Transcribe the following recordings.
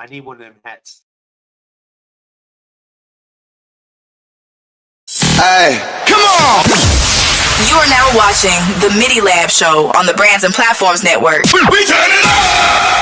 I need one of them hats. Hey, come on! You are now watching the Midi Lab Show on the Brands and Platforms Network. We turn it up!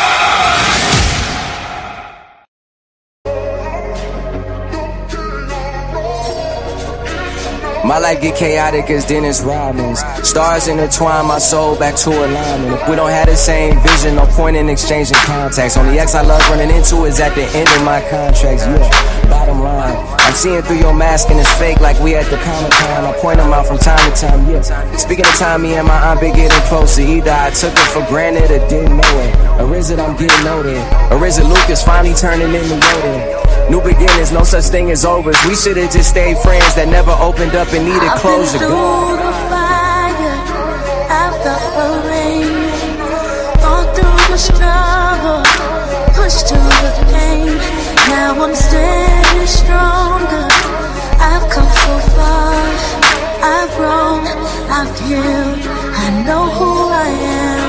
My life get chaotic as Dennis Rodman's. Stars intertwine my soul back to alignment. If we don't have the same vision, no point in exchanging contacts. Only ex I love running into is at the end of my contracts. Yeah, bottom line, I'm seeing through your mask and it's fake like we at the Comic-Con. I point them out from time to time, yeah. Speaking of time, me and my aunt been getting closer. Either I took it for granted or didn't know it. Or is it I'm getting older? Or is it Lucas finally turning into Yoda? New beginnings, no such thing as overs. We should've just stayed friends that never opened up and needed closure. I've been through the fire, I felt the rain, gone through the struggle, pushed through the pain. Now I'm standing stronger. I've come so far, I've grown, I've healed. I know who I am.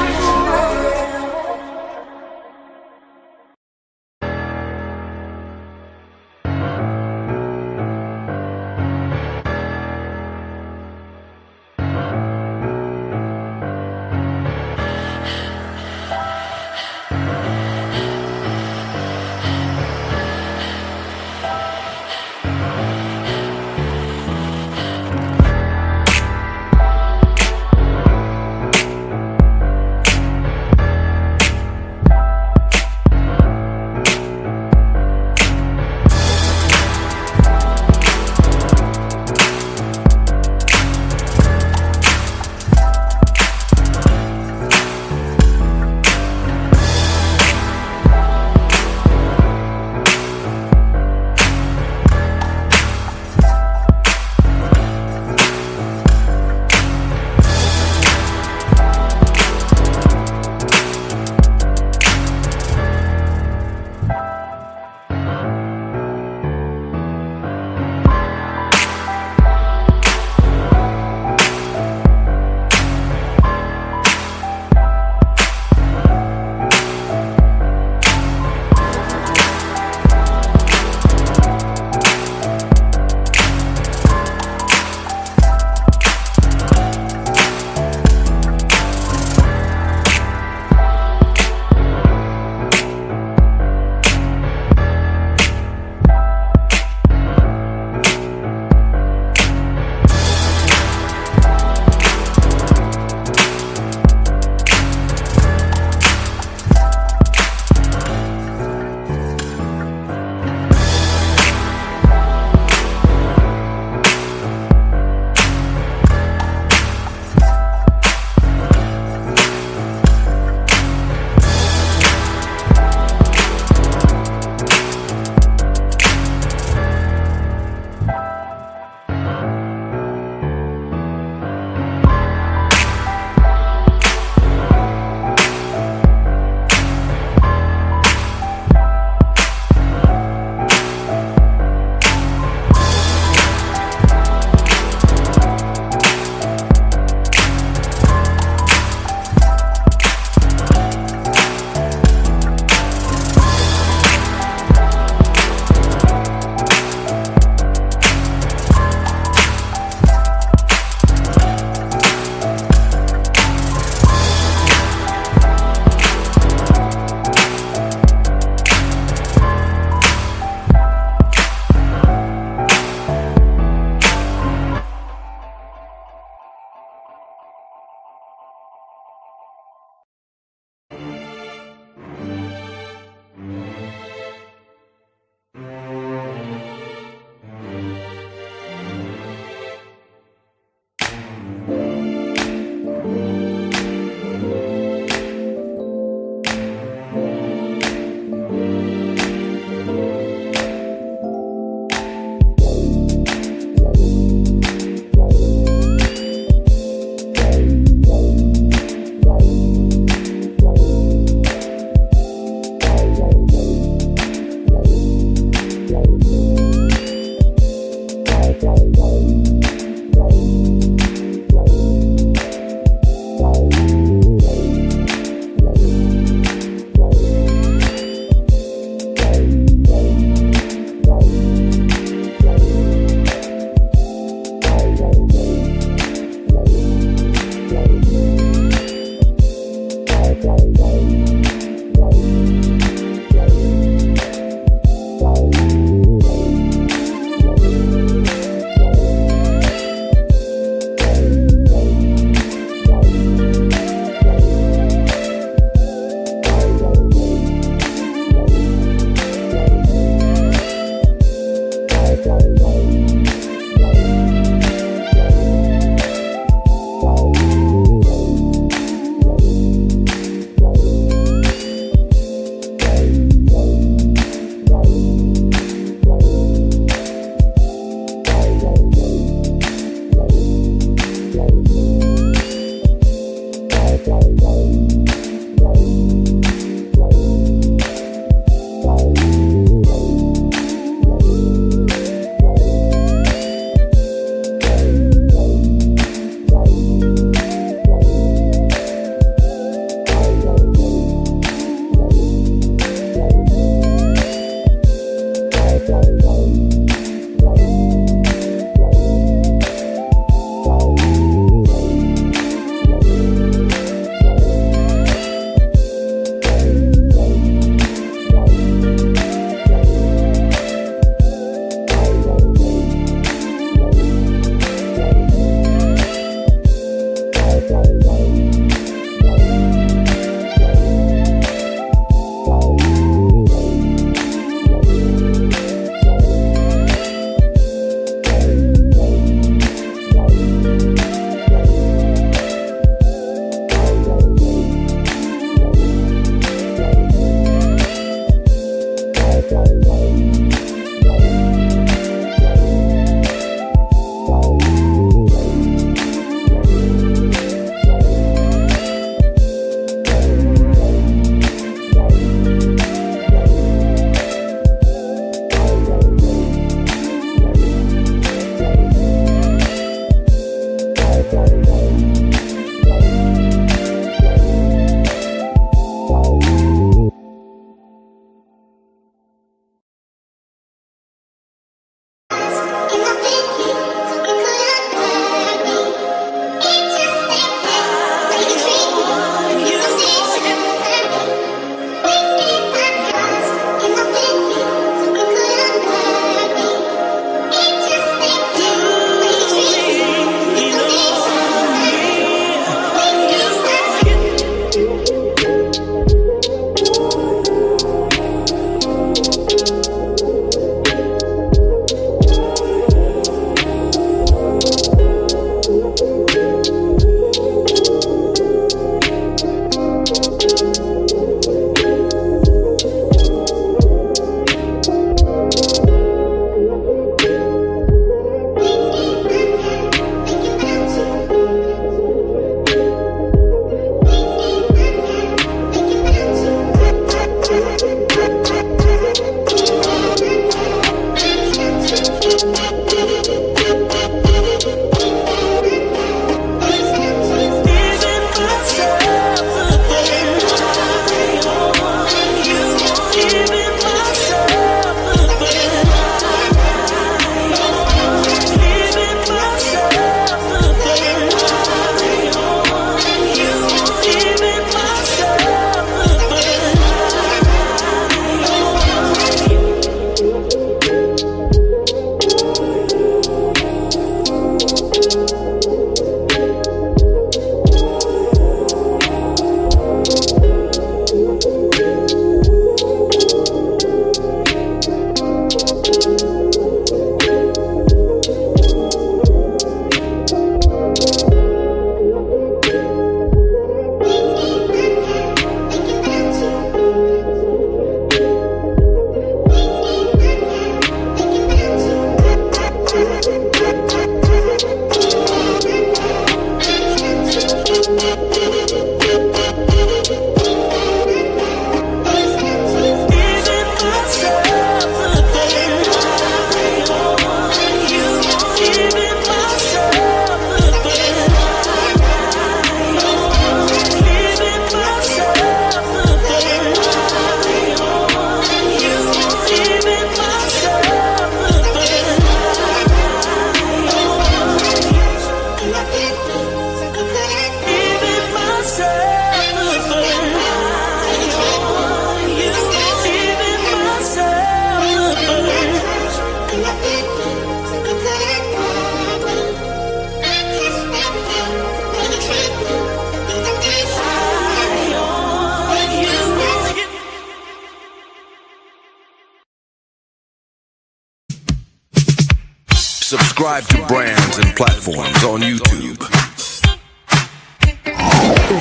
Subscribe to brands and platforms on YouTube.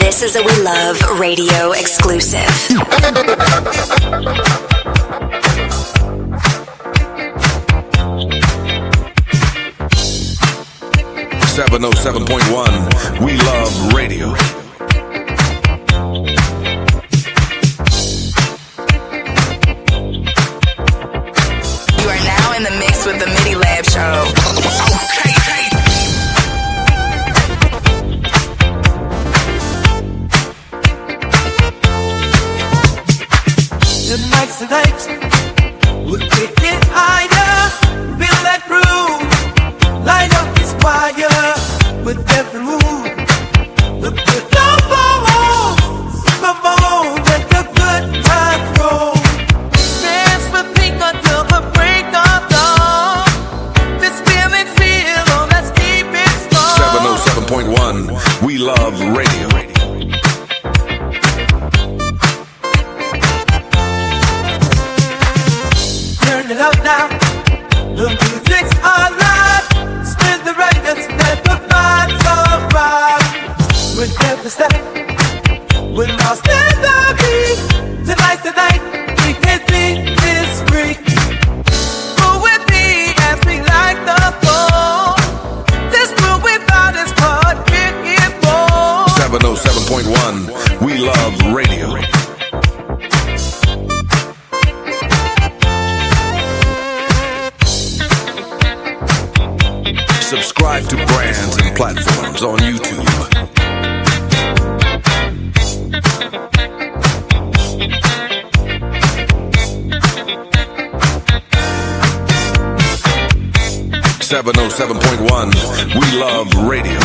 This is a We Love Radio exclusive. 707.1 We Love Radio. You are now in the mix with the Midi Lab Show. The nights and nights, we'll take it higher, feel that groove, light up this fire with every move. The good love come on, let the good times roll. Dance with me until the break of dawn. This feeling feel, let's keep it strong. 707.1 We Love Radio. Turn it up now, the music's alive. Spin the records, let the vibes arrive. With every step, we're lost in the beat. Tonight's the night, we can beat this freak. Move with me as we light the floor. This groove we found is called Kick It More. 707.1 We Love Radio. Subscribe to brands and platforms on YouTube. .1 We Love Radio.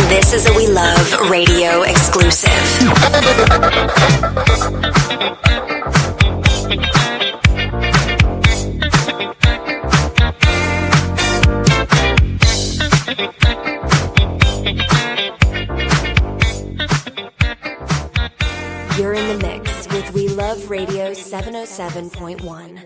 This is a We Love Radio exclusive. You're in the mix with We Love Radio 707.1.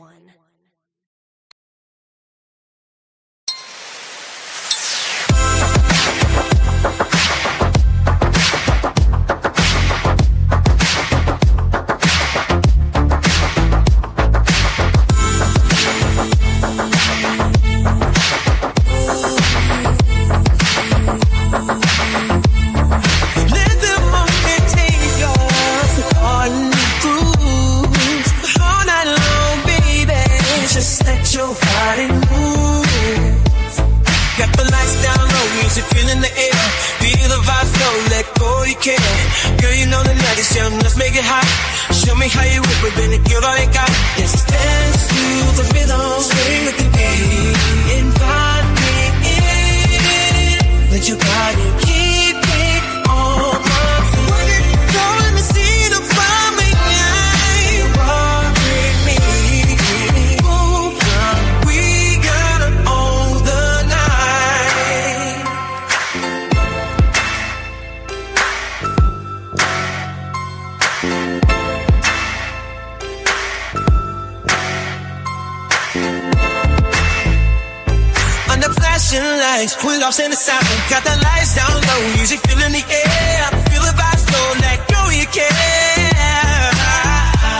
Girl, you know the night is young, let's make it hot. Show me how you whip it, baby, give all you got. Let's dance to the rhythm, swing with the beat. Invite me in, let your body keep it on my feet. Don't let me see the fire, make me walk with me. Oh, we gotta own the night. Under flashing lights, we lost in the sound. Got the lights down low, music filling the air. Feel the vibe slow, let go you care.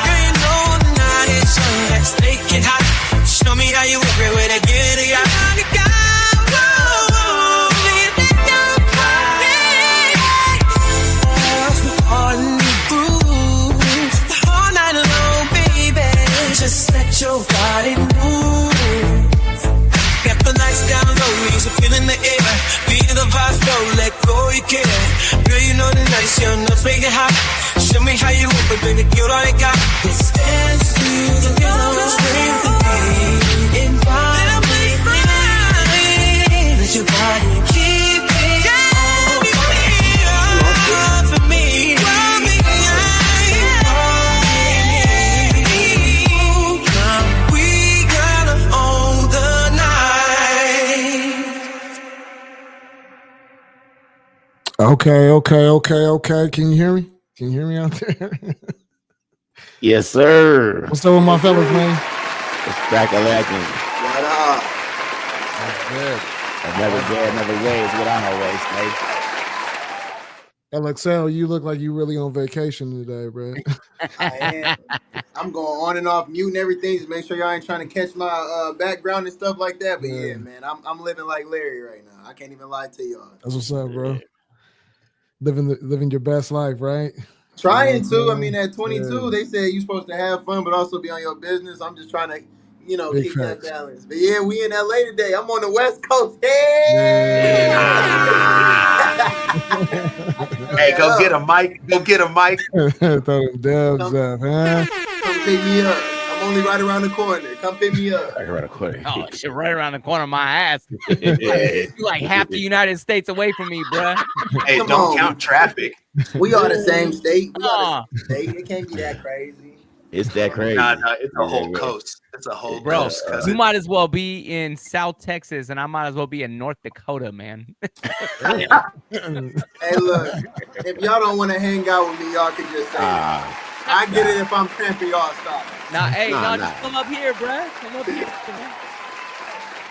Girl, you know the night is young, let's make it hot. Show me how you work it with a giddy up. Just let your body move. Got the lights down low, music feeling the air. Feel the vibe flow, let go you care. Girl, you know the night is young, let's make it hot. Show me how you work it, baby, give all you got. Let's dance to the rhythm, swing the beat. Invite me in, let your body keep it on for me. We gotta own the night. Okay. Can you hear me? Can you hear me out there? Yes, sir. What's up with my fellas, man? It's back a legend. What up? That's good. Another day, another way is what I always say. LXL, you look like you really on vacation today, bro. I am. I'm going on and off mute and everything to make sure y'all ain't trying to catch my background and stuff like that. But yeah, man, I'm living like Larry right now. I can't even lie to y'all. That's what's up, bro. Living your best life, right? Trying to. I mean, at 22, they say you're supposed to have fun, but also be on your business. I'm just trying to, Big keep facts. that balance. But yeah, we in LA today. I'm on the West Coast. Hey, Hey, go get a mic. Go get a mic. Throw them dubs up, huh? Come pick me up. I'm only right around the corner. Come pick me up. Right around the corner. Oh, shit, right around the corner of my ass. You like half the United States away from me, bruh. Hey, Come don't on. count traffic. We are the same state. It can't be that crazy. It's that crazy. Nah, it's a whole coast. It's a whole coast. You might as well be in South Texas, and I might as well be in North Dakota, man. Hey, look, if y'all don't want to hang out with me, y'all can just say it. I get it if I'm cramping y'all stop. Just come up here, bruh. Come up here.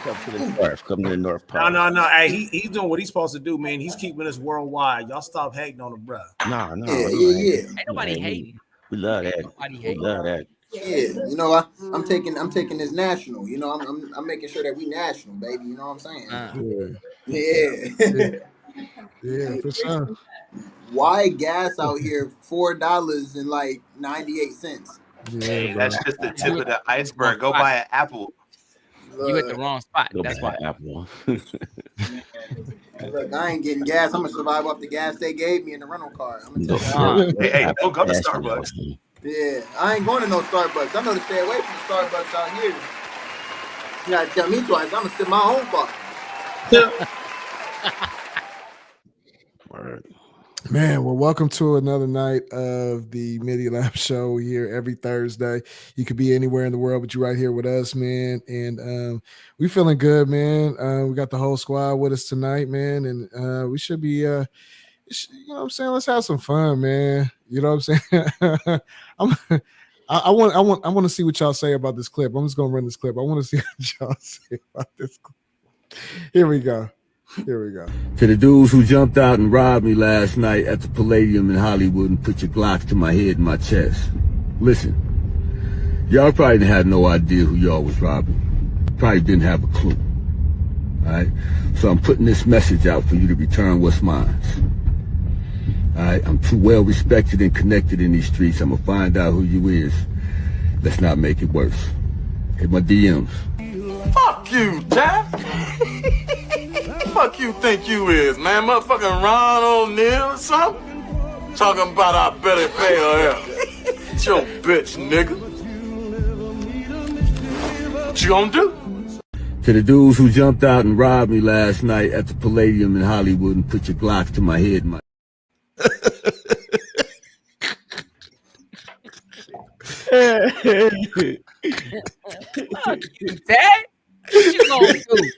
Come to the north. Come to the north part. No. Hey, he's doing what he's supposed to do, man. He's keeping us worldwide. Y'all stop hating on him, bro. No. Yeah. Ain't nobody hating. We love that. We love that. Yeah, I'm taking this national. I'm making sure that we national, baby. You know what I'm saying? Yeah, for sure. Why gas out here $4 and like 98 cents? Hey, that's just the tip of the iceberg. Go buy an Apple. You at the wrong spot. Go That's buy why. an Apple. Look, I ain't getting gas. I'm gonna survive off the gas they gave me in the rental car. I'm gonna tell you. Hey, don't go to Starbucks. Yeah, I ain't going to no Starbucks. I know to stay away from the Starbucks out here. You gotta tell me twice. I'm gonna sit in my own car. Word. Man, well, welcome to another night of the Midi Lab Show. We're here every Thursday. You could be anywhere in the world, but you're right here with us, man. And we feeling good, man. We got the whole squad with us tonight, man. And we should be, you know what I'm saying? Let's have some fun, man. You know what I'm saying? I want to see what y'all say about this clip. I'm just gonna run this clip. I want to see what y'all say about this clip. Here we go. To the dudes who jumped out and robbed me last night at the Palladium in Hollywood and put your Glocks to my head and my chest. Listen, y'all probably had no idea who y'all was robbing. Probably didn't have a clue. All right? So I'm putting this message out for you to return what's mine. All right? I'm too well respected and connected in these streets. I'm gonna find out who you is. Let's not make it worse. Hit my DMs. Fuck you, Jack. Fuck you think you is, man? Motherfucking Ron O'Neal or something? Talking about I better pay her out. It's your bitch, nigga. What you gonna do? To the dudes who jumped out and robbed me last night at the Palladium in Hollywood and put your Glocks to my head and my... Fuck you, Dad. What you gonna do?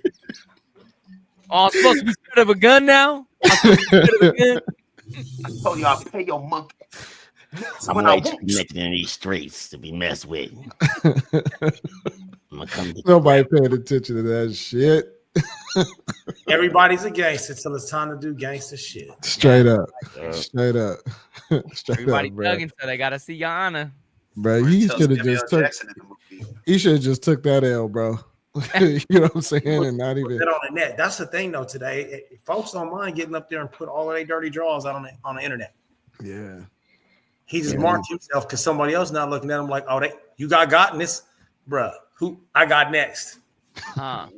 Oh, I'm supposed to be scared of a gun now? I told you I'll pay your monkey. I'm way too connected in these streets to be messed with. Nobody paying attention to that shit. Everybody's a gangster till it's time to do gangster shit. Straight up. Everybody bro. thugging, so they gotta see your honor. Bro, he should have just took that L, bro. You know what I'm saying? And not even Put that on the net. That's the thing, though. Today, folks don't mind getting up there and put all of their dirty drawers out on the internet. Yeah, he just marked himself because somebody else not looking at him like, oh, you got in this, bruh. Who I got next? Well,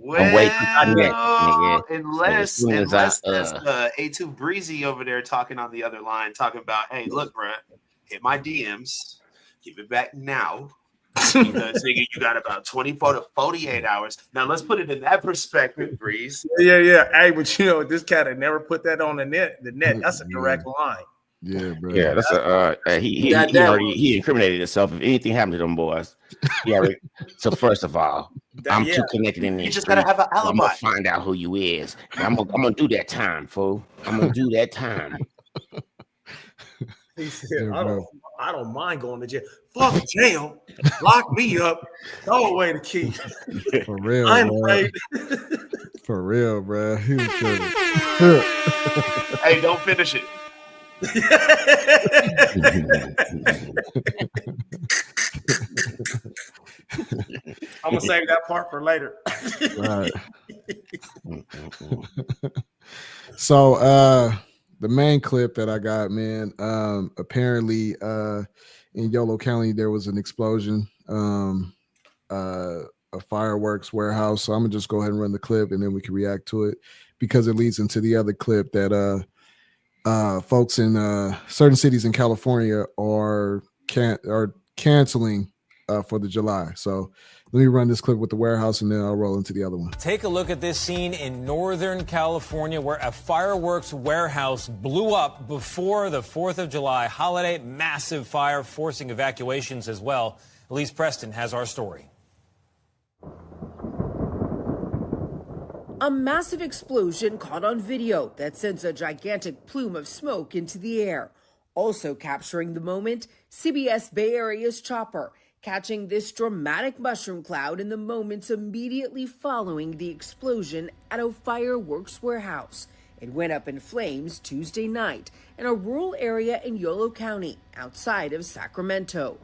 unless that's A2 Breezy over there talking on the other line, talking about, hey, look, bruh, hit my DMs, give it back now. Because nigga, you got about 24 to 48 hours. Now let's put it in that perspective, Breeze. Yeah. Hey, but this cat had never put that on the net. That's a direct line. Yeah, bro. Yeah, that's he incriminated himself. If anything happened to them boys, he already. So first of all, I'm too connected in these You just gotta have an I'm alibi. gonna find out who you is. And I'm gonna do that time, fool. I'm gonna do that time. He said, I don't mind going to jail. Fuck jail. Lock me up. Throw away the key. For real, I'm bro. afraid. For real, bro. He was kidding. Hey, don't finish it. I'm gonna save that part for later. Right. So the main clip that I got, man, apparently in Yolo County there was an explosion, a fireworks warehouse. So I'm gonna just go ahead and run the clip and then we can react to it because it leads into the other clip that folks in certain cities in California are canceling for the July. So let me run this clip with the warehouse and then I'll roll into the other one. Take a look at this scene in Northern California where a fireworks warehouse blew up before the 4th of July holiday. Massive fire forcing evacuations as well. Elise Preston has our story. A massive explosion caught on video that sends a gigantic plume of smoke into the air. Also capturing the moment, CBS Bay Area's chopper, catching this dramatic mushroom cloud in the moments immediately following the explosion at a fireworks warehouse. It went up in flames Tuesday night in a rural area in Yolo County, outside of Sacramento.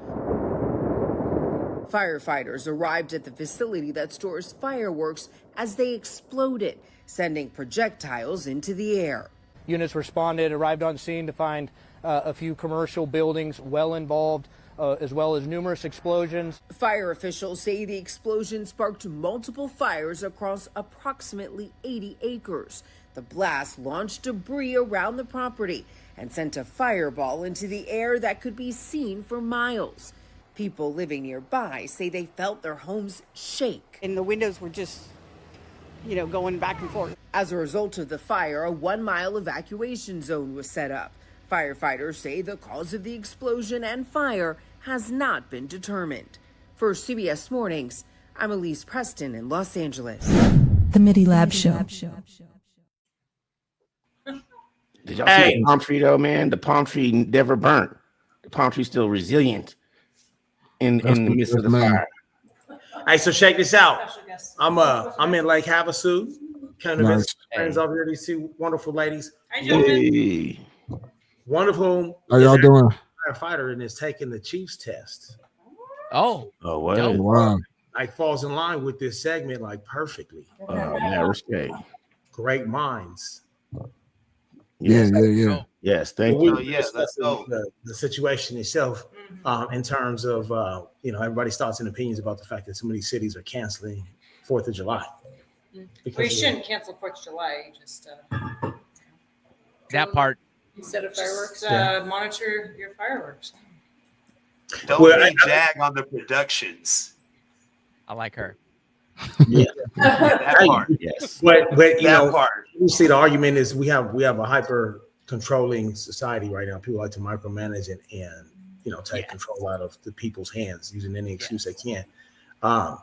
Firefighters arrived at the facility that stores fireworks as they exploded, sending projectiles into the air. Units responded, arrived on scene to find a few commercial buildings well involved, as well as numerous explosions. Fire officials say the explosion sparked multiple fires across approximately 80 acres. The blast launched debris around the property and sent a fireball into the air that could be seen for miles. People living nearby say they felt their homes shake. And the windows were just, going back and forth. As a result of the fire, a 1-mile evacuation zone was set up. Firefighters say the cause of the explosion and fire has not been determined. For CBS Mornings, I'm Elise Preston in Los Angeles. The Midi Lab Show. Did y'all see the palm tree though, man? The palm tree never burnt. The palm tree's still resilient in the midst of the fire. Hey, so check this out. I'm in Lake Havasu, kind of friends over here. These two wonderful ladies. Hey. One of whom How y'all doing? Firefighter and is taking the Chiefs test. Oh, wow. Like falls in line with this segment like perfectly. Oh man, respect. Great minds. Yeah. Yes, thank you. Yes, let's go. The situation itself, in terms of everybody's thoughts and opinions about the fact that some of these cities are canceling 4th of July. Well, you shouldn't cancel 4th of July. You just that part. Instead of fireworks, monitor your fireworks. Don't jag on the productions. I like her. Yeah, that part. Yes, but that part. You see, the argument is we have a hyper controlling society right now. People like to micromanage and take control out of the people's hands using any excuse they can. I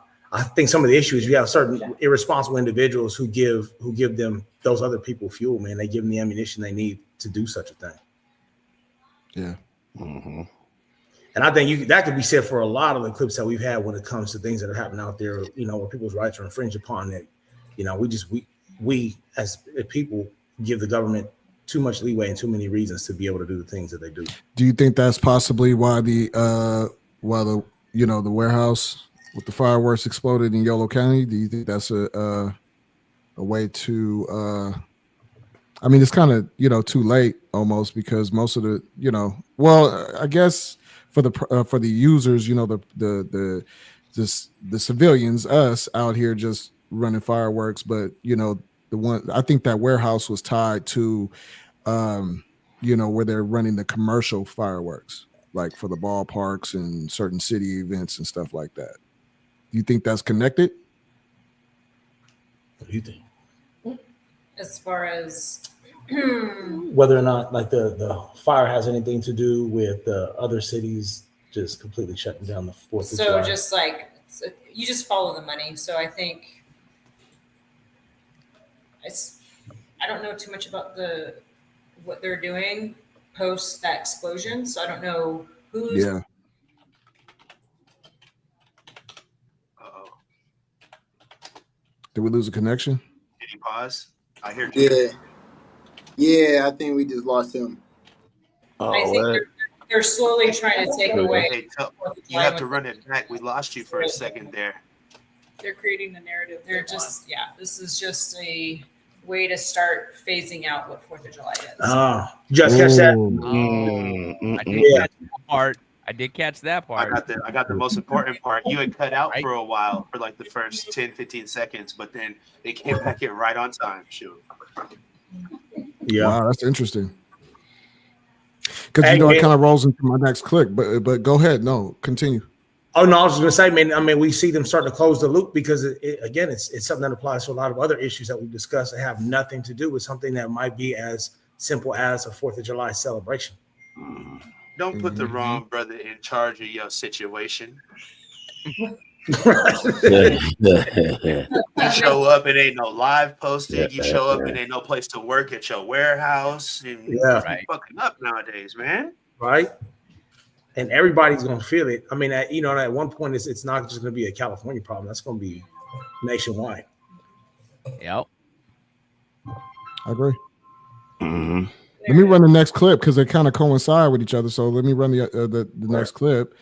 think some of the issues you have certain irresponsible individuals who give them those other people fuel. Man, they give them the ammunition they need to do such a thing. Yeah. Mm-hmm. And I think that could be said for a lot of the clips that we've had when it comes to things that are happening out there, where people's rights are infringed upon. That, we as people give the government too much leeway and too many reasons to be able to do the things that they do. Do you think that's possibly why the warehouse with the fireworks exploded in Yolo County? Do you think that's a way to? I mean, it's kind of too late almost because most of the I guess for the users, the civilians, us out here just running fireworks, but I think that warehouse was tied to where they're running the commercial fireworks, like for the ballparks and certain city events and stuff like that. Do you think that's connected? What do you think? As far as whether or not like the fire has anything to do with other cities just completely shutting down the 4th of So July. just like you just follow the money. So I think I don't know too much about what they're doing post that explosion. So I don't know who's. Yeah. Did we lose a connection? Did you pause? I hear. Yeah, I think we just lost him. I think they're slowly trying to take away. Hey, you have to run it back. We lost you for a second there. They're creating the narrative. They're just this is just a way to start phasing out what 4th of July is. You guys catch that? I did catch that part. I did catch that part. I got the most important part. You had cut out for a while for like the first 10, 15 seconds, but then they came back in right on time. Shoot. Yeah. Wow, that's interesting. Because it kind of rolls into my next clip, but go ahead. No, continue. Oh no, I was just gonna say, man. I mean, we see them starting to close the loop because again, it's something that applies to a lot of other issues that we've discussed that have nothing to do with something that might be as simple as a 4th of July celebration. Don't put the wrong brother in charge of your situation. You show up and ain't no live posting. You show up and ain't no place to work at your warehouse. And fucking up nowadays, man. Right. And everybody's gonna feel it. I mean, at one point, it's not just gonna be a California problem. That's gonna be nationwide. Yep. I agree. Let me run the next clip because they kind of coincide with each other. So let me run the next clip,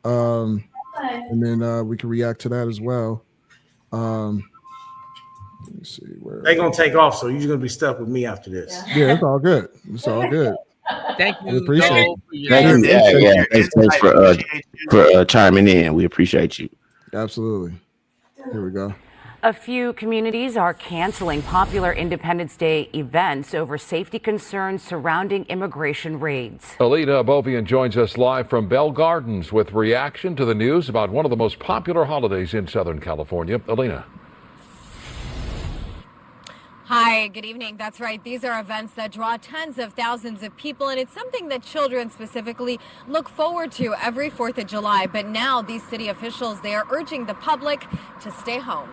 and then we can react to that as well. Let me see where they're gonna take off. So you're gonna be stuck with me after this. Yeah, it's all good. It's all good. Thank you. We appreciate it. Thank you. Thanks for chiming in. We appreciate you. Absolutely. Here we go. A few communities are canceling popular Independence Day events over safety concerns surrounding immigration raids. Alina Bovian joins us live from Bell Gardens with reaction to the news about one of the most popular holidays in Southern California. Alina. Hi, good evening. That's right. These are events that draw tens of thousands of people, and it's something that children specifically look forward to every 4th of July. But now these city officials, they are urging the public to stay home.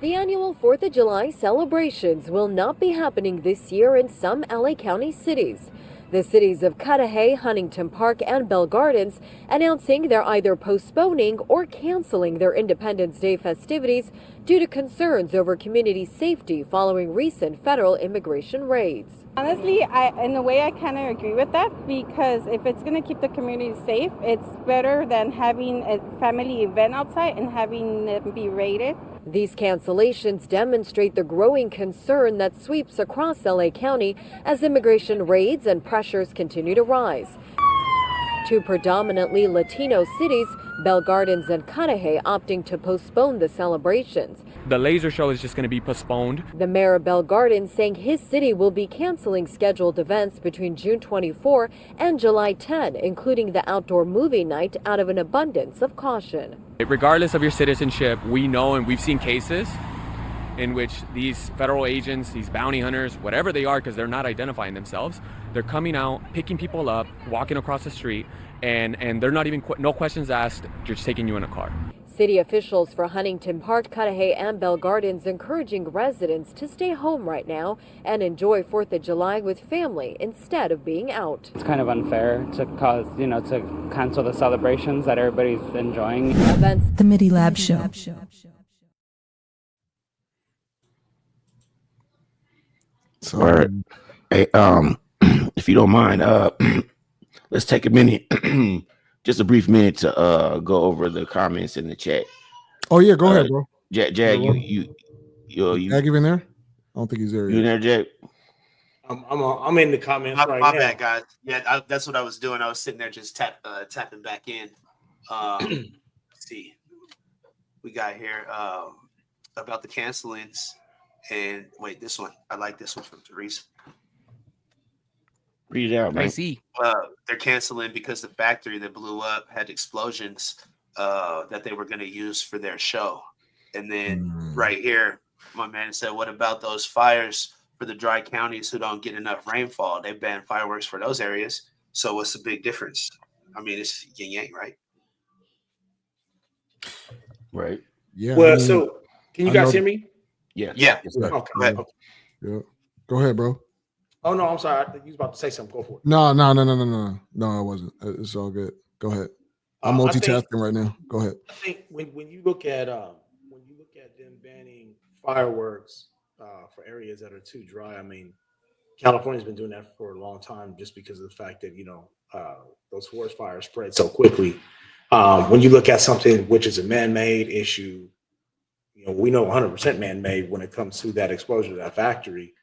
The annual 4th of July celebrations will not be happening this year in some LA County cities. The cities of Cudahy, Huntington Park, and Bell Gardens announcing they're either postponing or canceling their Independence Day festivities due to concerns over community safety following recent federal immigration raids. Honestly, in a way, I kind of agree with that because if it's going to keep the community safe, it's better than having a family event outside and having them be raided. These cancellations demonstrate the growing concern that sweeps across LA County as immigration raids and pressures continue to rise. Two predominantly Latino cities, Bell Gardens and Cudahy, opting to postpone the celebrations. The laser show is just going to be postponed. The mayor of Bell Gardens saying his city will be canceling scheduled events between June 24 and July 10, including the outdoor movie night, out of an abundance of caution. Regardless of your citizenship, we know and we've seen cases in which these federal agents, these bounty hunters, whatever they are, because they're not identifying themselves, they're coming out, picking people up, walking across the street, and they're not even, no questions asked, just taking you in a car. City officials for Huntington Park, Cudahy, and Bell Gardens encouraging residents to stay home right now and enjoy 4th of July with family instead of being out. It's kind of unfair to cause, to cancel the celebrations that everybody's enjoying. Events. The Midi Lab Show. Or, hey, if you don't mind, let's take a minute, just a brief minute to go over the comments in the chat. Oh yeah, go ahead, bro. Jag, you Jag in there? I don't think he's there. You in there, Jag? I'm in the comments right my now. bad, guys. Yeah, that's what I was doing. I was sitting there just tapping back in. Let's see, we got here about the cancelings. And wait, this one. I like this one from Therese. Read it out, man. I see. They're canceling because the factory that blew up had explosions that they were going to use for their show. And then right here, My man said, what about those fires for the dry counties who don't get enough rainfall? They ban fireworks for those areas. So what's the big difference? I mean, it's yin yang, right? Right. Yeah. Well, I mean, so can you I guys know- hear me? Yeah. Okay. Go ahead. Yeah. Go ahead, bro. Oh no, I'm sorry. You was about to say something. Go for it. No, I wasn't. It's all good. Go ahead. I'm multitasking right now. Go ahead. I think when you look at them banning fireworks for areas that are too dry, I mean, California's been doing that for a long time just because of the fact that those forest fires spread so quickly. When you look at something which is a man-made issue, we know 100% man-made when it comes to that explosion to that factory.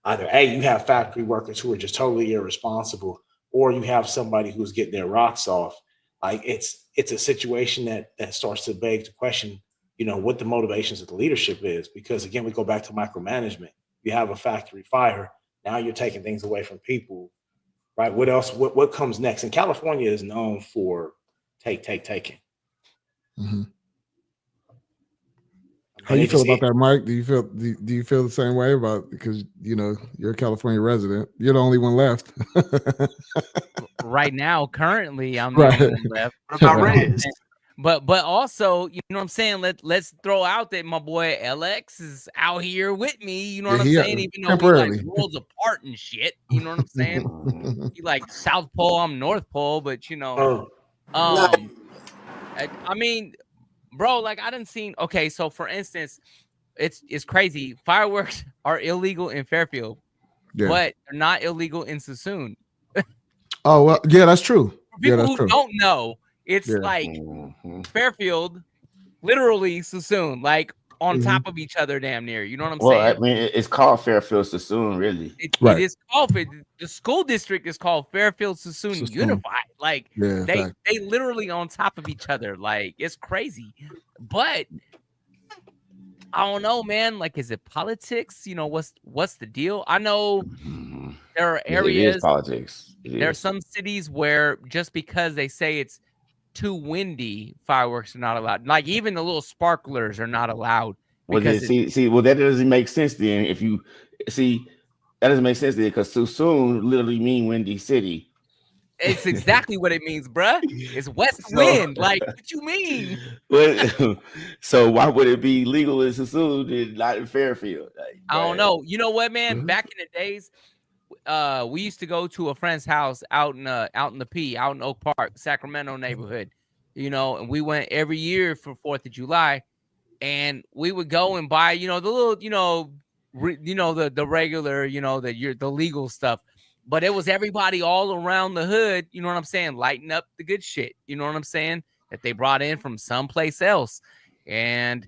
Either A, you have factory workers who are just totally irresponsible, or you have somebody who's getting their rocks off. Like it's a situation that starts to beg the question, what the motivations of the leadership is. Because again, we go back to micromanagement. You have a factory fire. Now you're taking things away from people, right? What else? What comes next? And California is known for taking. Mm-hmm. How you feel about that, Mike? Do you feel the same way about, because you're a California resident? You're the only one left. Right now, currently, I'm the Right. only one left. What about Reyes? But also, you know what I'm saying? Let's throw out that my boy LX is out here with me. You know what I'm saying? Even though we like worlds apart and shit. You know what I'm saying? He like South Pole, I'm North Pole, but I mean, bro, like I done seen. Okay, so for instance, it's crazy. Fireworks are illegal in Fairfield, but they're not illegal in Sassoon. Oh well, yeah, that's true. For people who don't know, it's like Fairfield, literally Sassoon, like on top of each other, damn near. You know what I'm saying? Well, I mean, it's called Fairfield Sassoon, really. It is called. The school district is called Fairfield Sassoon Unified. Like they literally on top of each other. Like it's crazy, but I don't know, man. Like, is it politics? What's the deal? I know there are areas. It is politics. There are some cities where just because they say it's too windy, fireworks are not allowed. Like even the little sparklers are not allowed. Well, that doesn't make sense then. If you see, that doesn't make sense then, because too soon literally mean windy city. It's exactly what it means, bruh. It's west wind. Like, what you mean? Well, so why would it be legal in Sassoon and not in Fairfield? Like, I don't know. You know what, man? Back in the days, we used to go to a friend's house out in Oak Park, Sacramento neighborhood. And we went every year for 4th of July, and we would go and buy, the little, the regular, the legal stuff. But it was everybody all around the hood, you know what I'm saying, lighting up the good shit, you know what I'm saying, that they brought in from someplace else. And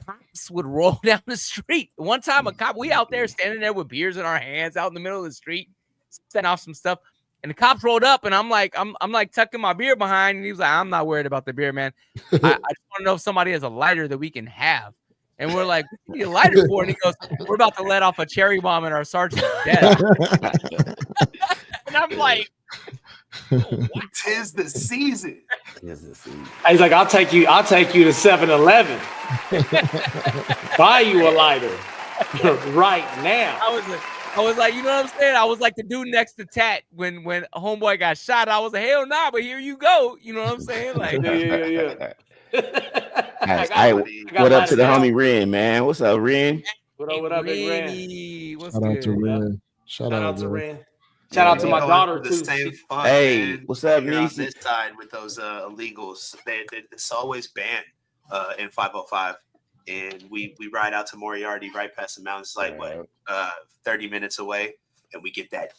cops would roll down the street. One time we out there standing there with beers in our hands out in the middle of the street, setting off some stuff. And the cops rolled up, and I'm like tucking my beer behind, and he was like, I'm not worried about the beer, man. I just want to know if somebody has a lighter that we can have. And we're like, what do you need a lighter for? And he goes, we're about to let off a cherry bomb in our sergeant's desk. And I'm like, what? Tis the season. He's like, I'll take you to 7-Eleven. Buy you a lighter right now. I was like, you know what I'm saying? I was like the dude next to Tat when a homeboy got shot. I was like, hell nah, but here you go. You know what I'm saying? Like, yeah. What up to the homie Ren, man? What's up, Ren? What up, big Ren? What's Shout out to Ren. Shout out to Ren. Shout out to my daughter too. The same fun, hey, man. What's up, You're on Niecy? this side with those illegals. It's always banned in 505, and we ride out to Moriarty, right past the mountains, like 30 minutes away, and we get that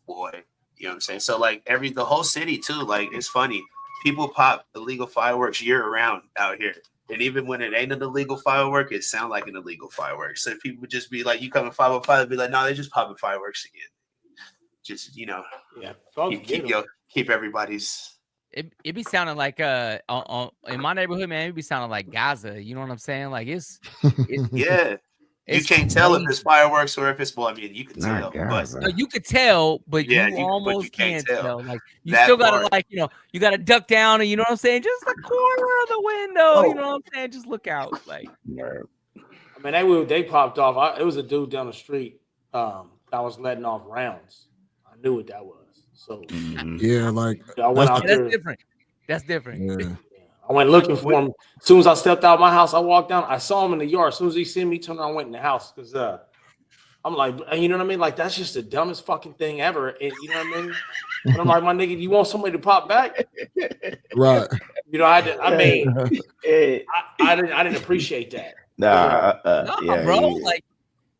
boy. You know what I'm saying? So like the whole city too. Like it's funny. People pop illegal fireworks year round out here. And even when it ain't an illegal firework, it sounds like an illegal firework. So people would just be like, you come in 505, be like, no, they're just popping fireworks again. Just, keep everybody's. It be sounding like in my neighborhood, man, it be sounding like Gaza. You know what I'm saying? Like it's yeah. You can't tell if it's fireworks or if it's, well, I mean, you can tell. But you could tell, but you almost can't tell. Like you still gotta you gotta duck down and you know what I'm saying? Just the corner of the window. You know what I'm saying? Just look out. Like I mean, they popped off. It was a dude down the street that was letting off rounds. I knew what that was. So yeah, like I went out there. That's different. That's different. Yeah. I went looking for him. As soon as I stepped out of my house, I walked down. I saw him in the yard. As soon as he seen me, turned around, went in the house because I'm like, you know what I mean? Like that's just the dumbest fucking thing ever. And you know what I mean? And I'm like, my nigga, you want somebody to pop back? Right. You know, I didn't appreciate that. Yeah, bro. Like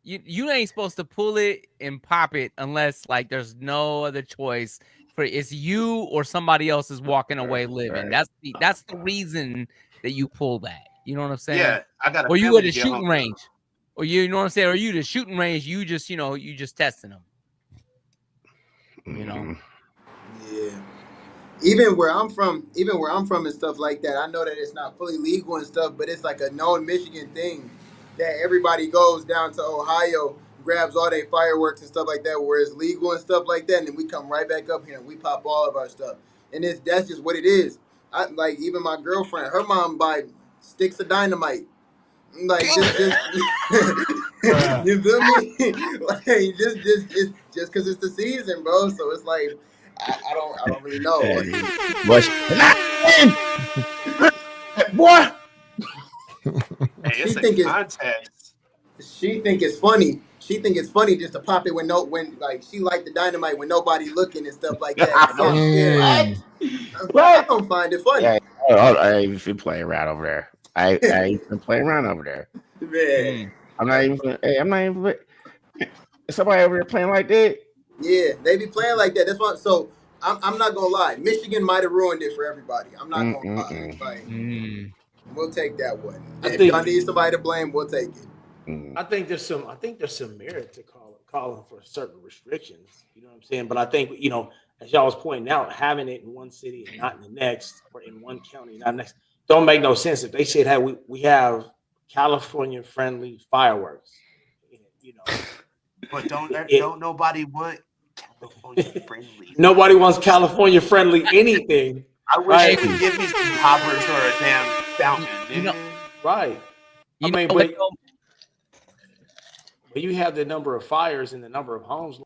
you ain't supposed to pull it and pop it unless like there's no other choice. For it's you or somebody else is walking away living. Right. That's the reason that you pull that. You know what I'm saying? Yeah, I got. Or you at a shooting range, or you know what I'm saying? Or you the shooting range? You just testing them. You know. Yeah. Even where I'm from and stuff like that, I know that it's not fully legal and stuff, but it's like a known Michigan thing that everybody goes down to Ohio, grabs all their fireworks and stuff like that, where it's legal and stuff like that, and then we come right back up here and we pop all of our stuff. And that's just what it is. Like even my girlfriend, her mom buy sticks of dynamite. Like just you feel me? Like just because it's the season, bro. So it's like I don't really know. Boy. Hey, it's a contest. She think it's funny. She think it's funny just to pop it when like she like the dynamite when nobody looking and stuff like that. I don't find it funny. Yeah, I ain't even playing around over there. I ain't even playing around over there. Man. I'm not even. Is somebody over there playing like that? Yeah, they be playing like that. That's why. So I'm not gonna lie. Michigan might have ruined it for everybody. I'm not gonna lie. Like, we'll take that one. If y'all need somebody to blame, we'll take it. I think there's some merit to calling for certain restrictions. You know what I'm saying? But I think as y'all was pointing out, having it in one city and not in the next, or in one county not next, don't make no sense. If they said, "Hey, we have California friendly fireworks," but don't nobody want California friendly. Nobody wants California friendly anything. I wish they could give me some poppers or a damn fountain. Right. But you have the number of fires and the number of homes.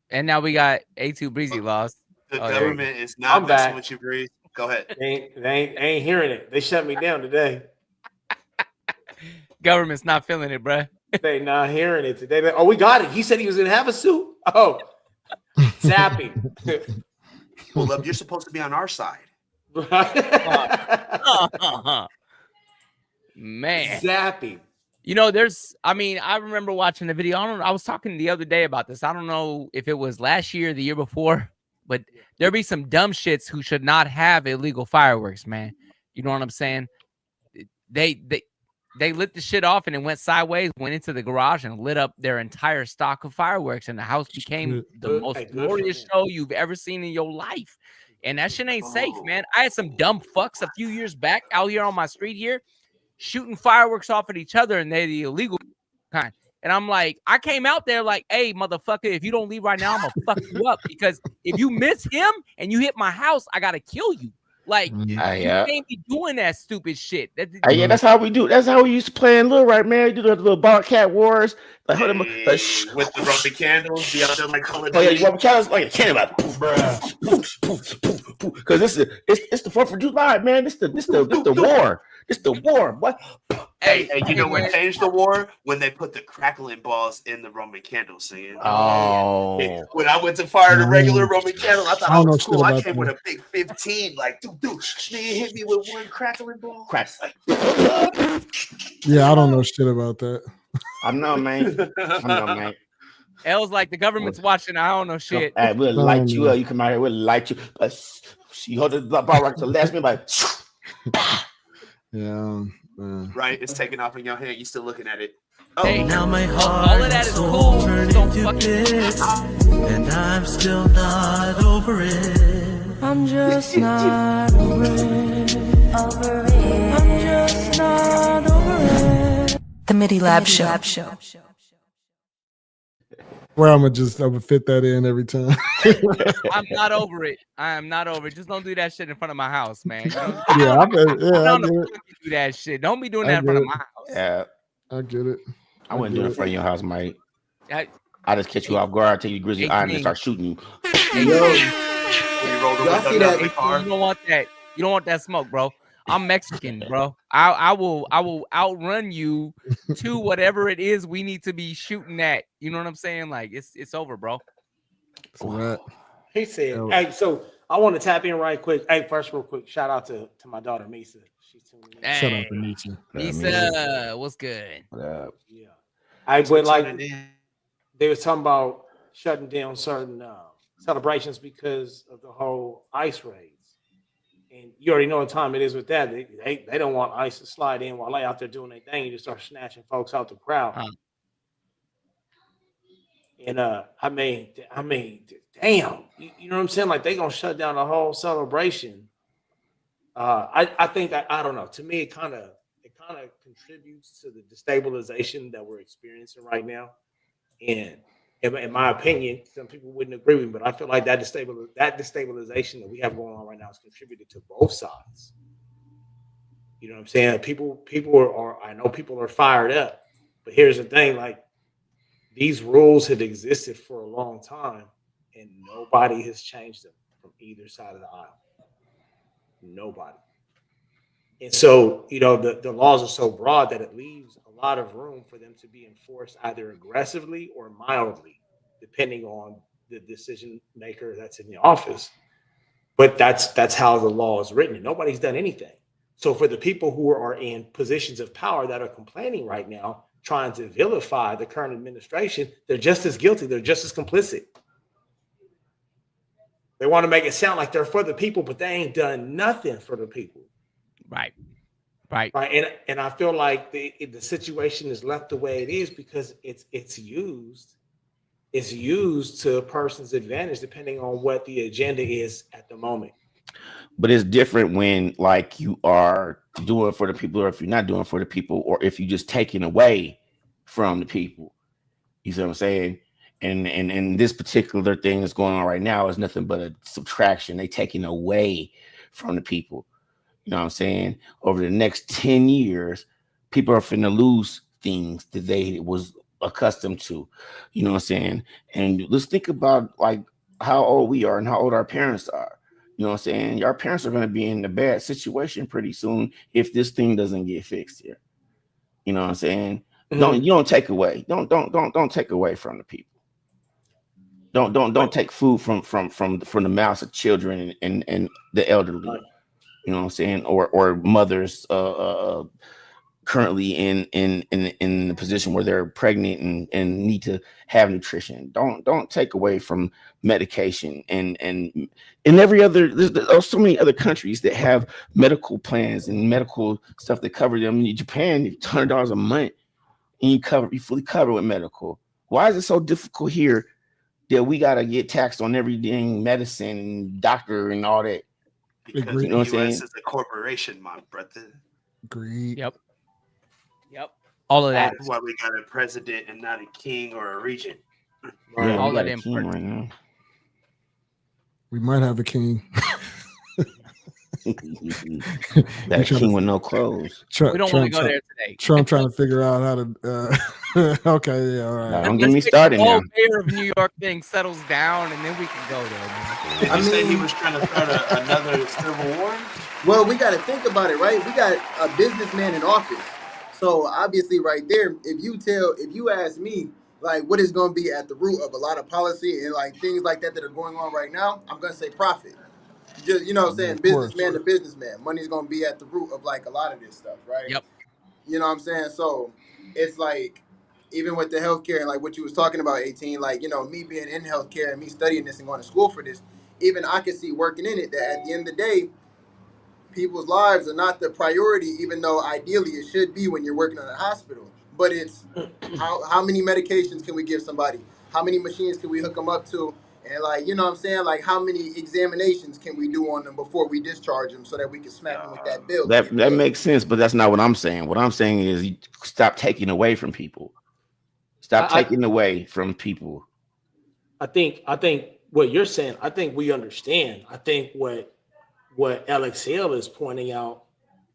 And now we got A2 Breezy lost. The government is not messing with you, Breeze. Go ahead. They ain't hearing it. They shut me down today. Government's not feeling it, bruh. They not hearing it today. Oh, we got it. He said he was gonna have a suit. Oh, zapping. Well, you're supposed to be on our side. Man, zapping. I remember watching the video. I was talking the other day about this. I don't know if it was last year or the year before, but there be some dumb shits who should not have illegal fireworks, man. You know what I'm saying? They lit the shit off and it went sideways, went into the garage and lit up their entire stock of fireworks, and the house became the most glorious show you've ever seen in your life. And that shit ain't safe, man. I had some dumb fucks a few years back out here on my street here shooting fireworks off at each other, and they're the illegal kind. And I'm like, I came out there like, hey, motherfucker, if you don't leave right now, I'm gonna fuck you up, because if you miss him and you hit my house, I gotta kill you. Like, you can't be doing that stupid shit. That's how we do. That's how we used to play in Little Right, man. We do the little Bobcat Wars. Like, with the Roman candles, be out there like Call of Duty. Duty. Roman candles, like a cannon, like because it's the 4th of July, man. It's the war. It's the war. What? Hey, you know what changed the war? When they put the crackling balls in the Roman candle singing. Oh. When I went to fire the regular Roman candle, I thought I was cool. I came that. with a big 15, like, dude, nigga hit me with one crackling ball. Yeah, I don't know shit about that. I know, man. L's like, the government's watching. I don't know shit. Hey, we'll light you up. You come out here, we'll light you. She hold the ball right to the last minute, like. Yeah. Right, it's taking off in your hand. You still looking at it. Oh, hey, now my heart all of that is cool. Don't fucking and I'm still not over it. I'm just not over it. I'm just not over it. The Midi Lab Show. Where I'm gonna fit that in every time. I'm not over it. I am not over it. Just don't do that shit in front of my house, man. You know, Yeah, I get it. I'm Yeah, I down the get it. block and do that shit. Don't be doing I that in front get of my it. house. Yeah, I get it. I wouldn't do it in front of your house, Mike. I just catch you off guard, take you grizzly eye, and then start shooting you. Yo, You roll the y'all window see down that? the car. You don't want that. You don't want that smoke, bro. I'm Mexican, bro. I will outrun you to whatever it is we need to be shooting at. You know what I'm saying? Like it's over, bro. It's a wrap. He said, "Hey, so I want to tap in right quick. Hey, first, real quick, shout out to my daughter Misa. She's tuning in. Shout out to Nietzsche. Misa, what's good? Yeah, I would like. They was talking about shutting down certain celebrations because of the whole ICE raids, and you already know what time it is with that. They don't want ICE to slide in while they out there doing their thing and just start snatching folks out the crowd. And I mean, damn, you know what I'm saying? Like they gonna shut down the whole celebration. I think that I don't know. To me, it kind of contributes to the destabilization that we're experiencing right now. And in my opinion, some people wouldn't agree with me, but I feel like that destabilization that we have going on right now is contributed to both sides. You know what I'm saying? People are I know people are fired up, but here's the thing: like these rules have existed for a long time, and nobody has changed them from either side of the aisle. Nobody. And so, you know, the laws are so broad that it leaves a lot of room for them to be enforced either aggressively or mildly, depending on the decision maker that's in the office. But that's how the law is written. And nobody's done anything. So for the people who are in positions of power that are complaining right now, trying to vilify the current administration, they're just as guilty. They're just as complicit. They want to make it sound like they're for the people, but they ain't done nothing for the people. Right. And I feel like the situation is left the way it is because it's used to a person's advantage depending on what the agenda is at the moment. But it's different when like you are doing for the people, or if you're not doing for the people, or if you're just taking away from the people. You see what I'm saying? And this particular thing that's going on right now is nothing but a subtraction. They taking away from the people. You know what I'm saying? Over the next 10 years, people are finna lose things that they was accustomed to. You know what I'm saying? And let's think about like how old we are and how old our parents are. You know what I'm saying? Our parents are going to be in a bad situation pretty soon if this thing doesn't get fixed here. You know what I'm saying? Mm-hmm. Don't take away. Don't take away from the people. Don't take food from the mouths of children and the elderly. You know what I'm saying? Or mothers currently in the position where they're pregnant and need to have nutrition. Don't take away from medication and every other. There's so many other countries that have medical plans and medical stuff that cover them. In Japan, $100 a month and you fully covered with medical. Why is it so difficult here that we gotta get taxed on everything, medicine and doctor and all that? Because you know the U.S. is a corporation, my brother. Agreed. Yep. All of that. That's why we got a president and not a king or a regent. Yeah, all we got that a king right now. We might have a king. That king with no clothes. We don't want to go there today. Trump trying to figure out how to. Okay, yeah, all right. Now, don't get me started The now. whole mayor of New York thing settles down, and then we can go there. Man. Did you say he was trying to start another civil war? Well, we got to think about it, right? We got a businessman in office. So obviously right there, if you ask me, like what is going to be at the root of a lot of policy and like things like that are going on right now, I'm going to say profit. Just, you know what I'm saying? Businessman to businessman. Money's going to be at the root of like a lot of this stuff, right? Yep. You know what I'm saying? So it's like, even with the healthcare and like what you was talking about, 18, like, you know, me being in healthcare and me studying this and going to school for this, even I can see working in it that at the end of the day, people's lives are not the priority, even though ideally it should be when you're working in a hospital. But it's how many medications can we give somebody? How many machines can we hook them up to? And like, you know what I'm saying? Like how many examinations can we do on them before we discharge them so that we can smack them with that bill? That makes sense, but that's not what I'm saying. What I'm saying is you stop taking away from people. Stop taking away from people. I think what you're saying, I think we understand. I think what LXL is pointing out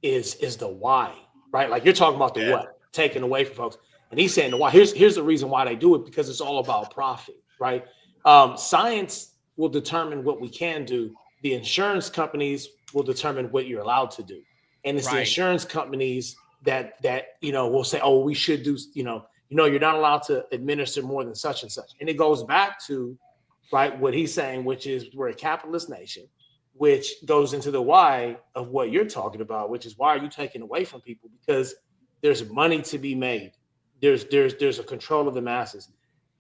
is the why, right? Like you're talking about the what, taking away from folks. And he's saying the why. Here's the reason why they do it, because it's all about profit, right? Science will determine what we can do. The insurance companies will determine what you're allowed to do. And it's the insurance companies that will say, oh, we should do, you're not allowed to administer more than such and such. And it goes back to, right, what he's saying, which is we're a capitalist nation, which goes into the why of what you're talking about, which is why are you taking away from people? Because there's money to be made. There's a control of the masses.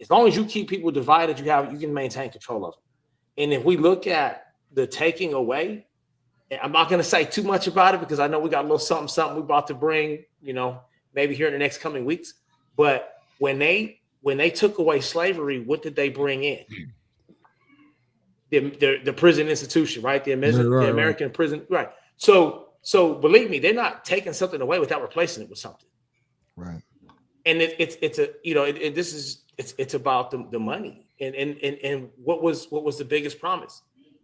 As long as you keep people divided, you can maintain control of them. And if we look at the taking away, I'm not going to say too much about it because I know we got a little something we're about to bring, maybe here in the next coming weeks. But when they took away slavery, what did they bring in? The prison institution, right? The American prison, right? So believe me, they're not taking something away without replacing it with something, right? And it's about the money and what was the biggest promise?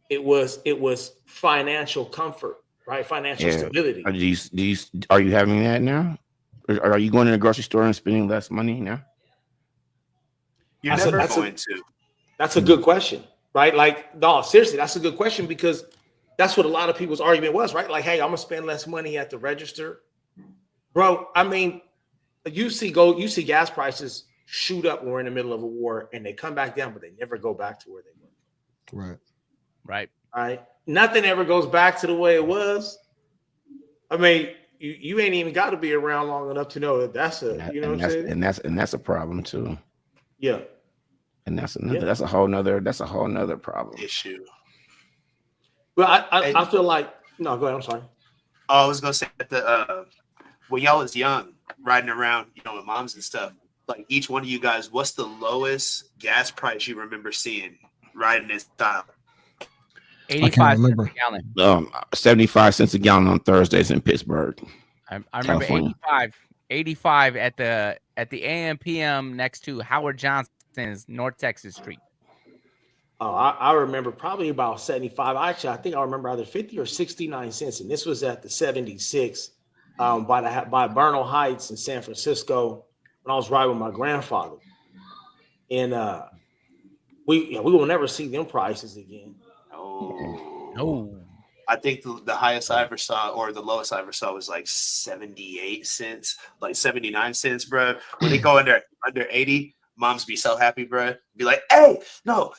It was financial comfort, right? Financial stability. Are you having that now? Or are you going to the grocery store and spending less money now? You're never going to. That's a good question, right? Like, no, seriously, that's a good question because that's what a lot of people's argument was, right? Like, hey, I'm gonna spend less money at the register, bro. I mean, you see gas prices shoot up when we're in the middle of a war, and they come back down, but they never go back to where they were. Right. Nothing ever goes back to the way it was. I mean, you ain't even got to be around long enough to know that that's a, what I'm saying? And that's a problem too. Yeah. And that's a whole nother problem issue. But I feel like no, go ahead. I'm sorry. I was gonna say that when y'all was young, riding around, with moms and stuff, like each one of you guys, what's the lowest gas price you remember seeing riding this style? 85 cents a gallon. 75 cents a gallon on Thursdays in Pittsburgh. I remember 85 at the AM/PM next to Howard Johnson's North Texas Street. Oh, I remember probably about 75. Actually, I think I remember either 50 or 69 cents, and this was at the 76 by Bernal Heights in San Francisco when I was riding with my grandfather. And we will never see them prices again. No. I think the highest I ever saw, or the lowest I ever saw, was like 78 cents, like 79 cents, bro. When they go under 80, moms be so happy, bro. Be like, hey, so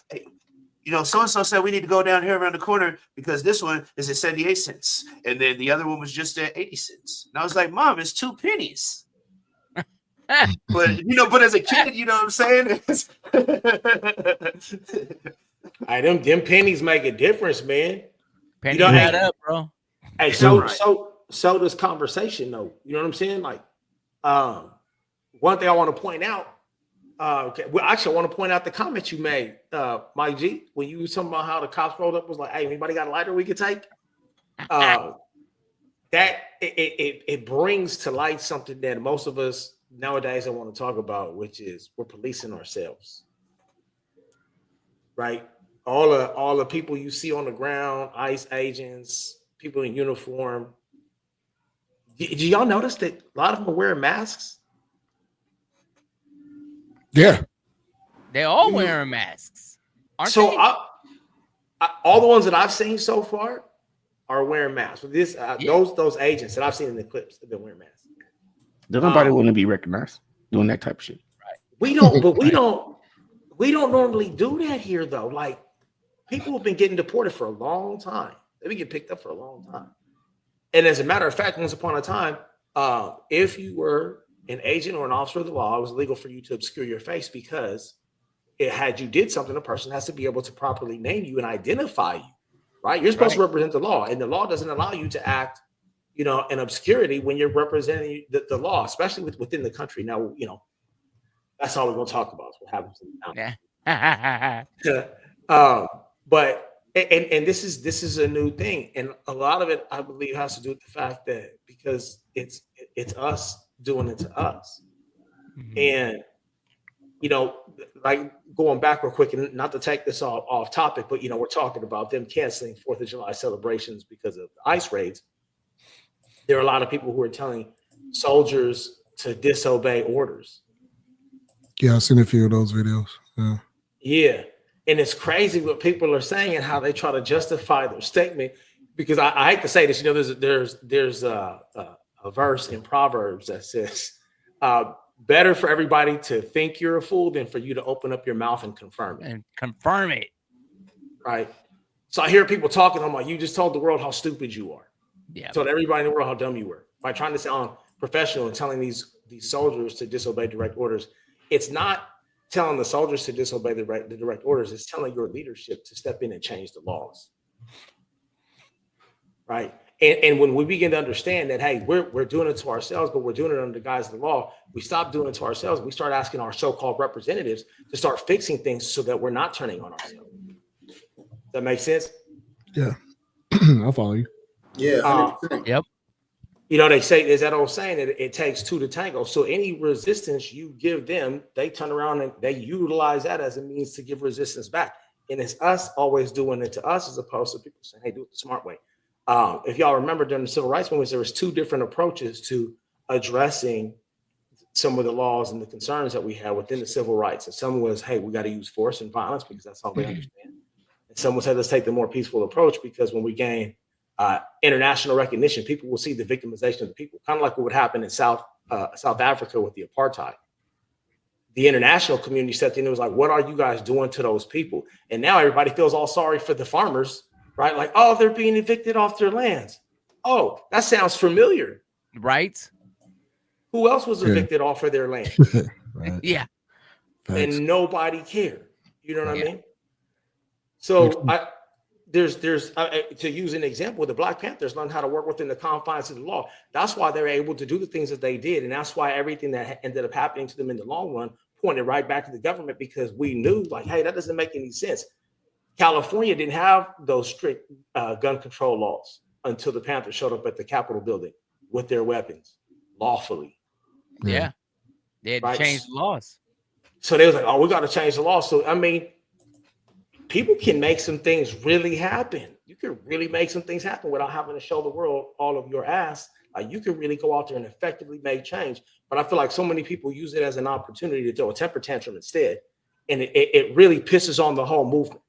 and so said we need to go down here around the corner because this one is at 78 cents, and then the other one was just at 80 cents. And I was like, Mom, it's 2 pennies. But as a kid, you know what I'm saying? Them pennies make a difference, man. Pennies add up, bro. Hey, so does conversation, though. You know what I'm saying? Like, one thing I want to point out. Well, actually, I want to point out the comment you made, Mike G, when you were talking about how the cops rolled up, was like, "Hey, anybody got a lighter we could take?" That it brings to light something that most of us nowadays don't want to talk about, which is we're policing ourselves, right? All the people you see on the ground, ICE agents, people in uniform. Did y'all notice that a lot of them are wearing masks? Yeah, they all wearing masks. Aren't so they? All the ones that I've seen so far are wearing masks. This those agents that I've seen in the clips have been wearing masks. Nobody want to be recognized doing that type of shit. Right. We don't normally do that here though. Like people have been getting deported for a long time. They've been getting picked up for a long time. And as a matter of fact, once upon a time, if you were an agent or an officer of the law, it was illegal for you to obscure your face because had you did something, a person has to be able to properly name you and identify you, right? You're supposed to represent the law, and the law doesn't allow you to act, in obscurity when you're representing the law, especially within the country. Now, that's all we're going to talk about. What happens in the but this is a new thing, and a lot of it, I believe, has to do with the fact that because it's us doing it to us. And you know, like going back real quick, and not to take this off topic, but, you know, we're talking about them canceling 4th of July celebrations because of ICE raids. There are a lot of people who are telling soldiers to disobey orders. Yeah, I've seen a few of those videos. Yeah. Yeah. And it's crazy what people are saying and how they try to justify their statement. Because I hate to say this, you know, there's a verse in Proverbs that says, better for everybody to think you're a fool than for you to open up your mouth and confirm it. Right. So I hear people talking, I'm like, you just told the world how stupid you are. Yeah. Told everybody in the world how dumb you were by trying to sound professional and telling these soldiers to disobey direct orders. It's not telling the soldiers to disobey the direct orders. It's telling your leadership to step in and change the laws. Right. And when we begin to understand that, hey, we're doing it to ourselves, but we're doing it under the guise of the law, we stop doing it to ourselves. We start asking our so-called representatives to start fixing things so that we're not turning on ourselves. That makes sense? Yeah. I'll follow you. Yeah. 100%. Yep. You know, they say, there's that old saying that it takes two to tango. So any resistance you give them, they turn around and they utilize that as a means to give resistance back. And it's us always doing it to us as opposed to people saying, hey, do it the smart way. If y'all remember during the civil rights movement, there was 2 different approaches to addressing some of the laws and the concerns that we had within the civil rights. And some was, hey, we got to use force and violence because that's all they understand. And some said, let's take the more peaceful approach because when we gain international recognition, people will see the victimization of the people, kind of like what would happen in South Africa with the apartheid. The international community stepped in and was like, what are you guys doing to those people? And now everybody feels all sorry for the farmers, right? Like, oh, they're being evicted off their lands. Oh, that sounds familiar. Right. Who else was evicted off of their land? Right. Yeah. And nobody cared. You know what I mean? So there's to use an example, the Black Panthers learned how to work within the confines of the law. That's why they're able to do the things that they did. And that's why everything that ended up happening to them in the long run pointed right back to the government, because we knew, like, hey, that doesn't make any sense. California didn't have those strict gun control laws until the Panthers showed up at the Capitol building with their weapons lawfully. Yeah. They had to change the laws. So they was like, oh, we got to change the law. So, I mean, people can make some things really happen. You can really make some things happen without having to show the world all of your ass. You can really go out there and effectively make change. But I feel like so many people use it as an opportunity to throw a temper tantrum instead. And it really pisses on the whole movement.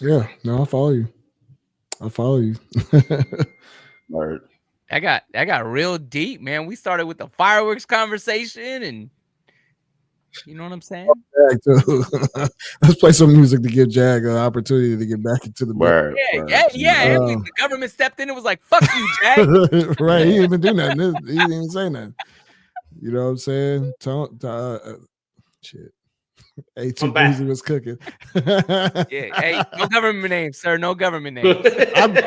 Yeah, no, I follow you. Word. I got real deep, man. We started with the fireworks conversation, and you know what I'm saying? Let's play some music to give Jag an opportunity to get back into the word. Yeah. The government stepped in and was like, "Fuck you, Jag." Right? He didn't even do nothing. He didn't even say nothing. You know what I'm saying? Shit. A2 Breezy was cooking. Yeah. Hey, no government names, sir. No government names.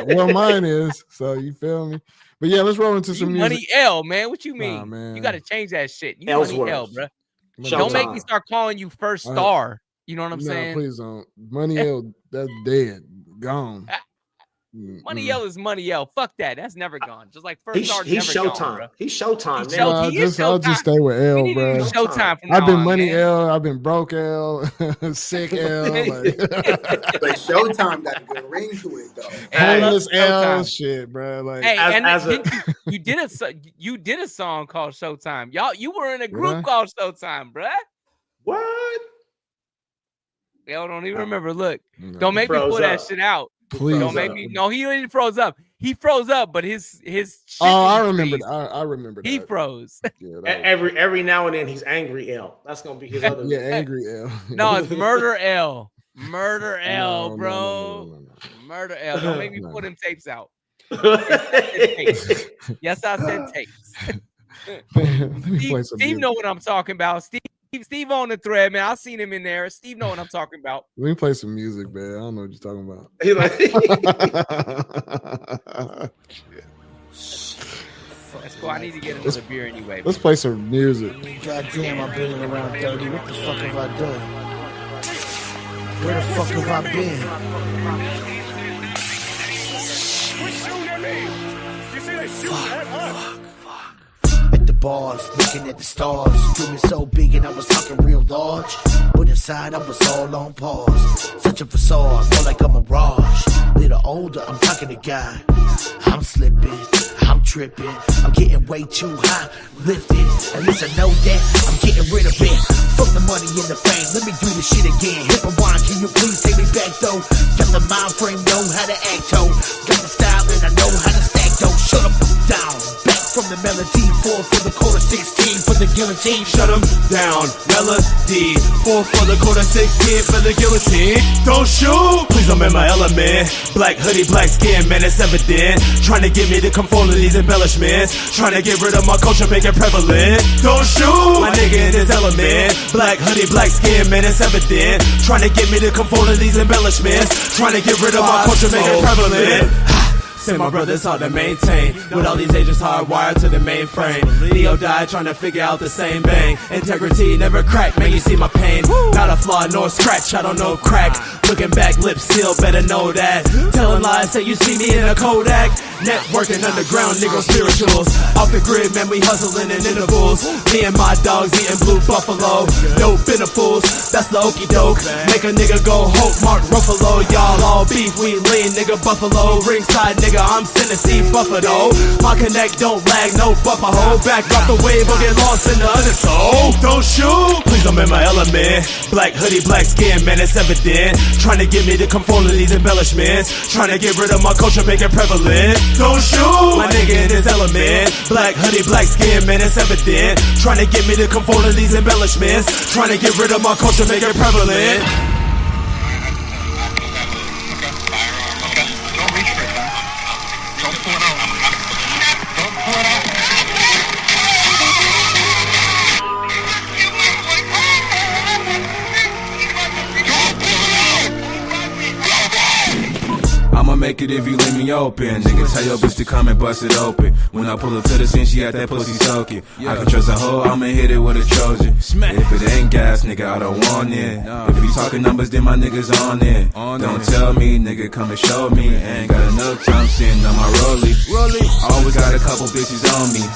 Well, mine is. So you feel me? But yeah, let's roll into some music. Money L, man. What you mean? Nah, man. You got to change that shit. You Ellsworth. Money L, bro. Showtime. Don't make me start calling you first star. You know what I'm saying? Please don't. Money L, that's dead. Gone. Money L is Money L. Fuck that. That's never gone. Just like first star. He's never Showtime. Gone, bro. He's Showtime. I'll just stay with L, bro. Showtime from I've been now on, Money man. L. I've been broke L. Sick L. But Showtime got a good ring to it, though. Homeless L. Shit, bro. Like, hey, you did a song called Showtime. You were in a group called Showtime, bro. What? Y'all don't even remember. Look, don't make me pull that shit out. Please don't make me. No, he didn't froze up. He froze up, but his shit I remember. I remember that. He froze. Yeah, every now and then he's angry L. That's gonna be his other. Yeah, angry L. No, it's Murder L. Murder L, bro. No. Murder L. Don't make me pull them tapes out. Yes, I said tapes. Steve know what I'm talking about. Steve on the thread, man. I seen him in there. Steve know what I'm talking about. Let me play some music, man. I don't know what you're talking about. He like That's cool. I need to get another beer anyway. Let's play some music. Goddamn, I've been around 30. What the fuck have I done? Where the fuck have I been? Fuck. At the bars, looking at the stars. Dreaming so big and I was talking real large. But inside I was all on pause. Such a facade, more like a mirage. Little older, I'm talking to God. I'm slipping, I'm tripping. I'm getting way too high, lifted. At least I know that I'm getting rid of it. Fuck the money and the fame, let me do this shit again. Hit rewind, can you please take me back though? Got the mind frame, know how to act though. Got the style and I know how to stack though. Shut up, down, back from the melody. 4 for the quarter, 16 for the guillotine. Shut them down, melody. 4 for the quarter, 16 for the guillotine. Don't shoot, please I'm in my element. Black hoodie, black skin, man, it's evident. Trying to get me to conform to these embellishments. Trying to get rid of my culture, make it prevalent. Don't shoot, my nigga in his element. Black hoodie, black skin, man, it's evident. Trying to get me to conform to these embellishments. Trying to get rid of my culture, make it prevalent. Say my brother's hard to maintain. With all these agents hardwired to the mainframe. Neo died trying to figure out the same bang. Integrity never crack, man, you see my pain. Not a flaw nor scratch, I don't know crack. Looking back, lips sealed, better know that. Telling lies, say you see me in a Kodak. Networking underground, nigga spirituals. Off the grid, man, we hustling in intervals. Me and my dogs eating blue buffalo. No benefits, that's the okey doke. Make a nigga go Hope, Mark Ruffalo. Y'all all beef, we lean, nigga buffalo. Ringside, nigga, I'm Tennessee Buffalo. My connect don't lag, no buffer hole. Back off the wave or get lost in the undertow. Don't shoot, please I'm in my element. Black hoodie, black skin, man, it's evident. Trying to get me to conform to these embellishments. Trying to get rid of my culture, make it prevalent. Don't shoot, my nigga in his element. Black hoodie, black skin, man, it's evident. Trying to get me to conform to these embellishments. Trying to get rid of my culture, make it prevalent. I'ma make it if you leave me open. Nigga, tell your bitch to come and bust it open. When I pull up to the scene, she had that pussy soaking. I can trust a hoe, I'ma hit it with a Trojan. If it ain't gas, nigga, I don't want it. If you talking numbers, then my niggas on it. Don't tell me, nigga, come and show me. Ain't got enough time sitting on my rollie. Always got a couple bitches on me.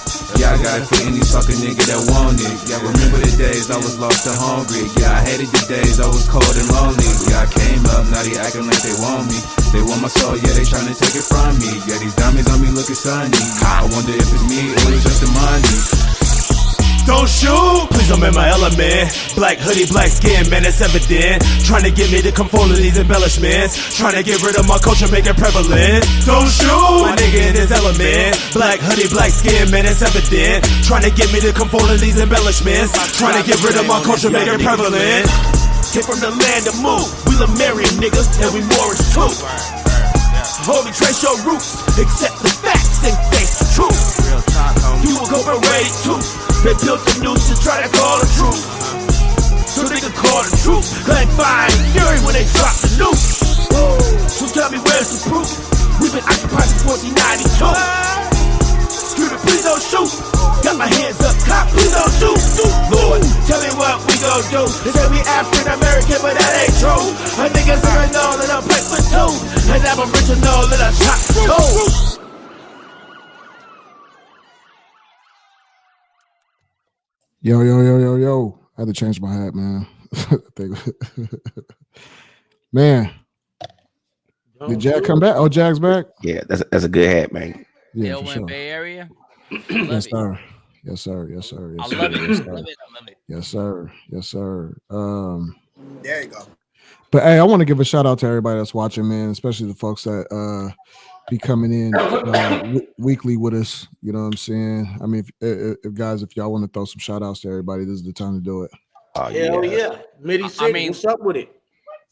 Yeah, I got it for any sucker nigga that want it. Yeah, remember the days I was lost and hungry. Yeah, I hated the days I was cold and lonely. Yeah, I came up, now they acting like they want me. They want my soul, yeah, they tryna take it from me. Yeah, these diamonds on me looking sunny. I wonder if it's me or it's just the money. Don't shoot, please I'm in my element. Black hoodie, black skin, man, it's evident. Trying to get me to conform to these embellishments. Trying to get rid of my culture, make it prevalent. Don't shoot, my nigga in his element. Black hoodie, black skin, man, it's evident. Trying to get me to conform to these embellishments. Trying to get rid of my culture, make it prevalent. Came from the land of move. We love Marion niggas, and we Morris too. Homie, trace your roots, accept the facts and face the truth. You will cooperate too. They built the news to try to call the truth. So they can call the truth. Claim fire and fury when they drop the news. So tell me where's the proof? We've been occupied since 1492. Screw it, please don't shoot. Got my hands up, cop, please don't shoot. Lord, tell me what we gon' do. They say we African American, but that ain't true. A nigga's original and I'm black for two. And I'm original and I'm shot for two. Yo. I had to change my hat, man. Man. Did Jack come back? Oh, Jack's back? Yeah, that's a good hat, man. Yeah, for sure. Bay Area. Yes, sir. Yes, sir. Yes, sir. Yes, sir. I love Yes, it. sir. I love it. I love it. Yes, sir. Yes, sir. There you go. But hey, I want to give a shout out to everybody that's watching, man, especially the folks that be coming in weekly with us. You know what I'm saying? I mean, if guys, if y'all want to throw some shout outs to everybody, this is the time to do it. Hell yeah. Midi City, what's up with it?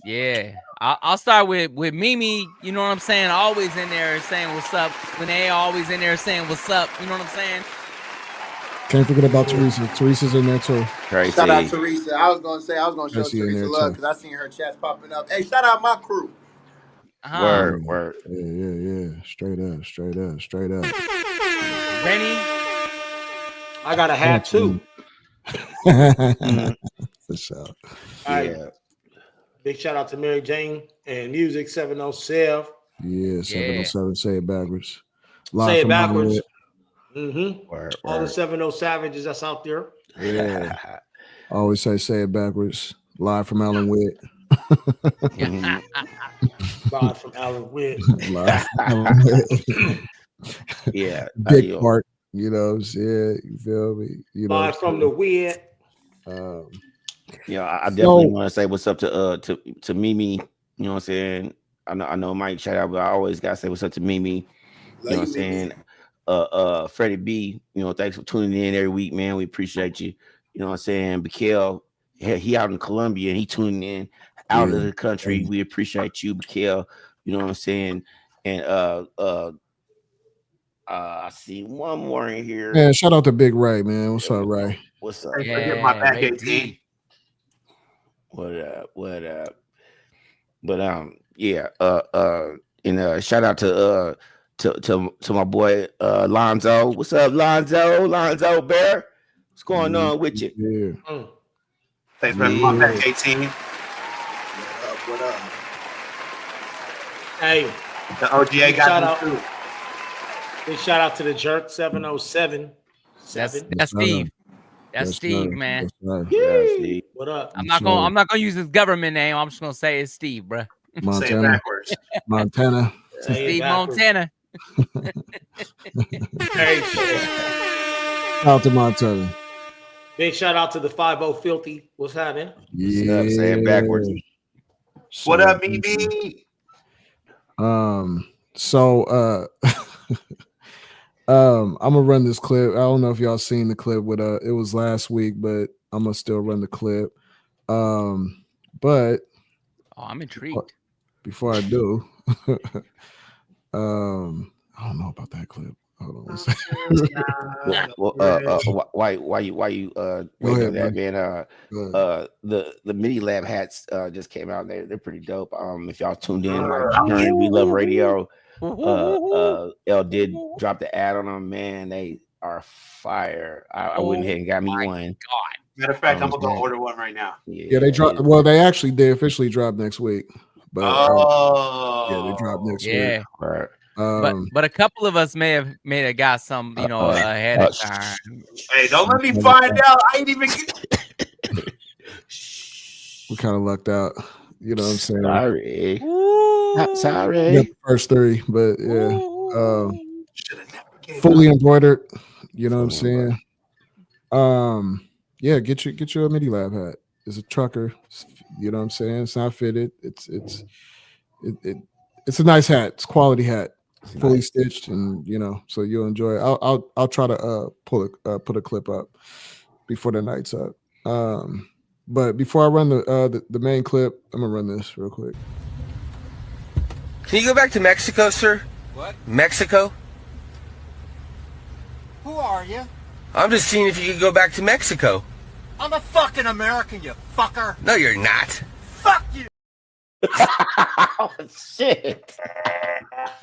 Yeah, I'll start with Mimi. You know what I'm saying? Always in there saying what's up. Renee always in there saying what's up. You know what I'm saying? Can't forget about Teresa. Teresa's in there too. Tracy. Shout out Teresa. I was gonna show Tracy in Teresa there, love too. because I seen her chats popping up. Hey, shout out my crew. Word. Yeah. Straight up. Rennie. I got a hat too. For sure. Yeah. Big shout out to Mary Jane and Music 707. Yeah, 707. Say it backwards. Say it backwards. All the 7-0 savages that's out there. Yeah. I always say it backwards. Live from Allen Witt. Live from Allen Witt. Live from Allen Witt. Yeah. Big Park. You know what I'm saying? You feel me? You know, Live from the Witt. Yeah, I definitely want to say what's up to Mimi. You know what I'm saying? I know Mike shout out, but I always gotta say what's up to Mimi. You know what I'm saying? Freddie B, you know, thanks for tuning in every week, man. We appreciate you. You know what I'm saying? Bakel, he out in Colombia and he tuning in out of the country. We appreciate you, Bakel. You know what I'm saying? And I see one more in here. Man, shout out to Big Ray, man. What's up, Ray? What's up? Forget my back 18. What up? But yeah, and shout out to my boy Lonzo. What's up, Lonzo Bear? What's going on with you? Yeah. Thanks for having my back 18. What up? Hey, the OGA got me too. Big shout out to the Jerk 707. That's Steve. That's Steve, man. Steve. What up? I'm not gonna use his government name. I'm just gonna say it's Steve, bro. Montana. Say it backwards. Montana. Steve Montana. Hey, Shout out to Montana. big shout out to the 50 Filthy. What's happening? Yeah. Say it backwards. What up, Midi? So I'm gonna run this clip. I don't know if y'all seen the clip with it was last week, but I'm gonna still run the clip. But I'm intrigued. Before I do, I don't know about that clip. Hold on. Why you waiting on that, man? The Midi Lab hats just came out. They're pretty dope. If y'all tuned in during We Love Radio, L did drop the ad on them. Man, they are fire. I went ahead and got me one. God. Matter of fact, I'm gonna go order one right now. Yeah, they dropped. Well, they officially dropped next week. But yeah, they dropped next week. Right. But a couple of us may have got some, ahead of time. Hey, don't let me find out. I ain't even get. We kind of lucked out. You know what I'm saying? Sorry. The first three, but yeah. Fully embroidered. You know what I'm saying? Yeah, get your Midi Lab hat. It's a trucker. You know what I'm saying? It's not fitted. It's a nice hat. It's a quality hat. Fully stitched, and so you'll enjoy it. I'll try to put a clip up before the night's up. But before I run the main clip, I'm gonna run this real quick. Can you go back to Mexico, sir? What? Mexico? Who are you? I'm just seeing if you could go back to Mexico. I'm a fucking American, you fucker. No, you're not. Fuck you. Oh shit,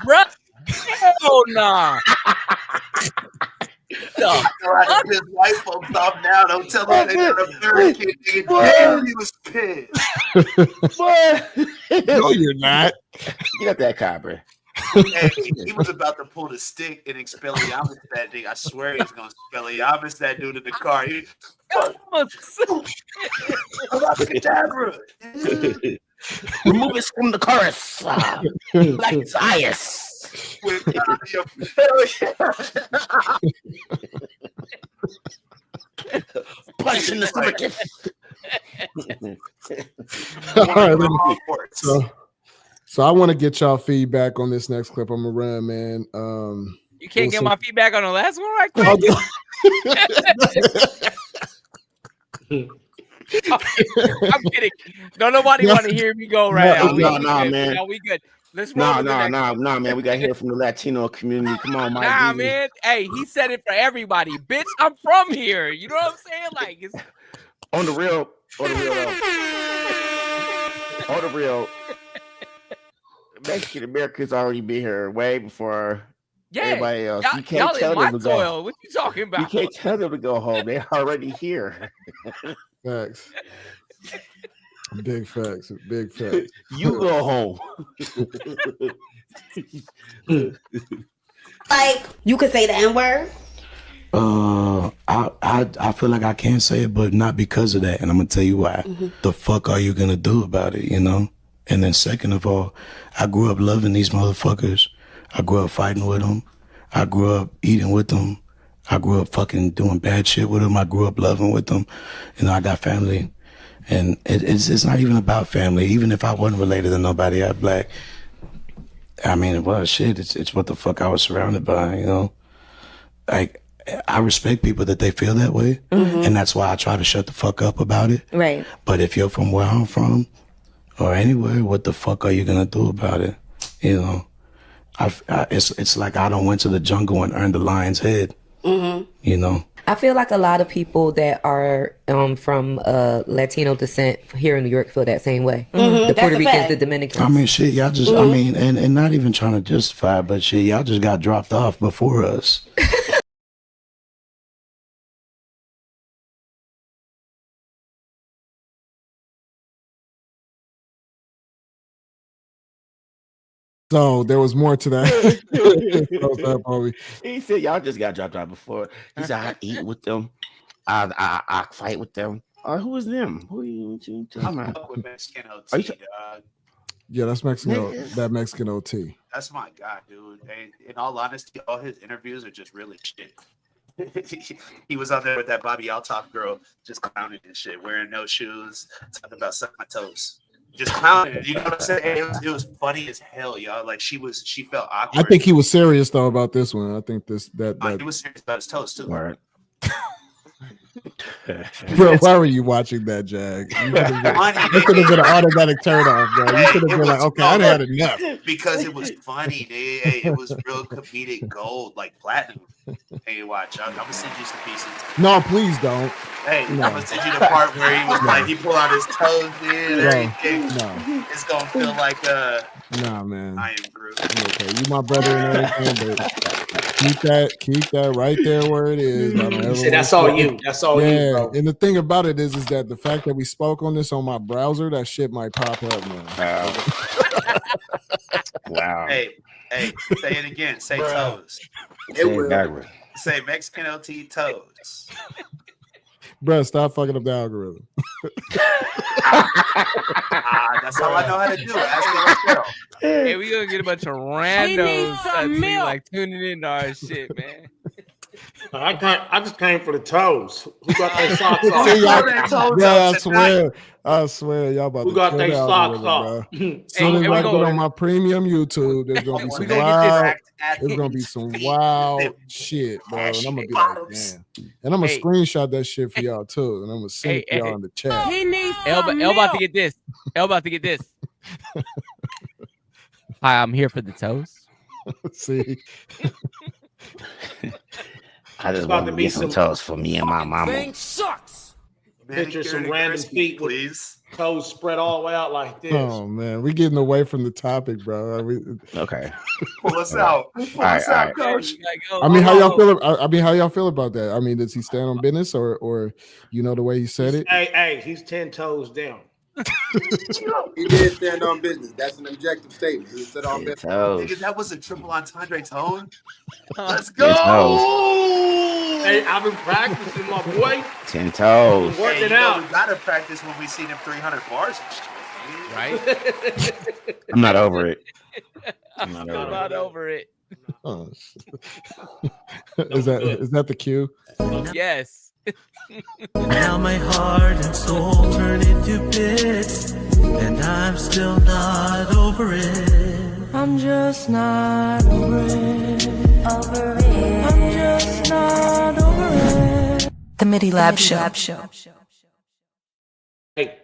bro! Hell nah. His white folks off now. Don't tell them they're American. Damn, he was pissed. No, you're not. Get up that copper. Hey, he was about to pull the stick and Expelliarmus that thing. I swear he was gonna Expelliarmus that dude in the car. Remove it from the chorus. Like it's ice. Punch in the stomach. All right, so I want to get y'all feedback on this next clip I'm gonna run, man. You can't get my feedback on the last one, right quick? I'm kidding. Don't nobody want to hear me go right now. No, man. No, we good. Let's roll. No, man. We got to hear from the Latino community. Come on, Mike. Nah, man. Hey, he said it for everybody. Bitch, I'm from here. You know what I'm saying? Like, it's on the real. Mexican Americans already been here way before everybody else. You can't tell them to go. What you talking about? You can't tell them to go home. They're already here. Facts. Big facts. Big facts. You go home. Like, you could say the N-word. I feel like I can't say it, but not because of that, and I'm gonna tell you why. The fuck are you gonna do about it, you know? And then second of all, I grew up loving these motherfuckers. I grew up fighting with them. I grew up eating with them. I grew up fucking doing bad shit with them. I grew up loving with them. You know, I got family, and it's not even about family. Even if I wasn't related to nobody out black, I mean, well, shit, it's what the fuck I was surrounded by, you know? Like, I respect people that they feel that way, and that's why I try to shut the fuck up about it. Right. But if you're from where I'm from, or anywhere, what the fuck are you gonna do about it? You know, it's like I don't went to the jungle and earned the lion's head. You know. I feel like a lot of people that are from Latino descent here in New York feel that same way. The Puerto Ricans, the Dominicans. I mean, shit, y'all just, I mean, and not even trying to justify, but shit, y'all just got dropped off before us. So there was more to that. He said y'all just got dropped out before. He said I eat with them. I fight with them. Who is them? Who are you talking about? Fuck with Mexican OT, Are you dog. Yeah, that's Mexican. That Mexican OT. That's my guy, dude. In all honesty, all his interviews are just really shit. He was out there with that Bobby Altop girl, just clowning and shit, wearing no shoes, talking about sucking my toes, just clowning. You know what I'm saying? It was funny as hell, y'all. Like she felt awkward. I think he was serious though about this one. I think that He was serious about his toes too. Right. Bro, why were you watching that, Jag? You could have been an automatic turn off, bro. You could have been like, okay, I had enough. Because it was funny, dude. Hey, it was real comedic gold, like platinum. Hey, watch, I'm gonna send you some pieces. No, please don't. Hey, No. I'm gonna send you the part where he was like, he pulled out his toes, dude. No. Everything. No. It's gonna feel like Nah, man. I am Groot. Okay, you my brother and everything, but keep that right there where it is. I don't ever See, that's wanna all see you. it. That's all you, bro. And the thing about it is that the fact that we spoke on this on my browser, that shit might pop up, man. Wow. Hey, say it again. Say toes. Say it backwards. Say Mexican OT toes. Bro, stop fucking up the algorithm. That's how I know how to do it. Ask me myself. Hey, we gonna get a bunch of randos like tuning in to our shit, man. I just came for the toes. Who got their socks off? See, I swear, y'all about Who to got kill their the socks algorithm, off? bro. Soon as I get on my premium YouTube, there's gonna be some wild. There's gonna be some wild shit, bro. And I'm gonna be like, damn. And I'm gonna screenshot that shit for y'all too, and I'm gonna send it to y'all in the chat. El about to get this. El about to get this. Hi, I'm here for the toes. See. I just want to get some toes for me and my mama. Thing sucks. Picture some random feet with toes spread all the way out like this. Oh man, we getting away from the topic, bro. Okay. Pull us out. Pull us out, coach. I mean, how y'all feel? I mean, how y'all feel about that? I mean, does he stand on business, or you know the way he said it? Hey, he's 10 toes down. He did stand on business. That's an objective statement. He stood on business. Nigga, that was a triple entendre tone. Let's Ten go. Hey, I've been practicing, my boy. 10 toes. Working Hey, you know, out. we gotta practice when we see them 300 bars and shit, right? I'm not over it. I'm not over it. Oh, is that the cue? Yes. Now my heart and soul turn into bits, and I'm still not over it. I'm just not over it. I'm just not over it. The Midi Lab Show. Hey,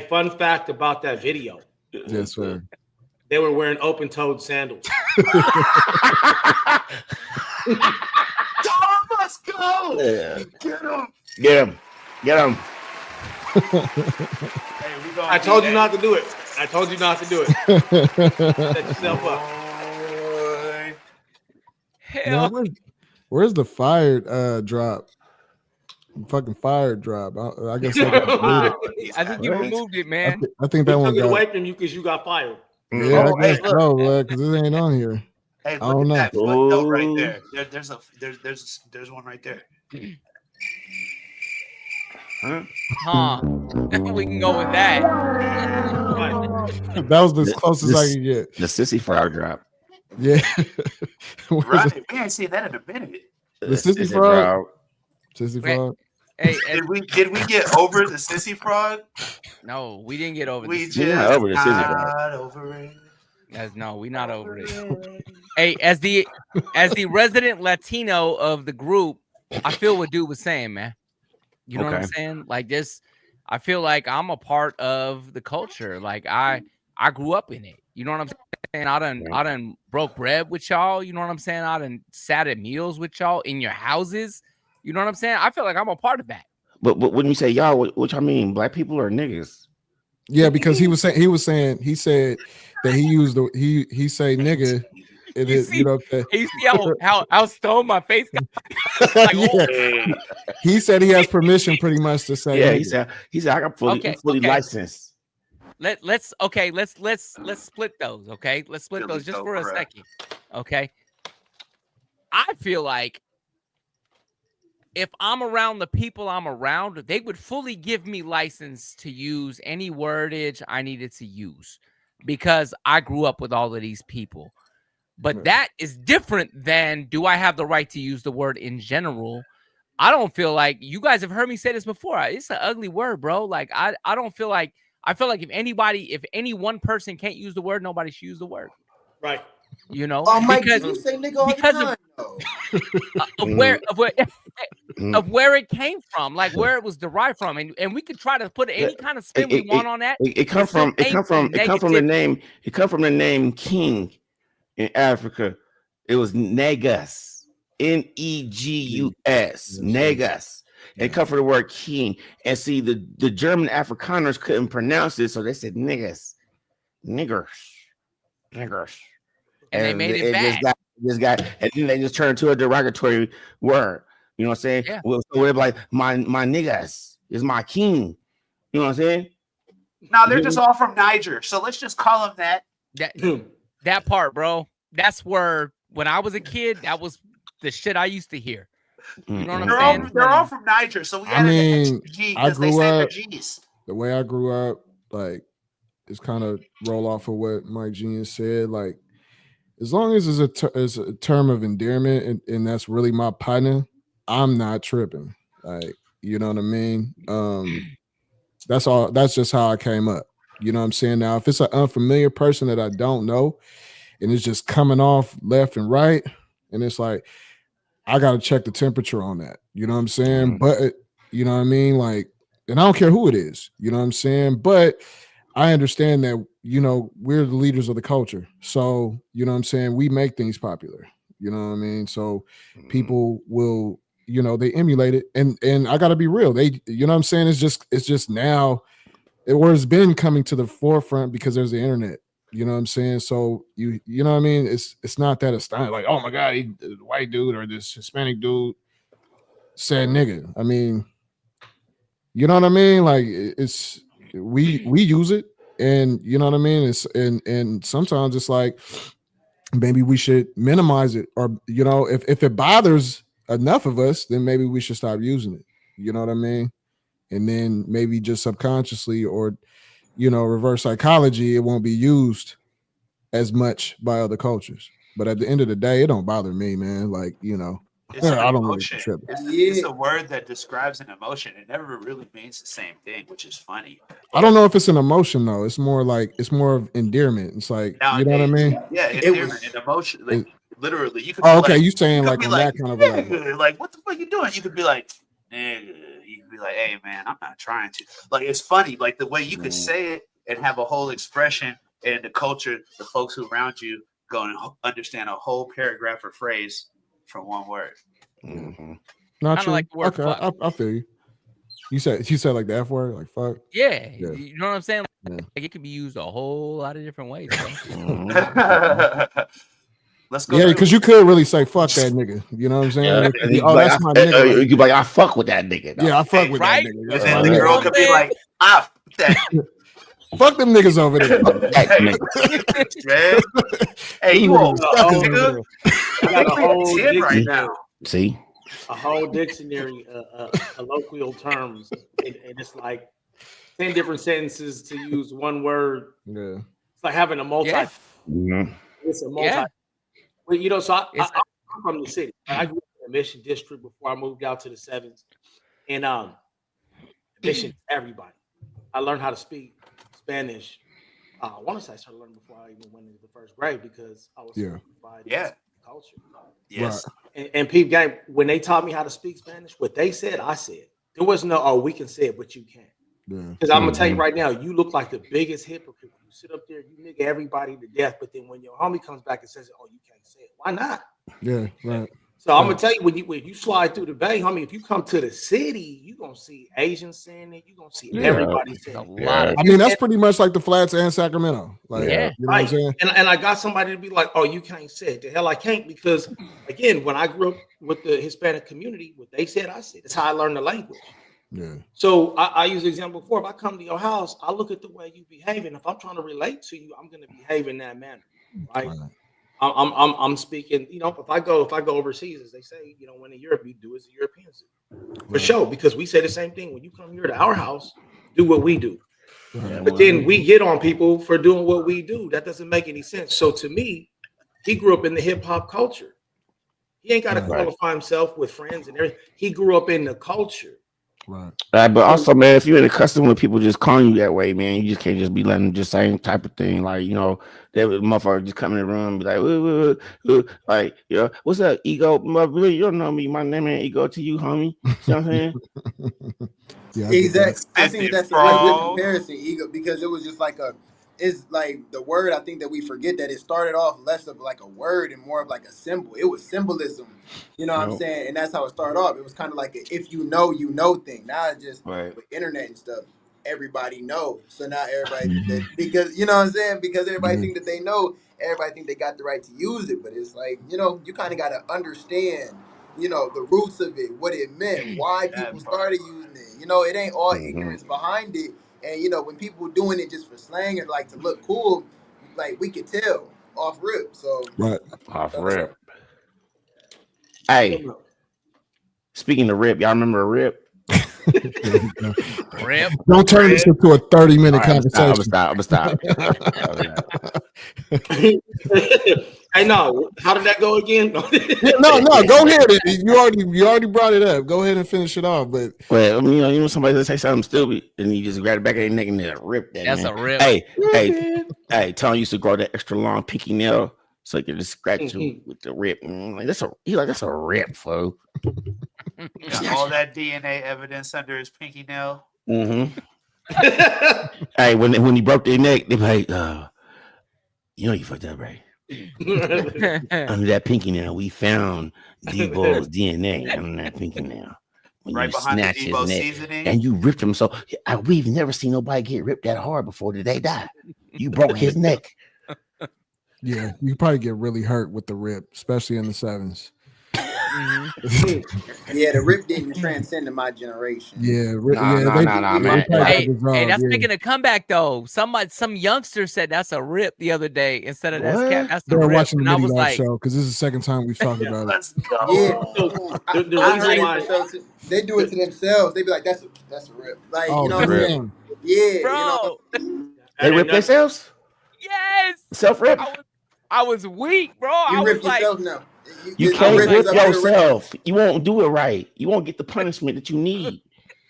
fun fact about that video. Yes, sir. They were wearing open-toed sandals. Let's go. Yeah. Get him. Get him. Hey, we I told you not to do it. I told you not to do it. Set yourself up. Now, where's the fired drop? Fucking fired drop. I guess I can read it. I think you removed it, man. I think that one took it got away from you because you got fired. Yeah, I guess so, because it ain't on here. Hey, I look don't at know. that footnote right there. There's one right there. Huh? We can go with that. That was as close as I could get. The sissy frog drop. Yeah. Right. We ain't seen that in a minute. The sissy frog. Sissy frog. Hey, did we get over the sissy frog? No, we didn't get over We this. just not over the sissy frog. not over it. No, we not over it. Hey, as the resident Latino of the group, I feel what dude was saying, man. You know what I'm saying? Like this, I feel like I'm a part of the culture. Like I grew up in it. You know what I'm saying? I done broke bread with y'all. You know what I'm saying? I done sat at meals with y'all in your houses. You know what I'm saying? I feel like I'm a part of that. But when you say y'all, what y'all mean? Black people or niggas? Yeah, because he said that he used he say nigga. It is, you know. You see how stoned my face got? Like, Yeah. He said he has permission pretty much to say. Yeah, nigga. he said I got fully licensed. Let's split those. Okay, let's split those just for a second. Okay, I feel like if I'm around the people I'm around, they would fully give me license to use any wordage I needed to use because I grew up with all of these people. But that is different than, do I have the right to use the word in general? I don't feel like, you guys have heard me say this before. It's an ugly word, bro. Like, I don't feel like, I feel like if any one person can't use the word, nobody should use the word. Right. You know, Oh, Mike, you say nigga all the time, of where it came from, like where it was derived from, and we could try to put any kind of spin we want on that. It come from the name king in Africa. It was negus, Negus, negus. It come from the word king. And see, the German Afrikaners couldn't pronounce it, so they said niggers. And they made it bad. This guy, and then they just turned to a derogatory word. You know what I'm saying? Yeah. Well, so they're like, my niggas is my king. You know what I'm saying? No, they're just all from Niger, so let's just call them that. That part, bro. That's where, when I was a kid, that was the shit I used to hear. You know what I'm saying? They're all from Niger, so we added an extra G because they said they're G's. The way I grew up, like, it's kind of roll off of what Mike Genius said. Like, as long as it's a term of endearment and that's really my partner, I'm not tripping. Like, you know what I mean? That's all. That's just how I came up. You know what I'm saying? Now, if it's an unfamiliar person that I don't know and it's just coming off left and right, and it's like, I got to check the temperature on that. You know what I'm saying? But, you know what I mean? Like, and I don't care who it is. You know what I'm saying? But I understand that, you know, we're the leaders of the culture. So, you know what I'm saying? We make things popular. You know what I mean? So people will, you know, they emulate it. And I got to be real. They, you know what I'm saying? It's just now, it's been coming to the forefront because there's the internet. You know what I'm saying? So you know what I mean? It's not that astonishing. Like, oh my God, the white dude or this Hispanic dude said nigga. I mean, you know what I mean? Like, it's we use it, and you know what I mean? It's and sometimes it's like maybe we should minimize it, or you know, if it bothers enough of us, then maybe we should stop using it. You know what I mean? And then maybe just subconsciously, or you know, reverse psychology, it won't be used as much by other cultures. But at the end of the day, it don't bother me, man. Like, you know, It's an I don't really emotion. trip. It's a word that describes an emotion. It never really means the same thing, which is funny. I don't know if it's an emotion though. It's more of endearment. It's like, you know what I mean? Yeah, endearment and emotion. Like, literally, you could. Oh, be okay. like, You saying like could on be that kind of a level. "Nigga," like, what the fuck you doing? You could be like, nigga. You could be like, hey man, I'm not trying to. Like, it's funny, like the way you could say it and have a whole expression, and the culture, the folks who around you go and understand a whole paragraph or phrase from one word. Not true. like the word okay, fuck. I feel you. You said like the F word, like fuck. Yeah. You know what I'm saying? Like, it could be used a whole lot of different ways. Let's go. Yeah, because you could really say fuck that nigga. You know what I'm saying? Yeah, It could be, oh, that's my nigga. You could be like, I fuck with that nigga. Yeah, I fuck with that nigga. And That's then my the nigga. girl could be like, that. Fuck them niggas over there. Man. Hey, you old nigga. I got a whole 10 right now. See? A whole dictionary of colloquial terms, and it's like 10 different sentences to use one word. Yeah. It's like having a multi. Yeah. It's a multi. Yeah. Well, you know, so I'm from the city. I grew up in the Mission District before I moved out to the Sevens. And Mission, everybody. I learned how to speak Spanish. I want to say I started learning before I even went into the first grade because I was by the culture. Yes. And people, gang, when they taught me how to speak Spanish, what they said, I said. There was no, oh, we can say it, but you can't. Because I'm gonna tell you right now, you look like the biggest hypocrite. You sit up there, you nigga everybody to death, but then when your homie comes back and says, "Oh, you can't say it," why not? Yeah, right. So I'm gonna tell you when you slide through the Bay, homie, if you come to the city, you gonna see Asians saying it. You gonna see everybody saying it. I mean, that's pretty much like the Flats and Sacramento. Like, you know what I'm saying? And I got somebody to be like, "Oh, you can't say it." The hell I can't, because again, when I grew up with the Hispanic community, what they said, I said. That's how I learned the language. Yeah. So I use the example before. If I come to your house, I look at the way you behave, and if I'm trying to relate to you, I'm going to behave in that manner, right? I'm speaking. You know, if I go overseas, as they say, you know, when in Europe, you do as the Europeans do, for sure, because we say the same thing. When you come here to our house, do what we do. But then we get on people for doing what we do. That doesn't make any sense. So to me, he grew up in the hip hop culture. He ain't got to qualify himself with friends and everything. He grew up in the culture. Right. But also, man, if you're in a custom with people just calling you that way, man, you just can't just be letting them just same type of thing. Like, you know, that motherfucker just come in the room and be like, like, yeah, what's up, Ego? You don't know me. My name ain't Ego to you, homie. You know what I'm saying? Exactly. I think that's a good comparison, Ego, because it was just like it's like the word. I think that we forget that it started off less of like a word and more of like a symbol. It was symbolism, you know what I'm saying? And that's how it started off. It was kind of like a, if you know thing. Now it's just with internet and stuff, everybody knows. So now everybody because you know what I'm saying? Because everybody think that they know, everybody think they got the right to use it. But it's like, you know, you kind of got to understand, you know, the roots of it, what it meant, why people started using it. You know, it ain't all ignorance behind it. And, you know, when people doing it just for slang and like to look cool, like we could tell off rip. So, off rip. Hey, speaking of rip, y'all remember a rip? Rip. Don't turn this into a 30-minute conversation. I'm gonna stop. I know. How did that go again? No, go ahead. You already brought it up. Go ahead and finish it off. But well, I mean, you know, somebody that say something stupid, and you just grab it back at their neck and then rip that. That's man. a rip. Hey, Tony used to grow that extra long pinky nail so you could just scratch you with the rip. Like that's a rip, folks. Got all that DNA evidence under his pinky nail. Hey, when he broke their neck, they be like, you know you fucked up, right? Under that pinky nail, we found Debo's DNA under that pinky nail. When right you behind snatch the his Debo neck, seasoning. and you ripped him. So we've never seen nobody get ripped that hard before. Did they die? You broke his neck. Yeah, you probably get really hurt with the rip, especially in the sevens. Yeah, the rip didn't transcend to my generation. Yeah, man. Hey, that's making a comeback though. Some youngster said that's a rip the other day instead of that's cap. That's They a were rip. watching the And I Midi was Live like, show because this is the second time we've talked about it. Let's go. Yeah, The I reason heard why it for sure. They do it to themselves. They be like, "That's a rip." Like, Oh, you know what I'm saying? Yeah, bro. You know, They rip themselves. Yes. Self rip. I was weak, bro. you I rip was like, yourself now. You It's can't rip rip is up to the rip. yourself. You won't do it right. You won't get the punishment that you need.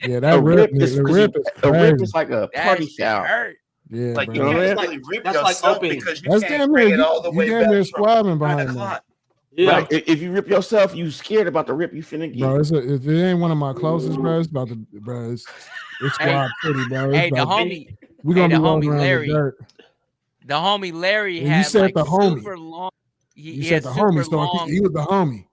Yeah, that rip is a crazy. rip is like a that party shit foul. hurt. Yeah, Like bro. you can't That's really rip that's like yourself open. because you That's can't damn bring near it all the way you damn back near from squabbing 9 behind that. o'clock. Yeah. Like if you rip yourself, you scared about the rip you finna get. Bro, if it ain't one of my closest, bro, it's about to, bro. It's Squad City, bro. It's Hey, the about- homie, we gonna the be rolling homie around Larry. the dirt. The homie Larry And you had said like the homie. super long. You He said had the super homie, so long. he was the homie.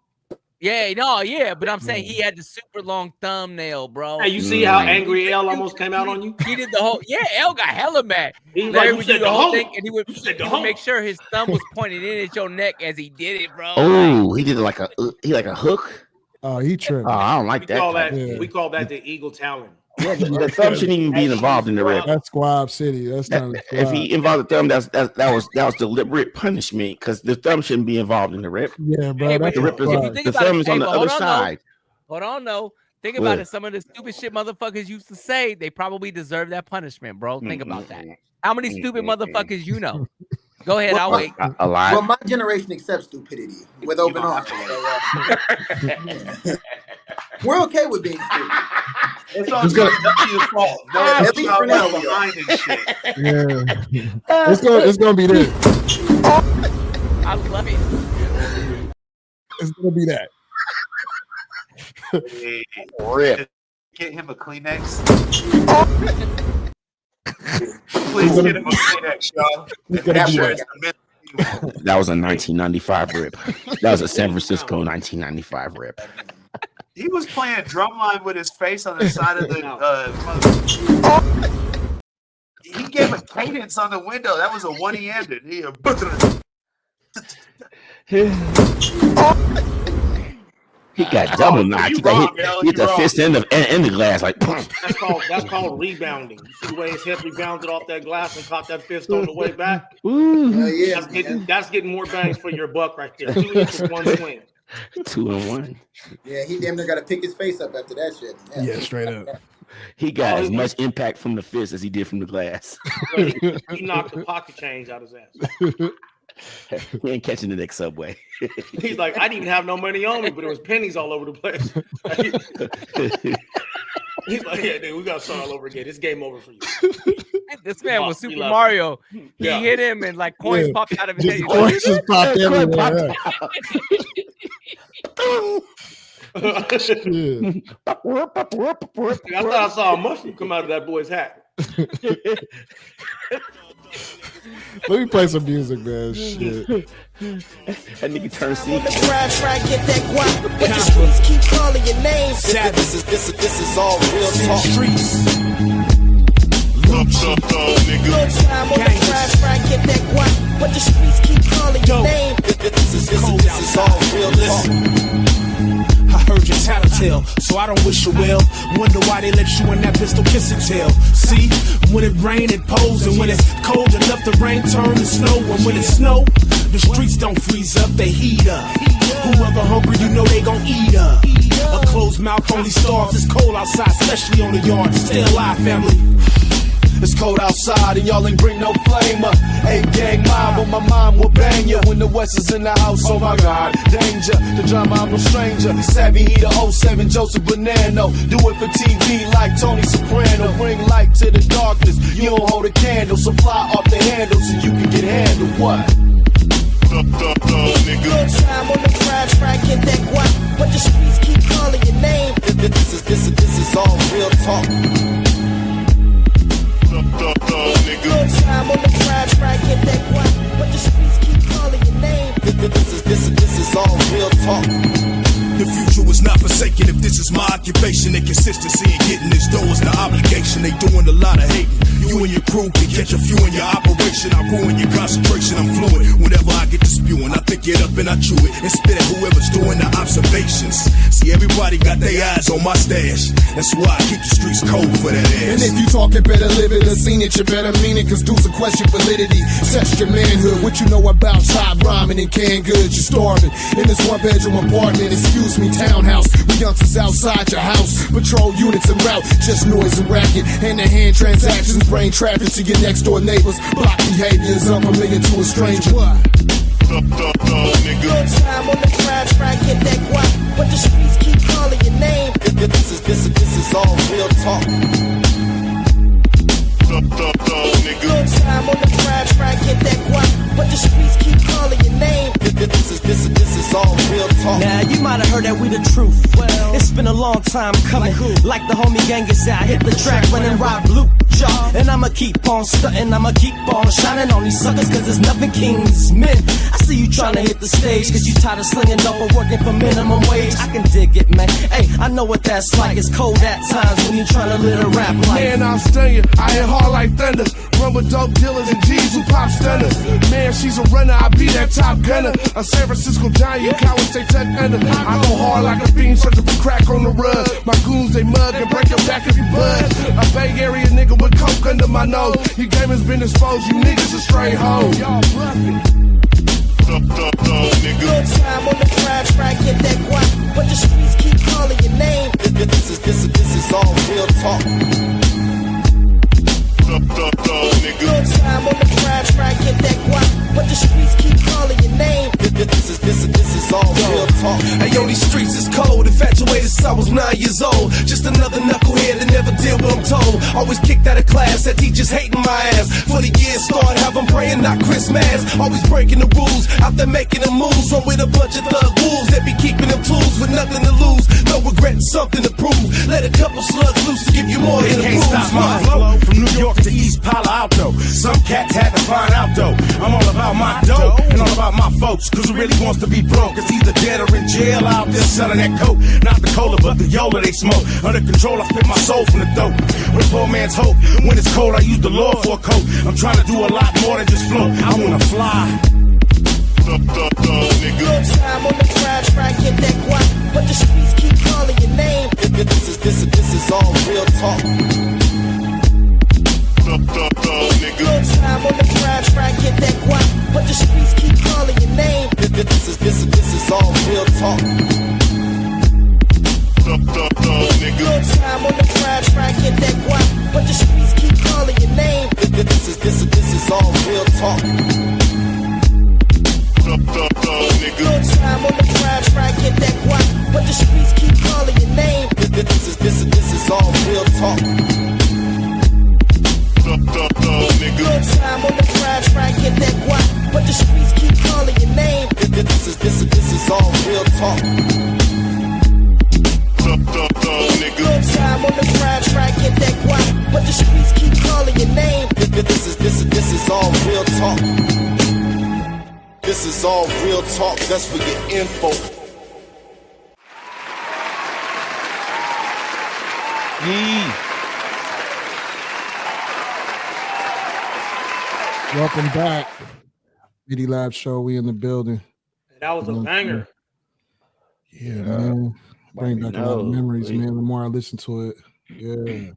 Yeah, but I'm saying he had the super long thumbnail, bro. Hey, you see how angry L almost came out on you? He did the whole. Yeah, L got hella mad. He's Larry like, would you do said the the whole homie. thing, and he would make sure his thumb was pointed in at your neck as he did it, bro. Oh, he did it like a hook. Oh, he tripped. Oh, I don't like We that. call type that of shit. we call that the eagle talon. Yeah, the thumb shouldn't even be involved in the rip. That's Squab City. That's not If he involved the thumb, that was deliberate punishment because the thumb shouldn't be involved in the rip. Yeah, bro. That's the rip is the thumb is on the other side. Hold on, no. Think about it. Some of the stupid shit motherfuckers used to say, they probably deserve that punishment, bro. Think about that. How many stupid motherfuckers you know? Go ahead, I'll wait. A lot. Well, my generation accepts stupidity with open arms. We're okay with being stupid. It's all your fault. No, at least for now. Behind this shit. Yeah. It's gonna be this. I love it. It's gonna be that. Hey, rip. Get him a Kleenex. Please get him a Kleenex, y'all. That was a 1995 rip. That was a San Francisco 1995 rip. He was playing drumline with his face on the side of the. He gave a cadence on the window. That was a one he ended. He got double knocked. He hit the fist in the glass like. That's called rebounding. You see the way his hip rebounded off that glass and caught that fist on the way back. That's getting more bangs for your buck right there. 2 hits with one swing. 2 and 1. Yeah, he damn near got to pick his face up after that shit. Yeah, straight up. He got as much impact from the fist as he did from the glass. He knocked the pocket change out his ass. He ain't catching the next subway. He's like, I didn't even have no money on me, but there was pennies all over the place. He's like, yeah, dude, we got to start all over again. It's game over for you. This man was Super Mario. He hit him and like coins popped out of his head. Coins just popped everywhere. I thought I saw a mushroom come out of that boy's hat. Let me play some music, man. Shit. That nigga turn seat. But the streets keep calling your name. This is all real talk. Streets. Nigga. No time on the grind, try and get that guap. But the streets keep calling your name. This is all real talk. I heard your tattletale, so I don't wish you well. Wonder why they let you in that pistol kiss and tell. See, when it rain, it pours, and when it's cold enough, the rain turn to snow. And when it snow, the streets don't freeze up, they heat up. Whoever hungry, you know they gon' eat up. A closed mouth only starves. It's cold outside, especially on the yard. Stay alive, family. It's cold outside and y'all ain't bring no flamer. 8-gang mob, but my mom will bang ya when the West is in the house. Oh my God, danger. The drama, I'm no stranger. Savvy, he the 07 Joseph Bonanno. Do it for TV like Tony Soprano. Bring light to the darkness. You don't hold a candle, so fly off the handle so you can get handled. What? No time on the grind, try and get that guap. But the streets keep calling your name. This is all real talk. No time on the grind, try and get that guap. But the streets keep calling your name. This is all real talk. The future was not forsaken if this is my occupation. The consistency in getting this dough is the obligation. They doing a lot of hating. You and your crew can catch a few in your operation. I ruin your concentration, I'm fluent. Whenever I get to spewing, I pick it up and I chew it and spit at whoever's doing the observations. See, everybody got their eyes on my stash. That's why I keep the streets cold for that ass. And if you talking better live it or seen it, you better mean it. Cause dudes will question validity. Test your manhood. What you know about top rhyming and canned goods? You starving in this one bedroom apartment. Excuse me, townhouse. We youngsters outside your house. Patrol units en route. Just noise and racket. Hand-to-hand transactions. Brain traffic to your next door neighbors. Block behaviors unfamiliar to a stranger. No time on the grind, try and get that guap. But the streets keep calling your name. This is all real talk. No time on the grind, try and get that guap. But the streets keep calling your name. This is all real talk. Now you might have heard that we the truth. Well, it's been a long time coming. Like the homie gang is out, hit the track, running Rob Blue. And I'ma keep on stunting, I'ma keep on shining on these suckers, cause there's nothing kings men. I see you tryna hit the stage, cause you tired of slinging dope and working for minimum wage. I can dig it, man. Hey, I know what that's like. It's cold at times when you tryna live a rap life. Man, I'm stunning. I hit hard like thunder. Run with dope dealers and G's who pop stunners. Man, she's a runner. I be that top gunner. A San Francisco giant, you cowards stay tucked under. I go hard like a fiend, searching for crack on the rug. My goons, they mug and break your back if you budge. A Bay Area nigga with coke under my nose. Your game has been exposed. You niggas are straight hoes. Y'all bluffing. Good time on the grind, try and get that guap, but the streets keep calling your name. This is all real talk. Good time on the grind, try and get that guap, but the streets keep calling your name. This is all real talk. Hey yo, these streets is cold, infatuated since I was 9 years old. Just another knucklehead that never did what I'm told. Always kicked out of class, that teachers hating my ass. For the year start, have them praying, not Christmas. Always breaking the rules, out there making the moves. Run with a bunch of thug wolves that be keeping them tools with nothing to lose. No regret and something to prove. Let a couple slugs loose to give you more than a Can't bruise. stop my flow from New York to East Palo Alto. Some cats had to find out though. I'm all about my dough and all about my folks. Cause who really wants to be broke is either dead or in jail out there selling that coke. Not the cola but the Yola they smoke. Under control I spit my soul from the dope. With poor man's hope. When it's cold I use the Lord for a coat. I'm trying to do a lot more than just float. I wanna fly. Good time on the grind, try and get that guap, but the streets keep calling your name. This is all real talk. Good time on the grind, try and get that guap, but the streets keep calling your name. This is all real talk. Good time on the grind, try and get that guap, but the streets keep calling your name. This is all real talk. Good time on the grind, try and get that guap, but the streets keep calling your name. This is all real talk. Good time on the grind, try and get that guap, but the streets keep calling your name. This is all real talk. Good time on the grind, try and get that guap, but the streets keep calling your name. This is all real talk. This is all real talk, that's for your info. Welcome back. Midi Lab Show, we in the building. That was a banger. Yeah, man. Bring back a lot of memories, man. The more I listen to it. Yeah.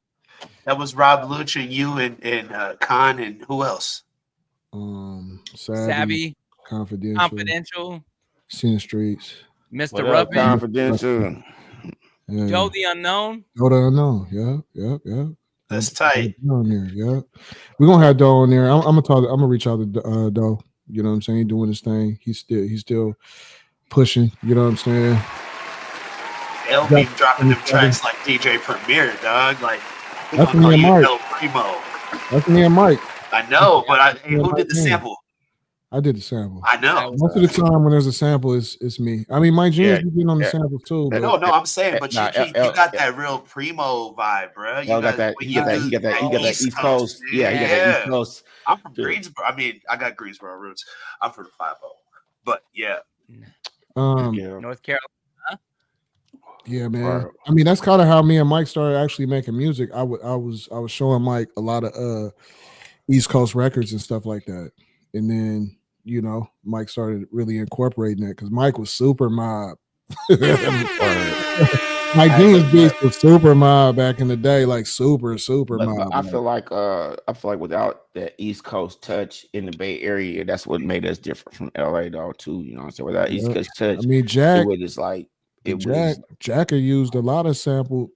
That was Rob Luch and you and Khan and who else? Savvy. Confidential. Sin Streets. Mr. Rubbin. Confidential. Yeah. Joe the Unknown. Joe the Unknown. Yeah. That's tight. On there, yeah. We're gonna have Doe on there. I'm gonna reach out to Doe. You know what I'm saying? He's doing his thing. He's still pushing. You know what I'm saying? They'll be dropping them tracks like DJ Premier, dog. Like that's me and Mike. El Primo. That's me and Mike. I know, but who did the sample? I did the sample. I know. Most of the time when there's a sample, it's me. I mean, Mike Jr.'s been on the sample too. But No, I'm saying, but you got that real primo vibe, bro. You got that East Coast. Yeah, he got that East Coast. I'm from Greensboro. I mean, I got Greensboro roots. I'm from the 5-0. But yeah. North Carolina. Yeah, man. I mean, that's kind of how me and Mike started actually making music. I was showing Mike a lot of East Coast records and stuff like that, and then Mike started really incorporating that because Mike was super mob. Mike Jr.'s beats was super mob back in the day, like super mob. I feel like without that East Coast touch in the Bay Area, that's what made us different from LA though too. You know what I'm saying? Without East Coast touch, I mean Jack Jacker used a lot of sample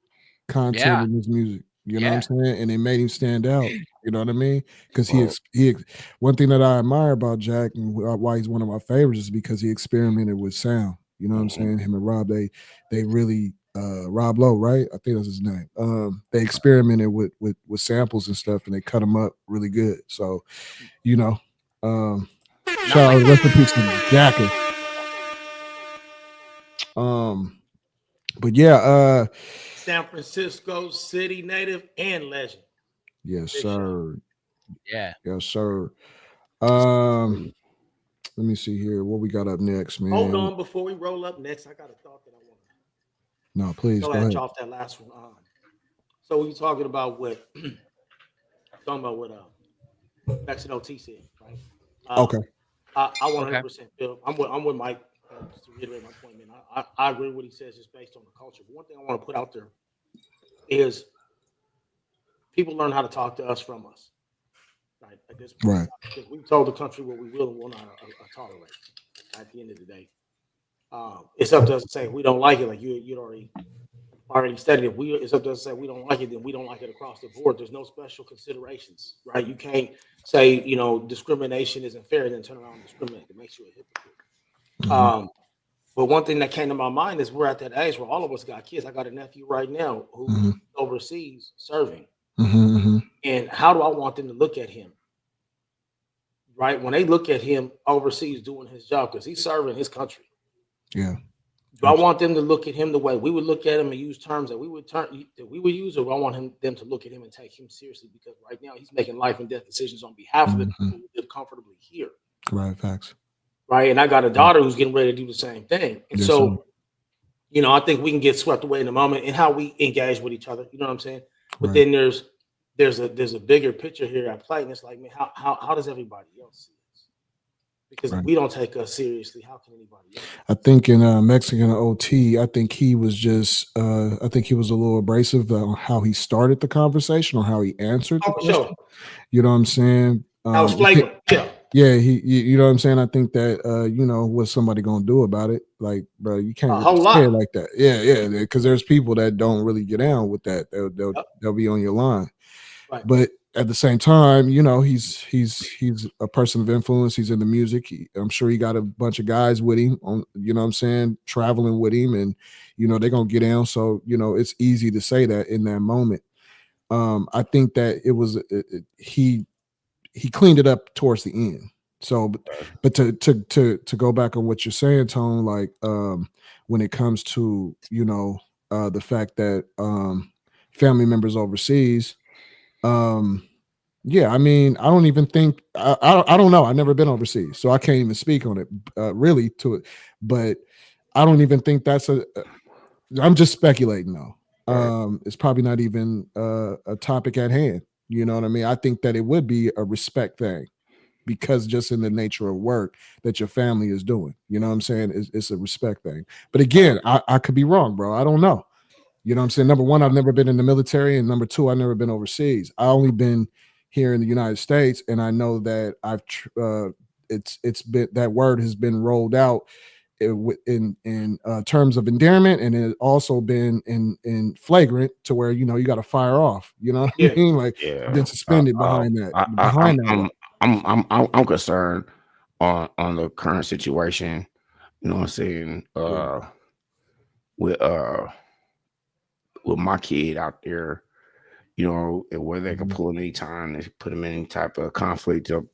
content in his music. You know what I'm saying? And it made him stand out. You know what I mean? Because he one thing that I admire about Jack and why he's one of my favorites is because he experimented with sound. You know what I'm saying? Him and Rob, they really Rob Lowe, right? I think that's his name. They experimented with samples and stuff, and they cut them up really good. So, shout out, rest in peace to Jacker. But yeah, San Francisco city native and legend. Yes, sir. Yeah. Yes, sir. Let me see here. What we got up next, man? Hold on, before we roll up next, I got a thought that I want to. No, please go at ahead. you off that last one. So we talking about what Mexico T said, right? Okay. I 100% feel I'm with Mike. Just to reiterate my point, man. I agree with what he says just based on the culture. But one thing I want to put out there is people learn how to talk to us from us. Right. At this point, right. Because we told the country what we will and will not tolerate. At the end of the day, it's up to us to say if we don't like it. Like you'd already stated, it's up to us to say we don't like it, then we don't like it across the board. There's no special considerations, right? You can't say discrimination isn't fair, then turn around and discriminate. It makes you a hypocrite. Mm-hmm. But one thing that came to my mind is we're at that age where all of us got kids. I got a nephew right now who's overseas serving. Mm-hmm. And how do I want them to look at him? Right? When they look at him overseas doing his job, because he's serving his country. Yeah. Do I want them to look at him the way we would look at him and use terms that we would use, or do I want them to look at him and take him seriously? Because right now he's making life and death decisions on behalf of the people who live comfortably here. Right, facts. Right. And I got a daughter who's getting ready to do the same thing. And yes, so, I think we can get swept away in the moment in how we engage with each other. You know what I'm saying? But then there's a bigger picture here at play. And it's like, man, how does everybody else see this? Because if we don't take us seriously, how can anybody else? I think in Mexican OT, I think he was just I think he was a little abrasive on how he started the conversation or how he answered the question. Sure. You know what I'm saying? I was flagrant. Yeah, you know what I'm saying? I think that what's somebody gonna do about it? Like, bro, you can't really say it like that. Yeah, because there's people that don't really get down with that. They'll be on your line. Right. But at the same time, he's a person of influence. He's in the music. I'm sure he got a bunch of guys with him on, you know what I'm saying, traveling with him, and they're gonna get down. So it's easy to say that in that moment. I think that it was he cleaned it up towards the end. So, but to go back on what you're saying, Tone, like when it comes to the fact that family members overseas, yeah, I mean, I don't even think I don't know. I've never been overseas, so I can't even speak on it really to it. But I don't even think that's I'm just speculating though. It's probably not even a topic at hand. You know what I mean? I think that it would be a respect thing because just in the nature of work that your family is doing. You know what I'm saying? It's a respect thing. But again, I could be wrong, bro. I don't know. You know what I'm saying? Number one, I've never been in the military. And number two, I've never been overseas. I only been here in the United States. And I know that it's been, that word has been rolled out in terms of endearment, and it also been in flagrant to where you got to fire off. You know what I mean? Like been suspended behind that. I'm concerned on the current situation. You know what I'm saying? With my kid out there, and where they can pull him anytime, they put him in any type of conflict of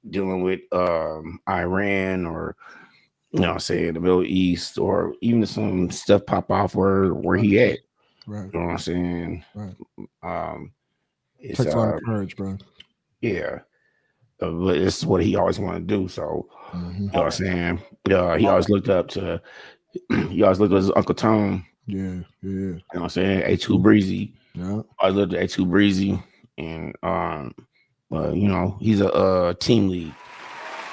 dealing with Iran or the Middle East, or even some stuff pop off where he at. Right. You know what I'm saying? Right. It takes a lot of courage, bro. Yeah. But it's what he always wanted to do. So you know what I'm saying? He always looked up to his Uncle Tom. Yeah. You know what I'm saying? A2 Breezy. Yeah. I looked at A2 Breezy, and he's a team lead.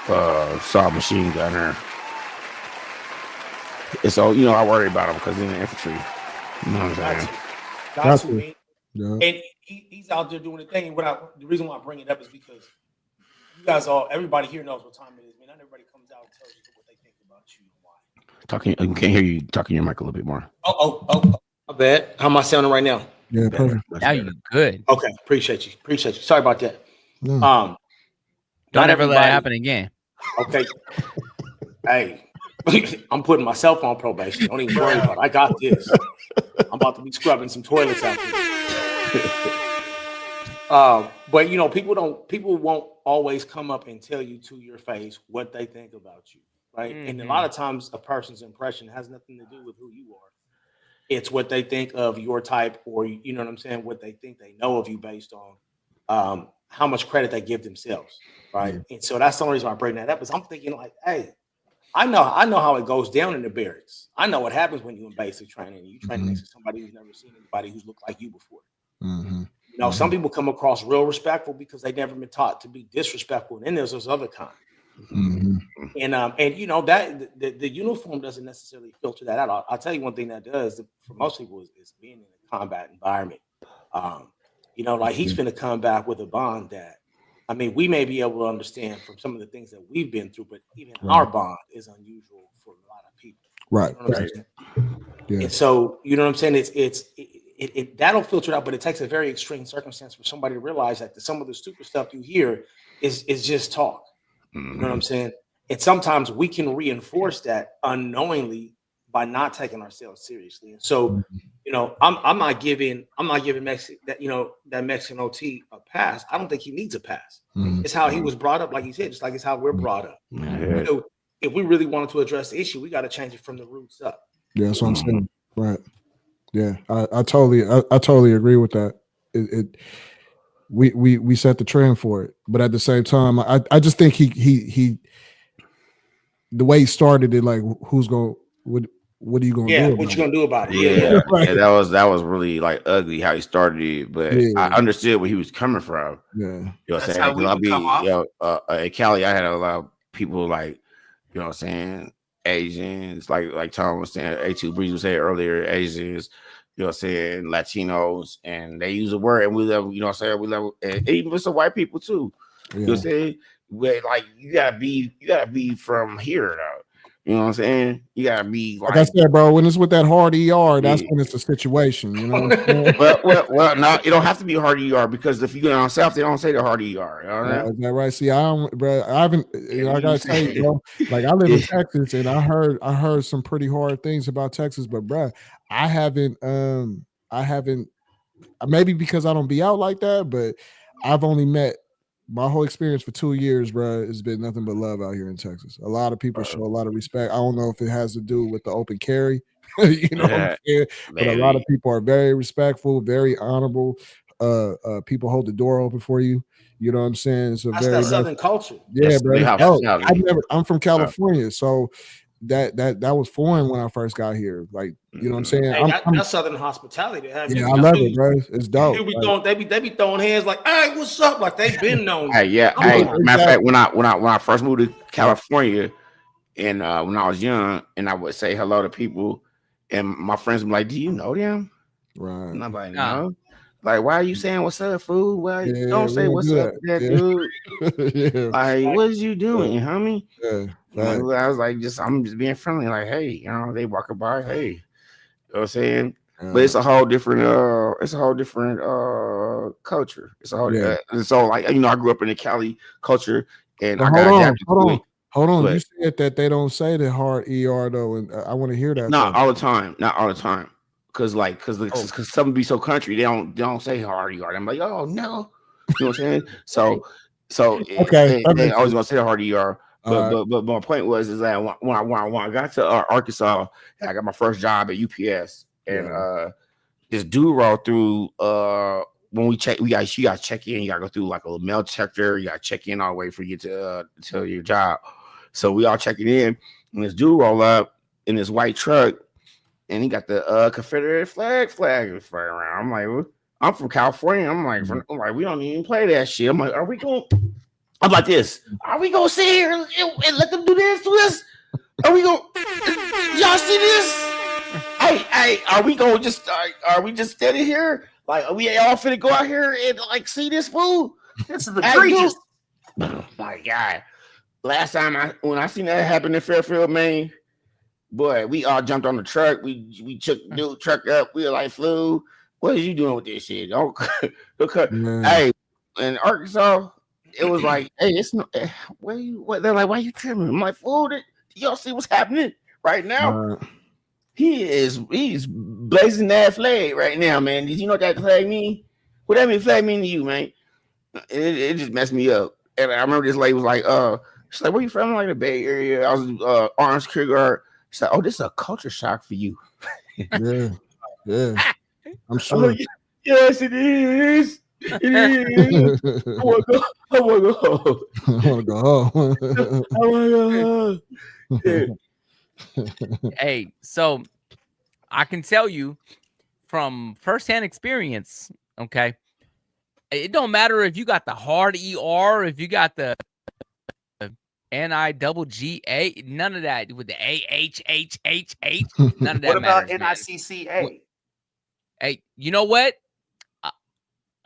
Saw machine gunner. And so, I worry about him because he's in the infantry. You know what I'm saying? Got to, man. Yeah. And he's out there doing the thing. And the reason why I bring it up is because you guys everybody here knows what time it is, man. Not everybody comes out and tells you what they think about you and why. I can't hear you talking your mic a little bit more. Oh, my bad. How am I sounding right now? Yeah, perfect. Now you're good. Okay, appreciate you. Sorry about that. No. Don't ever let it happen again. Okay. Hey, I'm putting myself on probation. Don't even worry about it. I got this. I'm about to be scrubbing some toilets out there. But people won't always come up and tell you to your face what they think about you, right? And a lot of times a person's impression has nothing to do with who you are. It's what they think of your type, or you know what I'm saying, what they think they know of you based on how much credit they give themselves, right? And so that's the only reason I bring that up is I'm thinking like, hey, I know how it goes down in the barracks. I know what happens when you're in basic training and you train next to somebody who's never seen anybody who's looked like you before. You know, some people come across real respectful because they've never been taught to be disrespectful, and then there's those other kind. And you know that the uniform doesn't necessarily filter that out. I'll tell you one thing that does for most people is being in a combat environment. You know, like he's finna come back with a bond that, I mean, we may be able to understand from some of the things that we've been through, but even our bond is unusual for a lot of people. Right. You know what I'm saying? Yeah. And so, you know what I'm saying? It that'll filter out, but it takes a very extreme circumstance for somebody to realize that some of the stupid stuff you hear is just talk. You know what I'm saying? And sometimes we can reinforce that unknowingly by not taking ourselves seriously. And so, you know, I'm not giving that Mexican OT a pass. I don't think he needs a pass. It's how he was brought up, like you said, just like it's how we're brought up. So if we really wanted to address the issue, we got to change it from the roots up. Yeah, that's what I'm saying. Right. Yeah, I totally agree with that. We set the trend for it, but at the same time, I just think he the way he started it, like who's going what are you gonna do? What you gonna do about it? Yeah, Right. and that was really like ugly how he started it, but I understood where he was coming from. Yeah, you know what I'm That's saying? how we come off. In Cali, I had a lot of people like, you know what I'm saying, Asians, like Tom was saying, A2 Breeze was saying earlier, Asians, you know what I'm saying, Latinos, and they use a word, and we love, you know what I'm saying, we love, and even with some white people too. You know what I'm saying? Where like you gotta be from here though. You know what I'm saying? You gotta be like I said, bro. When it's with that hard ER, that's when it's a situation. You know what I'm saying? well, no, it don't have to be hard ER because if you go down south, they don't say the hard ER. You know is that right? See, I haven't. You know, I gotta tell you, bro. Like I live in Texas, and I heard some pretty hard things about Texas, but bro, I haven't. Maybe because I don't be out like that, but I've only met. My whole experience for 2 years, bro, has been nothing but love out here in Texas. A lot of people show a lot of respect. I don't know if it has to do with the open carry, you know what I'm saying? But a lot of people are very respectful, very honorable. People hold the door open for you. You know what I'm saying? It's That's that Southern culture. Yeah, bro. I'm from California, so that was foreign when I first got here. Like, you know what I'm saying? Hey, that's Southern hospitality. I love it, bro. It's dope. They be throwing hands like, "Hey, what's up?" Like they've been known. Matter of fact, when I first moved to California, and when I was young, and I would say hello to people, and my friends would be like, "Do you know them?" Right. Nobody know. Like, why are you saying what's up, fool? Well, don't say what's up to that dude. Like, what is you doing, homie? I was like, I'm just being friendly. Like, hey, you know, they walking by, hey, you know what I'm saying? But it's a whole different, culture. It's a whole, so like, you know, I grew up in the Cali culture, and I got adapted to it. Hold on. You said that they don't say the hard ER though, and I want to hear that. Not all the time. Cause some be so country, they don't say hard ER. I'm like, oh no, you know what I'm saying? So okay, they always gonna say hard ER. But my point is that when I got to Arkansas, I got my first job at UPS, and this dude rolled through. When you got to check in, you got to go through like a little mail detector. You got to check in all the way for you to your job. So we all checking in, and this dude roll up in this white truck. And he got the Confederate flag around. I'm like, I'm from California. I'm like, we don't even play that shit. I'm like, are we going to sit here and let them do this to us? Are we going? Y'all see this? Hey, are we just standing here? Like, are we all finna go out here and like see this fool? This is egregious. Oh my God! Last time when I seen that happen in Fairfield, Maine. Boy, we all jumped on the truck. We took the new truck up. We were like, "Flu, what are you doing with this shit?" Don't hey, in Arkansas, it was like, "Hey, it's no. What they're like? Why you trimming?" I'm like, "Fool, do y'all see what's happening right now?" He's blazing that flag right now, man. Did you know what that flag mean? What that flag mean to you, man? It just messed me up. And I remember this lady was like, she's like, "Where you from?" I'm like, the Bay Area. I was Orange Creek. She's like, "Oh, this is a culture shock for you." Yeah. I'm sure. Like, yes, it is. I want to go. I want to go home. I want to go home. I want to go home. Hey, so I can tell you from firsthand experience, okay, it don't matter if you got the hard ER, if you got the NIGGA, none of that with the AHHHH, none of that What about matters, man. NICCA? Hey, you know what?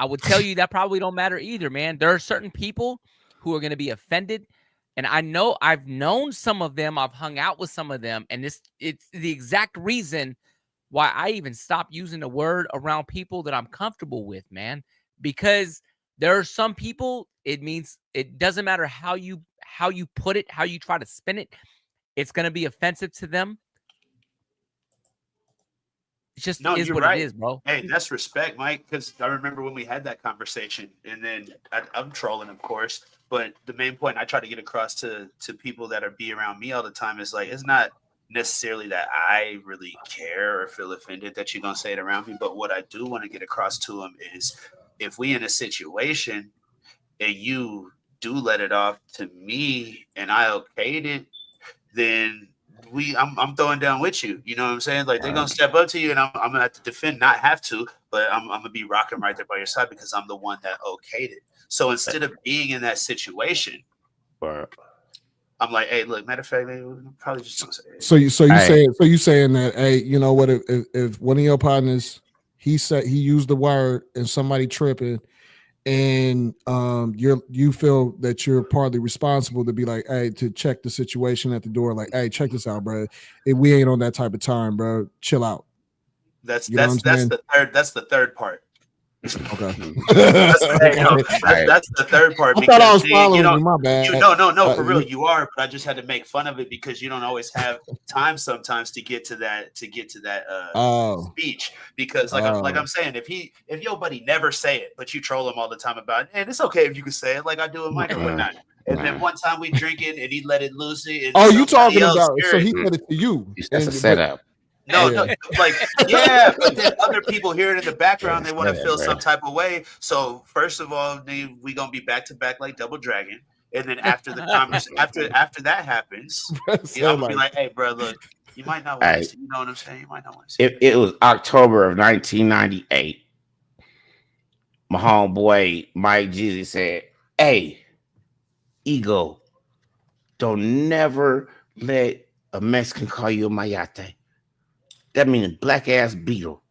I would tell you that probably don't matter either, man. There are certain people who are going to be offended. And I know I've known some of them. I've hung out with some of them. And it's the exact reason why I even stopped using the word around people that I'm comfortable with, man. Because there are some people, it means it doesn't matter how you put it, how you try to spin it. It's going to be offensive to them. It just No, is you're what right. it is, bro. Hey, that's respect, Mike, because I remember when we had that conversation, and then I'm trolling, of course, but the main point I try to get across to people that be around me all the time is like, it's not necessarily that I really care or feel offended that you're going to say it around me, but what I do want to get across to them is if we in a situation and you do let it off to me and I okayed it, then I'm throwing down with you. You know what I'm saying? Like they're gonna step up to you, and I'm gonna have to defend. Not have to, but I'm gonna be rocking right there by your side because I'm the one that okayed it. So instead of being in that situation, I'm like, hey, look. Matter of fact, they probably just gonna say. So you saying that, hey, you know what? If one of your partners he used the word and somebody tripping, and you feel that you're partly responsible to be like, hey, to check the situation at the door, like, hey, check this out, bro. We ain't on that type of time, bro. Chill out. That's the third part. Okay. That's the third part. I thought I was following you. My bad. No, for real, you are. But I just had to make fun of it because you don't always have time sometimes to get to that speech. Because like I'm saying, if your buddy never say it, but you troll him all the time about it, and it's okay if you can say it, like I do with Mike or whatnot. And then one time we drinking and he let it loose. And you talking about? So he said it to you. That's a setup. No, like, yeah, but then other people hear it in the background. They want to feel some type of way. So first of all, we gonna be back to back like Double Dragon, and then after the conversation, after that happens, I'm gonna be like, hey, bro, look, you might not want to see. You know what I'm saying? You might not want to see. It was October of 1998. My homeboy Mike Jeezy said, "Hey, ego, don't never let a Mexican call you a mayate. That means black ass beetle."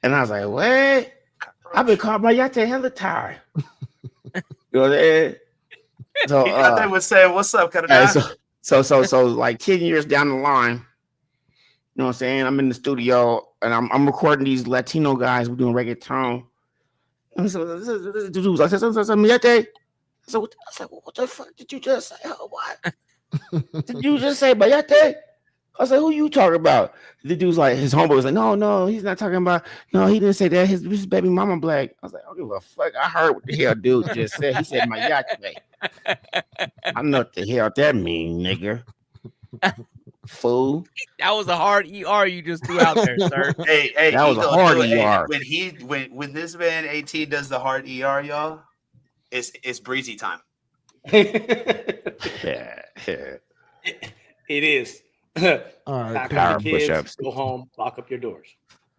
And I was like, what? I've been called mayate hella time. You know what I'm saying? So he thought they was saying, what's up, so like 10 years down the line, you know what I'm saying? I'm in the studio and I'm recording these Latino guys. We're doing reggaeton. And so this dude, I said, mayate. I said, what the fuck did you just say? Oh, what? Did you just say mayate? I said, who you talking about? The dude's like, his homeboy was like, no, he's not talking about, no, he didn't say that. His baby mama black. I was like, I don't give a fuck. I heard what the hell dude just said. He said my yacht today. I know what the hell that mean, nigga. Fool. That was a hard ER you just threw out there, sir. Hey, that was a hard ER. When this man 18 does the hard ER, y'all, it's breezy time. Yeah. It is. All right, power push-ups. Go home, lock up your doors.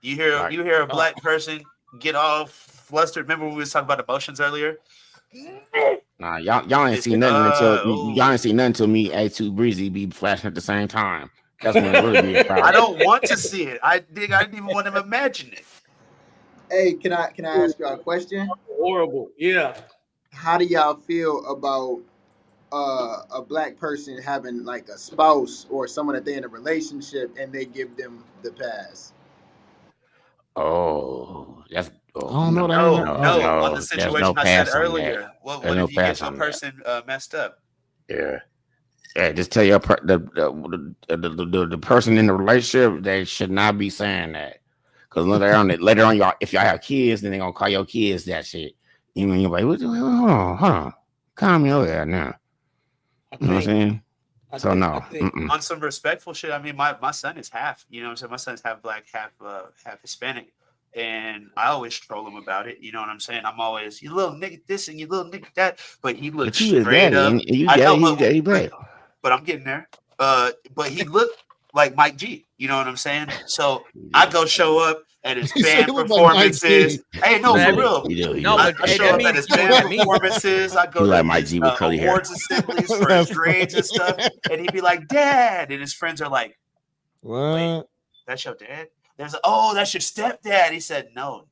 You hear a black person get all flustered. Remember when we was talking about emotions earlier? Nah, y'all ain't seen nothing until me A2 Breezy be flashing at the same time. That's when it really be a problem. I don't want to see it. I didn't even want to imagine it. Hey, can I ask y'all a question? Horrible. Yeah. How do y'all feel about a black person having like a spouse or someone that they're in a relationship and they give them the pass? Oh, that's I don't know. No, on the situation I said earlier. What if you get your person messed up? Yeah, just tell your the person in the relationship they should not be saying that, because later on y'all, if y'all have kids, then they gonna call your kids that shit. You mean you're like, hold on, calm me over there now. You know what I'm saying? So no. On some respectful shit, I mean, my son is half. You know what I'm saying? My son's half black, half Hispanic, and I always troll him about it. You know what I'm saying? I'm always, you little nigga this and you little nigga that. But he looked But you his straight daddy, up. and you I know, daddy, he black. but I'm getting there. But he looked like Mike G. You know what I'm saying? So I go show up at his He said band he looked like Mike performances. G. Hey, no, Man, for real. No, but I hey, show that up at means his you know band what that means. performances. I He go like to Mike his G with curly hair. awards assemblies for his grades and stuff. And he'd be like, Dad. And his friends are like, What? that's your dad? There's oh, that's your stepdad. He said, no,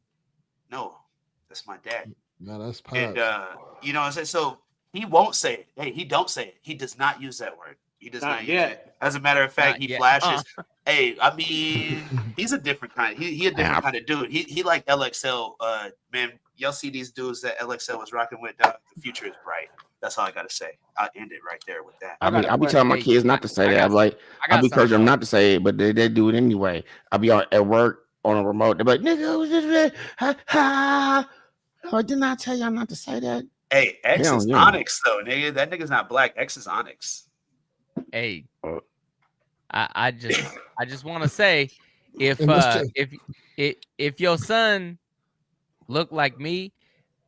that's my dad. No, that's Pops. And you know what I'm saying? So he won't say it. Hey, he don't say it. He does not use that word. He does not use it. As a matter of fact, he flashes. Hey, I mean, he's a different kind. He a different kind of dude. He like LXL. Man, y'all see these dudes that LXL was rocking with. The future is bright. That's all I gotta say. I'll end it right there with that. I'll be telling my kids not to say that. I'm like, I'll be encouraging them not to say it, but they do it anyway. I'll be at work on a remote. They're like, nigga, who's this? Ha ha. Oh, didn't I tell y'all not to say that? Hey, X Hell is yeah. Onyx though, nigga. That nigga's not black. X is Onyx. Hey, I just want to say, if your son look like me,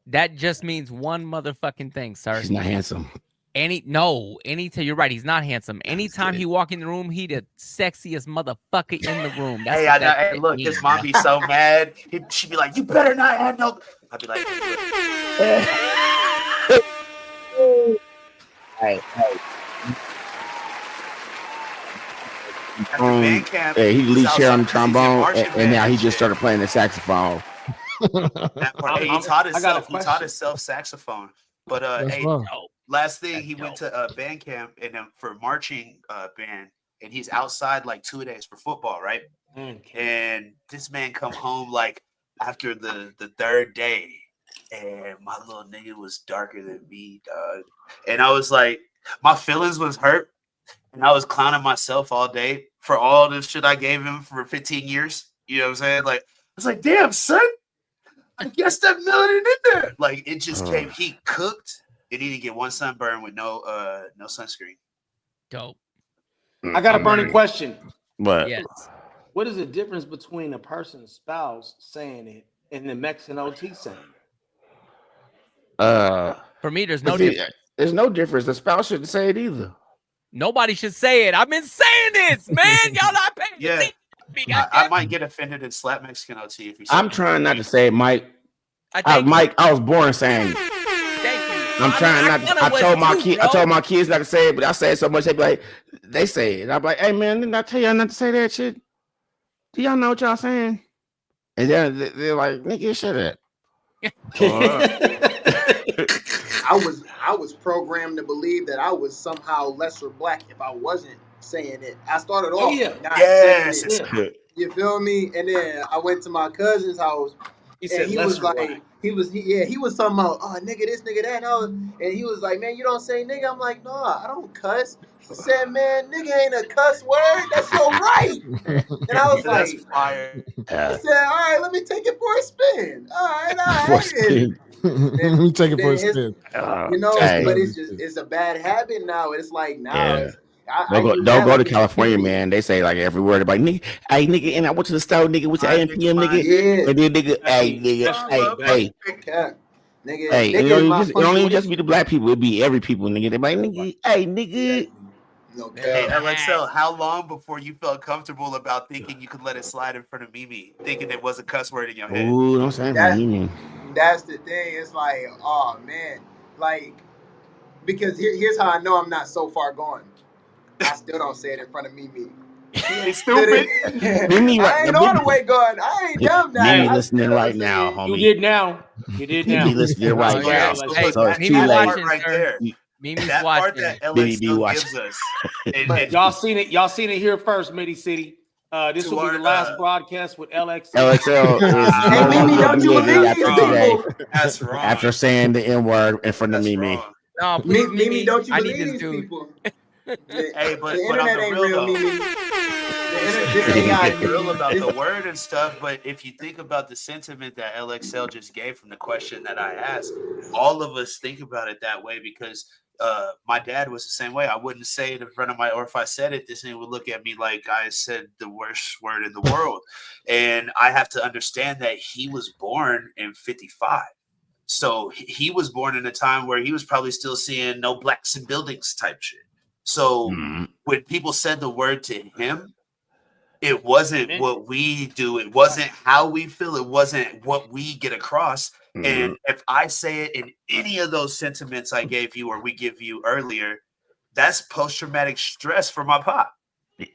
that just means one motherfucking thing, sir. He's not handsome. Anytime you're right, he's not handsome. Anytime he walk in the room, he the sexiest motherfucker in the room. That's Hey, what I know. that Hey, shit look, means. his mom be so mad. She'd be like, "You better not have no." I'd be like, Hey. At the band camp, He lead chair on the he's in trombone, marching and now band he and just shit. started playing the saxophone. Hey, he taught himself saxophone. But That's hey, wrong. last thing he went to band camp and for marching band, and he's outside like 2 days for football, right? And this man come home like after the third day, and my little nigga was darker than me, dog. And I was like, my feelings was hurt, and I was clowning myself all day for all the shit I gave him for 15 years. You know what I'm saying? Like, I was like, damn, son, I guess that melanin in there. Like, it just came. He cooked, and he didn't get one sunburn with no sunscreen. Dope. I got a burning question. What? Yes. What is the difference between a person's spouse saying it and the Mexican OT saying it? For me, there's no difference. There's no difference. The spouse shouldn't say it either. Nobody should say it. I've been saying this, man. Y'all not paying Yeah, attention. I might get offended and slap Mexican OT if you. I'm trying not to say it, Mike. Mike, I was born saying it. Thank you. I'm trying not to. I told my kids not to say it, but I say it so much they be like, they say it. I'm like, hey man, didn't I tell y'all not to say that shit? Do y'all know what y'all saying? And then they're like, nigga, shut up. I was programmed to believe that I was somehow lesser black if I wasn't saying it. I started off not saying it. You feel me? And then I went to my cousin's house. He was like, he was talking about, oh, nigga, this, nigga, that. And he was like, man, you don't say nigga. I'm like, nah, I don't cuss. He said, man, nigga ain't a cuss word. That's your right. And I was like, that's fire. I said, all right, let me take it for a spin. All right. Let me take it for a spin. You know, but it's a bad habit now. It's like now. Don't go to California, man. They say like every word about nigga, hey nigga, and I went to the store, nigga, with your AMPM, nigga. Yeah. And then nigga, hey nigga, hey, it don't even just be the black people, it be every people, nigga. They like nigga, hey nigga. Hey, LXL, how long before you felt comfortable about thinking you could let it slide in front of Mimi, thinking it was a cuss word in your head? Ooh, don't say Mimi. That's the thing. It's like, oh man, like, because here's how I know I'm not so far gone. I still don't say it in front of Mimi. It's stupid. Mimi, I ain't all the way gone. I ain't dumb now. Mimi listening right now, homie. You did now. Mimi listening right now. So it's too late. Right there. Mimi's that watching. Part that LXL gives us. But y'all seen it here first, Midi City. This will be the last broadcast with LXL. LXL is Mimi, don't you believe after today. That's wrong. After saying the N-word in front of Mimi. No, please, Mimi, don't you I believe need this these dude. people? Hey, but the on internet the ain't real real, though, Mimi. it's real about the word and stuff, but if you think about the sentiment that LXL just gave from the question that I asked, all of us think about it that way because my dad was the same way. I wouldn't say it in front of or if I said it, this nigga would look at me like I said the worst word in the world. And I have to understand that he was born in 55. So he was born in a time where he was probably still seeing no blacks in buildings type shit. So when people said the word to him, it wasn't what we do. It wasn't how we feel. It wasn't what we get across. And if I say it in any of those sentiments I gave you or we give you earlier, that's post-traumatic stress for my pop.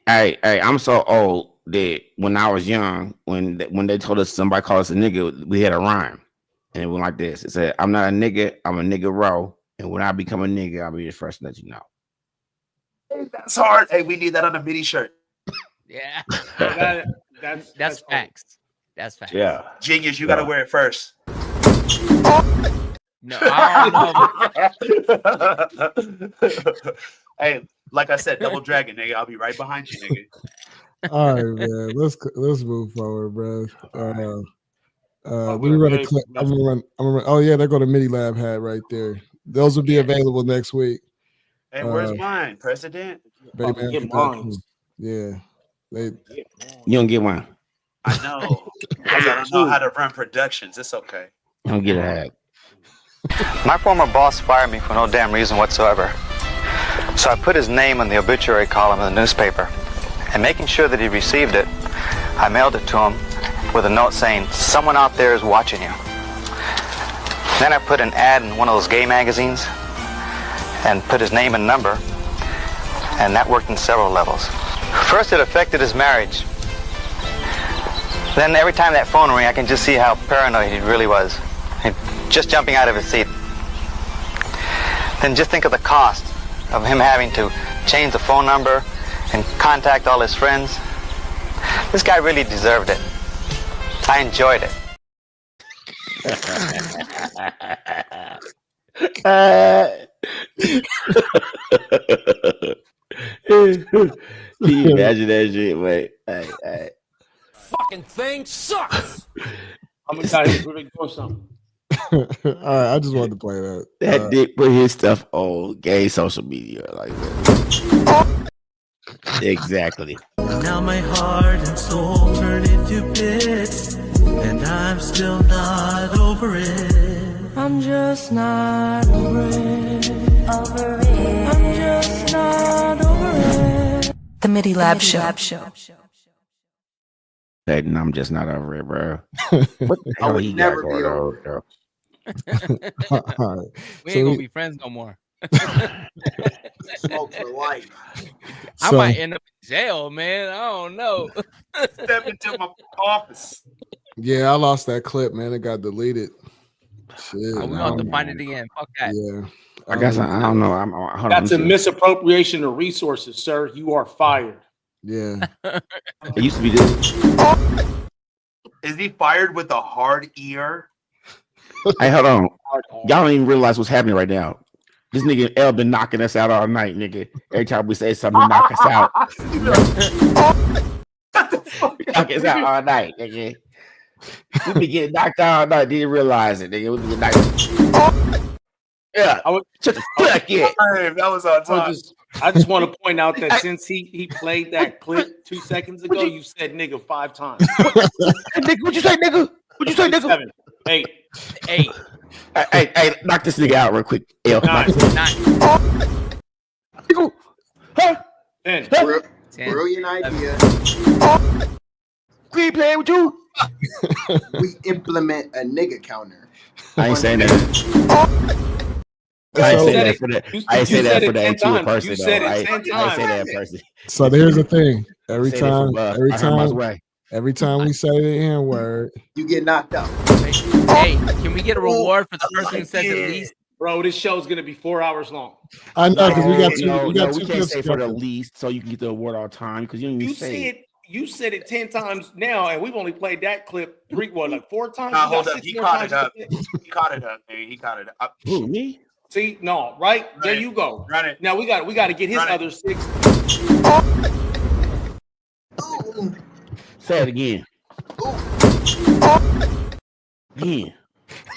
Hey, I'm so old that when I was young, when they told us somebody called us a nigga, we had a rhyme. And it went like this. It said, I'm not a nigga, I'm a nigga row. And when I become a nigga, I'll be the first to let you know. Hey, that's hard. Hey, we need that on a Midi shirt. Yeah. That's facts. That's facts. Yeah. Genius, you got to wear it first. No, I don't know. Hey, like I said, double dragon, nigga. I'll be right behind you, nigga. All right, man. Let's move forward, bro. We run a clip. I'm gonna run. Oh yeah, they're going to Midi Lab hat right there. Those will be available next week. Hey, where's mine, President? Yeah, you don't get one. I know. I don't know how to run productions. It's okay. You don't get a hat. My former boss fired me for no damn reason whatsoever. So I put his name in the obituary column in the newspaper. And making sure that he received it, I mailed it to him with a note saying, someone out there is watching you. Then I put an ad in one of those gay magazines and put his name and number, and that worked in several levels. First, it affected his marriage. Then every time that phone rang, I can just see how paranoid he really was. Just jumping out of his seat. Then just think of the cost of him having to change the phone number and contact all his friends. This guy really deserved it. I enjoyed it. Can you imagine that shit, wait? Hey. Fucking thing sucks. I'm excited. We're doing something. All right, I just wanted to play that. That dick put his stuff on gay social media like that. Exactly. Now my heart and soul turn into bits, and I'm still not over it. I'm just not over it. I'm just not over it. The Midi Lab Show. Hey, I'm just not over it, bro. What the hell he got going on, bro? We ain't gonna be friends no more. Smoke for life. I might end up in jail, man. I don't know. Step into my office. Yeah, I lost that clip, man. It got deleted. Shit, we gonna have to find it again. Fuck that. Yeah. I guess I don't know. That's a misappropriation of resources, sir. You are fired. Yeah. It used to be this. Is he fired with a hard ear? Hey, hold on. Y'all don't even realize what's happening right now. This nigga L been knocking us out all night, nigga. Every time we say something, he knock us out. Knock us out all night, nigga. We be getting knocked out all night. Didn't realize it, nigga. We be getting knocked. Yeah. Shut the fuck up. That was on time. I just want to point out that since he played that clip 2 seconds ago, you said nigga 5 times. Nigga, what you say, nigga? What you say, nigga? 7, 8. Hey, knock this nigga out real quick. L. 9. Huh? 10. Brilliant idea. We playing with you? We implement a nigga counter. I ain't saying that. I ain't say that for that. I ain't say that for that to a person. You said though. it 10 I ain't times. say that person. So here's the thing. Every Say that time we say the N word, you get knocked out. Hey, can we get a reward for the person who says at least? Bro, this show's gonna be 4 hours long. I know because we got two. We can't say for the least, so you can get the award all the time because you didn't even say it. You said it 10 times now, and we've only played that clip 4 times. Nah, hold up. He caught it up. He caught it up, man. He caught it up. Who, me? See, no, right? There you go. Run it. Now we got to get his other 6. Say it again. Again.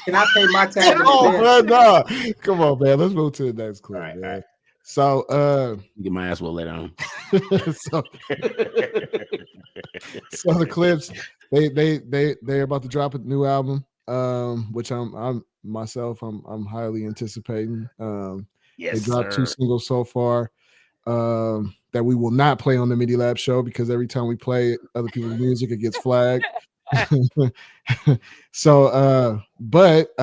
Can I pay my tab in Oh, advance? man, no. Come on, man. Let's move to the next clip, man. So, get my ass well later on. so the Clipse, they're about to drop a new album, which I'm highly anticipating. Yes, they dropped 2 sir. singles so far that we will not play on the Midi Lab show because every time we play other people's music, it gets flagged. So, but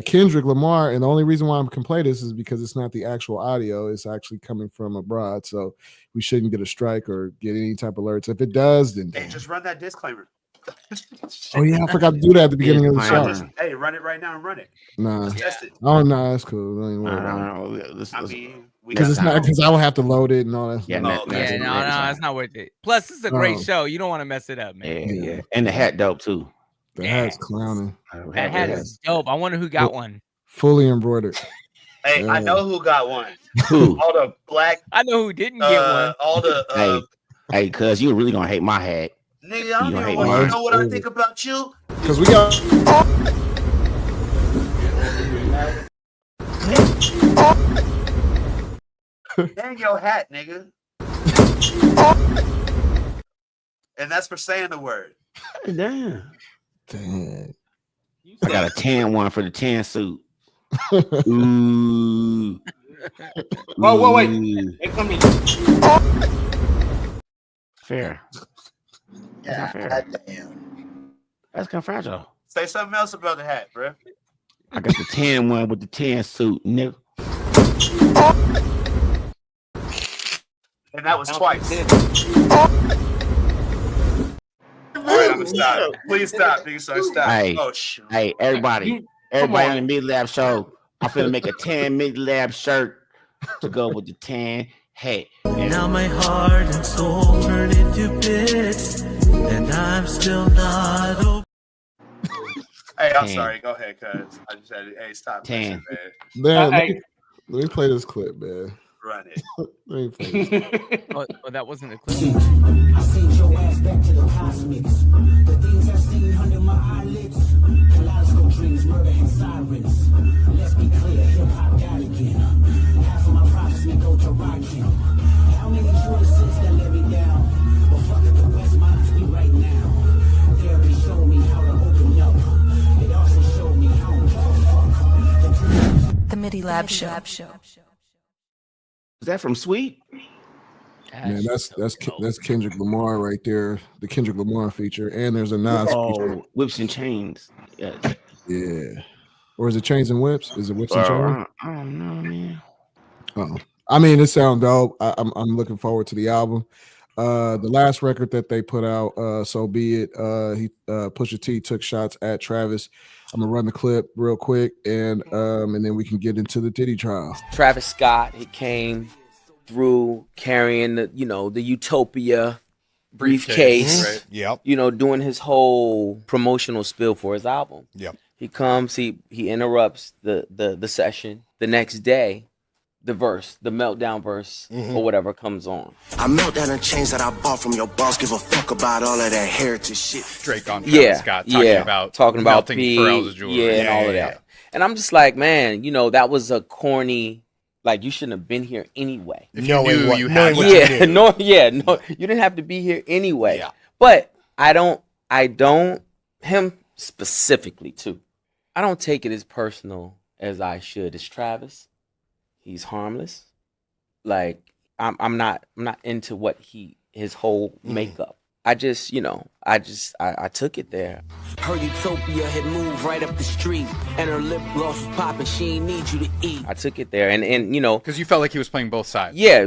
Kendrick Lamar, and the only reason why I'm can play this is because it's not the actual audio; it's actually coming from abroad, so we shouldn't get a strike or get any type of alerts. If it does, then Hey, just run that disclaimer. oh yeah, I forgot to do that at the beginning of the show. Hey, run it right now and run it. Nah, Let's test it. oh no, that's cool. Don't even worry about it. I mean, Because it's not because I will have to load it and all that. No, it's not worth it. Plus, this is a great show. You don't want to mess it up, man. Yeah. And the hat dope too. The hat's clowning. That hat is dope. I wonder who got one. Fully embroidered. Hey, I know who got one. Who? All the black. I know who didn't get one. All the. Hey, cuz you really gonna hate my hat. Nigga, I don't even want you know what I think about you. Because we got. Dang your hat, nigga. And that's for saying the word. Damn. I got a tan one for the tan suit. Ooh. Oh, wait. They come in. Fair. That's not fair. That's kind of fragile. Say something else about the hat, bro. I got the tan one with the tan suit, nigga. And that was twice. All right, I'm gonna stop. Please stop, nigga. So stop. Hey, Oh shit. Hey, everybody on the Mid Lab show. I'm finna make a tan Mid Lab shirt to go with the tan hat. Now my heart and soul turn into bits, and I'm still not over. Hey, I'm Tan. sorry. Go ahead, cuz. I just had to. Hey, stop. Tan. Man. Man, let me play this clip, man. Run it. Let me play this. Oh, that wasn't a clip. I sent your ass back to the cosmics. The things I seen under my eyelids. Kaleidoscope dreams, murder and sirens. Let's be clear, hip hop died again. Half of my prophecy go to Rakim. How many choices that let me down? But fuck it, the West minds me right now. Therapy showed me how to open up. It also showed me how to fuck. The Midi Lab Show. Is that from Sweet? Man, that's Kendrick Lamar right there. The Kendrick Lamar feature, and there's a Nas feature. Whips and Chains. Yes. Yeah. Or is it Chains and Whips? Is it Whips and Chains? I don't know, man. I mean, it sounds dope. I'm looking forward to the album. The last record that they put out, So Be It. Pusha T took shots at Travis. I'm gonna run the clip real quick, and then we can get into the Diddy trial. Travis Scott, he came through carrying the Utopia briefcase, right? Yep. Doing his whole promotional spiel for his album. Yep. He comes, he interrupts the session. The next day, the meltdown verse, or whatever comes on. I melt down the chains that I bought from your boss. Give a fuck about all of that heritage shit. Drake on Travis Scott talking about P, Pharrell's jewelry. and all of that. And I'm just like, man, that was a corny. Like, you shouldn't have been here anyway. If you knew you had what you knew. You didn't have to be here anyway. Yeah. But I don't, him specifically too. I don't take it as personal as I should. It's Travis. He's harmless. Like, I'm not into what his whole makeup. I just, I took it there. Her Utopia had moved right up the street, and her lip gloss was popping. She ain't need you to eat. I took it there, and because you felt like he was playing both sides. Yeah,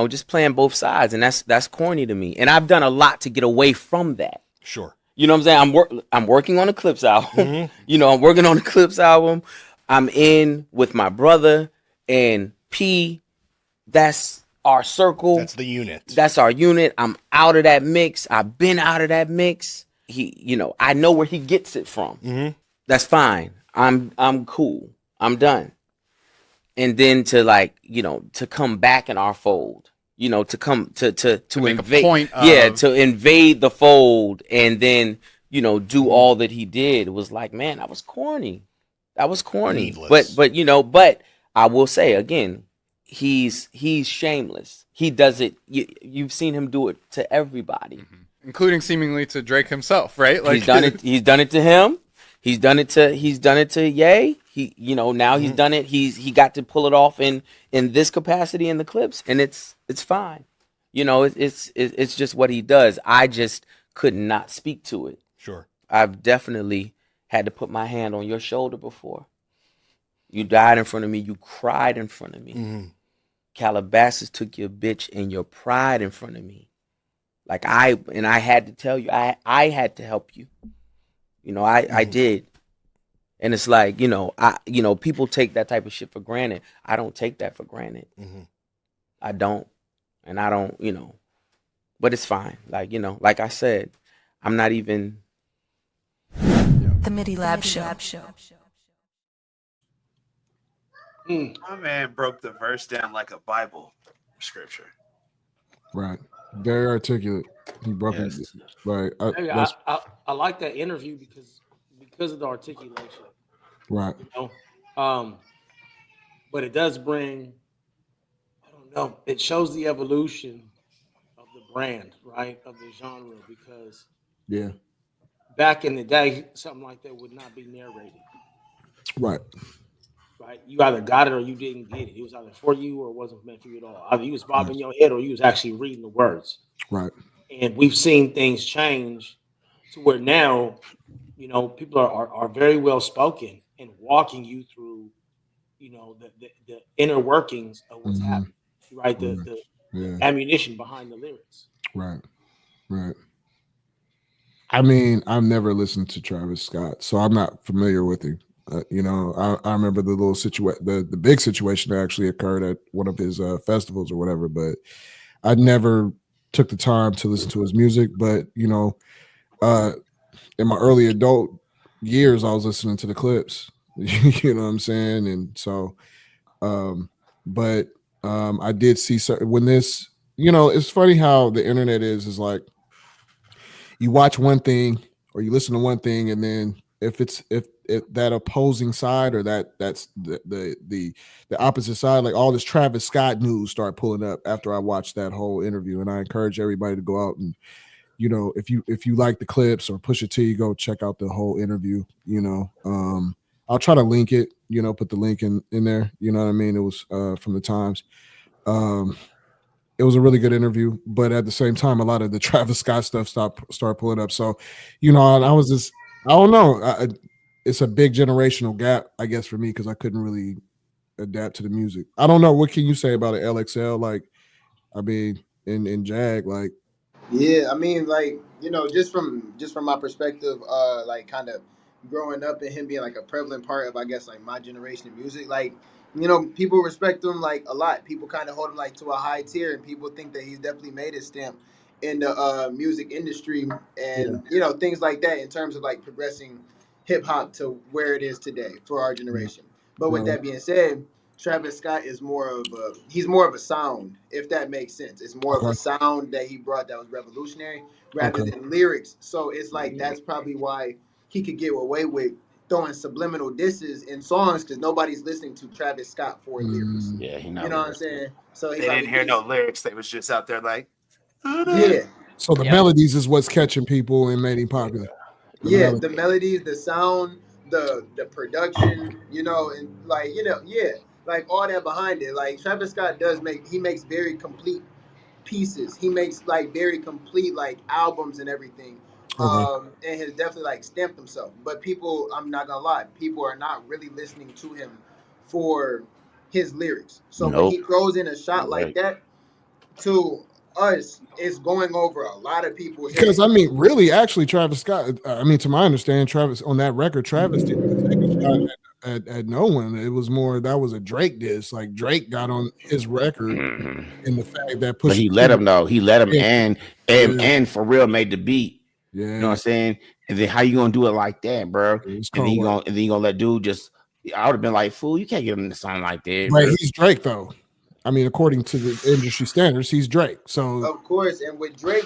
just playing both sides, and that's corny to me. And I've done a lot to get away from that. Sure. You know what I'm saying? I'm working on the Clipse album. I'm working on the Clipse album. I'm in with my brother and P. That's our circle. That's the unit. That's our unit. I'm out of that mix. I've been out of that mix. I know where he gets it from. That's fine. I'm cool. I'm done. And then to come back in our fold, to come to invade, make a point of... to invade the fold, and then do all that he did, was like, man, that was corny. Needless. But I will say again, he's shameless. He does it. You've seen him do it to everybody, including seemingly to Drake himself, right? Like he's done it. He's done it to him. He's done it to Ye. Now he's done it. He got to pull it off in this capacity in the Clipse, and it's fine. It's just what he does. I just could not speak to it. Sure. I've definitely had to put my hand on your shoulder before. You died in front of me. You cried in front of me. Calabasas took your bitch and your pride in front of me. Like I had to tell you, I had to help you. I did. And it's like, people take that type of shit for granted. I don't take that for granted. I don't. And I don't, but it's fine. Like, like I said, I'm not even. The Midi Lab Show. My man broke the verse down like a Bible scripture. Right. Very articulate. He broke it. Right. I like that interview because of the articulation. Right. But it does bring, I don't know, it shows the evolution of the brand, right? Of the genre, because back in the day, something like that would not be narrated. Right. Right. You either got it or you didn't get it. It was either for you or it wasn't meant for you at all. Either you was bobbing your head or you was actually reading the words. Right. And we've seen things change to where now, people are very well spoken and walking you through, the inner workings of what's happening. Right. The ammunition behind the lyrics. Right. Right. I mean, I've never listened to Travis Scott, so I'm not familiar with him. I remember the little the big situation that actually occurred at one of his festivals or whatever, but I never took the time to listen to his music. But in my early adult years, I was listening to the Clipse. You know what I'm saying? And so, I did see when this. It's funny how the internet is like you watch one thing or you listen to one thing, and then if that opposing side or that's the opposite side, like all this Travis Scott news start pulling up after I watched that whole interview. And I encourage everybody to go out and, if you like the Clipse or Pusha T, go check out the whole interview. I'll try to link it, put the link in there. You know what I mean? It was from the Times. It was a really good interview, but at the same time, a lot of the Travis Scott stuff started pulling up. So, I was just, I don't know. It's a big generational gap, I guess, for me, because I couldn't really adapt to the music. I don't know. What can you say about it, LXL? Like, I mean, in Jag, like. Yeah, I mean, like, just from my perspective, like kind of growing up and him being like a prevalent part of, I guess, like my generation of music, like, people respect him like a lot. People kind of hold him like to a high tier, and people think that he's definitely made his stamp in the music industry and things like that in terms of like progressing hip hop to where it is today for our generation. But with that being said, Travis Scott is more of a sound, if that makes sense. It's more of a sound that he brought that was revolutionary rather than lyrics. So it's like that's probably why he could get away with throwing subliminal disses in songs, because nobody's listening to Travis Scott for lyrics. Yeah, you know what I'm saying? So they didn't hear no lyrics. They was just out there like, yeah. So the melodies is what's catching people and made him popular. The melodies, the sound, the production, and like like all that behind it. Like Travis Scott makes very complete pieces. He makes like very complete like albums and everything. And has definitely like stamped himself. But people, I'm not gonna lie, people are not really listening to him for his lyrics. So when he throws in a shot like that, to us, it's going over a lot of people's heads. Because I mean, really, actually, Travis Scott. I mean, to my understanding, Travis on that record, Travis didn't take a shot at no one. It was more that was a Drake diss. Like Drake got on his record, and the fact that but he let him know. He let him and for real made the beat. Yeah, you know what I'm saying. And then how you gonna do it like that, bro? And then you gonna let dude just. I would have been like, fool, you can't get him to sound like that. Right, he's Drake though. I mean, according to the industry standards, he's Drake. So of course, and with Drake,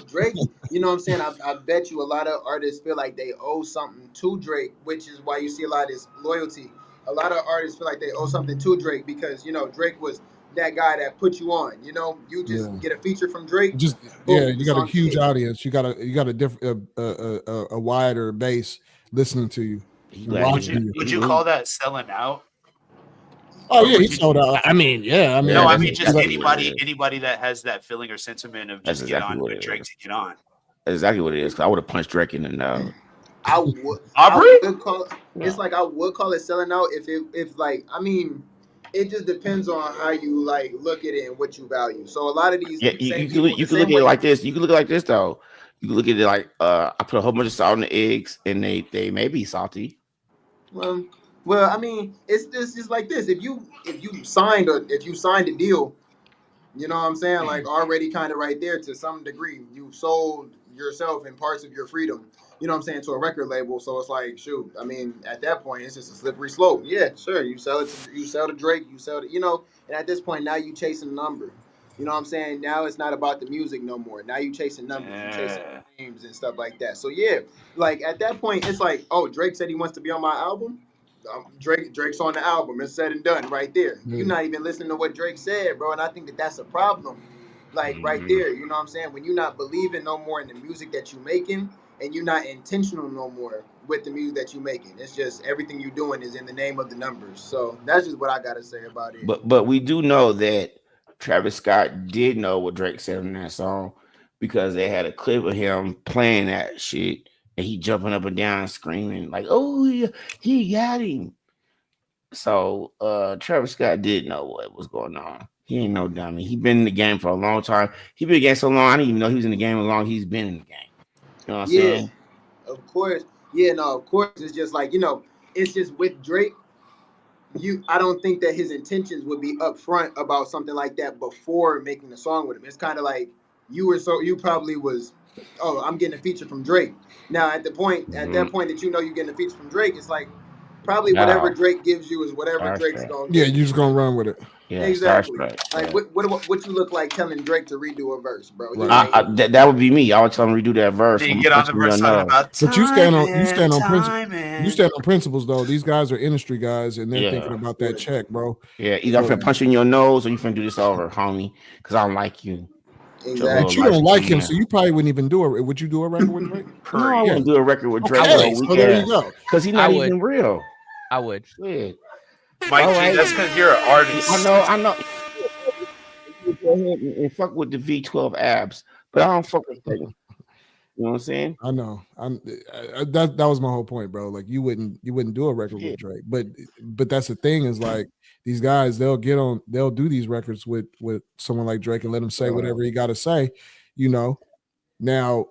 you know what I'm saying? I bet you a lot of artists feel like they owe something to Drake, which is why you see a lot of this loyalty. A lot of artists feel like they owe something to Drake because, you know, Drake was that guy that put you on. You know, you just get a feature from Drake. just Boom, you the got a song's huge hit. audience. You got a different a wider base listening to you and watching you. Would you call that selling out? Oh Or yeah, he would you- sold out. I mean, yeah. I mean, no, I that's mean just exactly what it is. anybody that has that feeling or sentiment of That's just get exactly on what with it Drake is. to get on. That's exactly what it is. 'Cause I would have punched Drake in the nose. I would. Aubrey? I would call. It's like I would call it selling out if like I mean, it just depends on how you like look at it and what you value. So a lot of these Yeah, same people, you the can look same at it way. like this. You can look at it like this though. You can look at it like I put a whole bunch of salt in the eggs, and they may be salty. Well, I mean, it's just like this. If you signed a deal, you know what I'm saying? Like already kind of right there to some degree. You sold yourself and parts of your freedom, you know what I'm saying, to a record label. So it's like, shoot, I mean, at that point, it's just a slippery slope. Yeah, sure. You sell to Drake, you sell to, you know, and at this point, now you chasing a number. You know what I'm saying? Now it's not about the music no more. Now you chasing numbers, you chasing names and stuff like that. So yeah, like at that point, it's like, oh, Drake said he wants to be on my album. Drake's on the album. It's said and done right there. You're not even listening to what Drake said, bro. And I think that that's a problem. Like right there, you know what I'm saying? When you're not believing no more in the music that you're making, and you're not intentional no more with the music that you're making. It's just everything you're doing is in the name of the numbers. So that's just what I gotta say about it. But we do know that Travis Scott did know what Drake said in that song because they had a clip of him playing that shit and he jumping up and down screaming like, "Oh, he got him." So Travis Scott did know what was going on. He ain't no dummy. He been in the game for a long time. He been in the game so long, I didn't even know he was in the game as long as he's been in the game. You know what I'm saying? Of course. Yeah, no, of course. It's just like, you know, it's just with Drake, I don't think that his intentions would be upfront about something like that before making the song with him. It's kind of like you probably was, oh, I'm getting a feature from Drake. Now at that point that you know you're getting a feature from Drake, it's like probably whatever Drake gives you is whatever Drake's gonna give. Yeah, you're just gonna run with it. Yeah, exactly. Starstruck. Like what you look like telling Drake to redo a verse, bro? That would be me. I would tell him to redo that verse. You get on the verse talking about but you stand on principles though. These guys are industry guys and they're thinking about that check, bro. Yeah, either I'm finna punch you in your nose or you finna do this over, homie, because I don't like you. Exactly. But you don't like him, so you probably wouldn't even do it. Would you do a record with Drake? No, I wouldn't do a record with Drake. Okay, so there you go. Because he's not even real. I would. Shit. Mike G, that's because you're an artist. I know. You go ahead and fuck with the V12 abs, but I don't fuck with them. You know what I'm saying? I know. That was my whole point, bro. Like you wouldn't do a record with Drake, but that's the thing is like these guys they'll do these records with someone like Drake and let him say whatever he got to say, you know. Now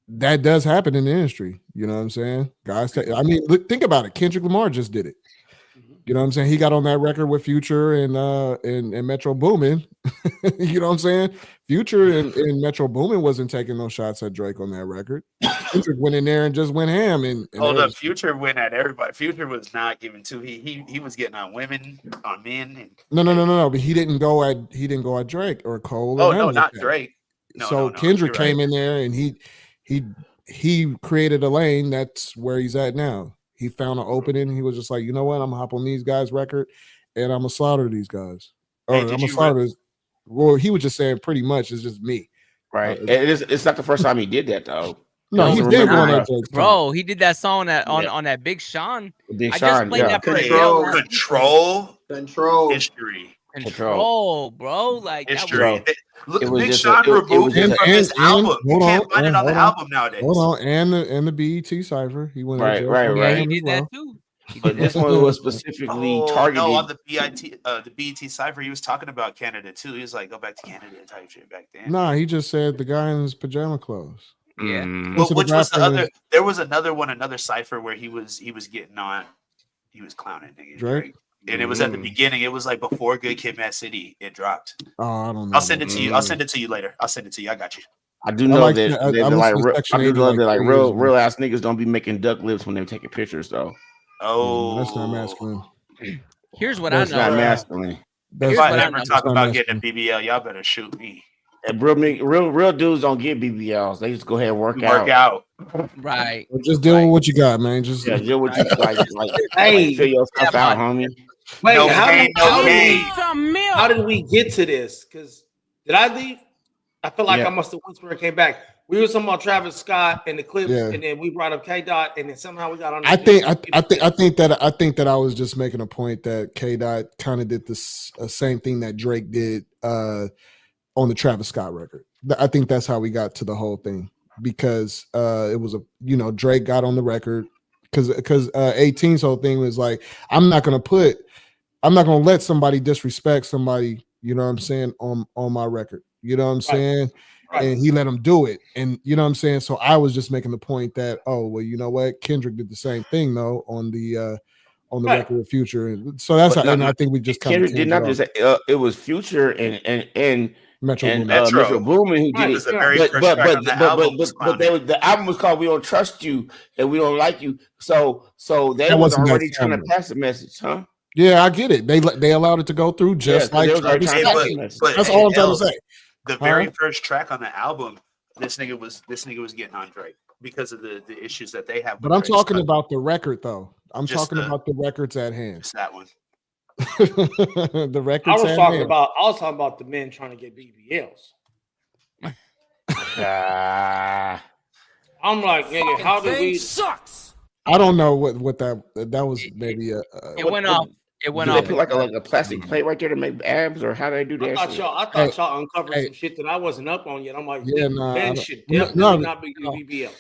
that does happen in the industry, you know what I'm saying? Guys, I mean, look, think about it. Kendrick Lamar just did it. You know what I'm saying? He got on that record with Future and Metro Boomin. You know what I'm saying? Future and Metro Boomin wasn't taking no shots at Drake on that record. Kendrick went in there and just went ham. And hold up, Future went at everybody. Future was not giving two. He was getting on women, on men. And, no. But he didn't go at Drake or Cole. Oh no, not Drake. No, Kendrick came in there and he created a lane. That's where he's at now. He found an opening. He was just like, you know what? I'm gonna hop on these guys' record, and I'm gonna slaughter these guys. Or I'm gonna slaughter. Well, he was just saying pretty much it's just me, right? It's not the first time he did that though. No, he's been on that, bro. He did that song on that Big Sean. Big I Sean, just played that for Control history. Control, bro. Like history. Look at Big Sean removed it from his album. You can't find it on the album nowadays. Hold on, and the BET cipher. He went right. Yeah, he did that too. But this one was specifically targeted. No, on the BET cipher, he was talking about Canada too. He was like, "Go back to Canada" type shit back then. Nah, he just said the guy in his pajama clothes. Yeah. Well, which was the other? There was another cipher where he was getting on. He was clowning Drake. And it was at the beginning. It was like before Good Kid, Mad City. It dropped. Oh, I don't know. I'll send it to you. I'll send it to you later. I'll send it to you. I got you. I do know that real ass niggas don't be making duck lips when they're taking pictures though. Oh, that's not masculine. Here's what that's I know. Not masculine. If I ever talk about getting a BBL, y'all better shoot me. And real dudes don't get BBLs. They just go ahead and work out. Right. Just deal with what you got, man. Just deal with what you like. Hey, fill your stuff out, homie. Wait, No how pain, did we get to this? Because did I leave? I feel like I must have once and came back. We were talking about Travis Scott and the Clipse, and then we brought up K Dot, and then somehow we got on. I think that I was just making a point that K Dot kind of did this same thing that Drake did on the Travis Scott record. I think that's how we got to the whole thing, because it was Drake got on the record because 18's whole thing was like, I'm not gonna let somebody disrespect somebody, you know what I'm saying, on my record. You know what I'm saying? Right. And he let him do it. And you know what I'm saying? So I was just making the point that, oh, well, you know what? Kendrick did the same thing though on the record with Future. And so that's and I think we just Kendrick did not just say it was Future and Metro Boomin who did it. But the album was called "We Don't Trust You" and "We Don't Like You." So they was already trying to pass a message, huh? Yeah, I get it. They allowed it to go through just like Travis Scott. That's all I'm trying to say. The very first track on the album, this nigga was getting on Drake because of the issues that they have. But I'm talking about the record though. I'm talking about the records at hand. Just that one. The records. I was talking about the men trying to get BBLs. I'm like, nigga, how did we? Sucks. I don't know what that was. Maybe it went off. It went off. off. They put like a plastic plate right there to make abs, or how they do that? I thought y'all uncovered some shit that I wasn't up on yet. I'm like, men should not be BBL.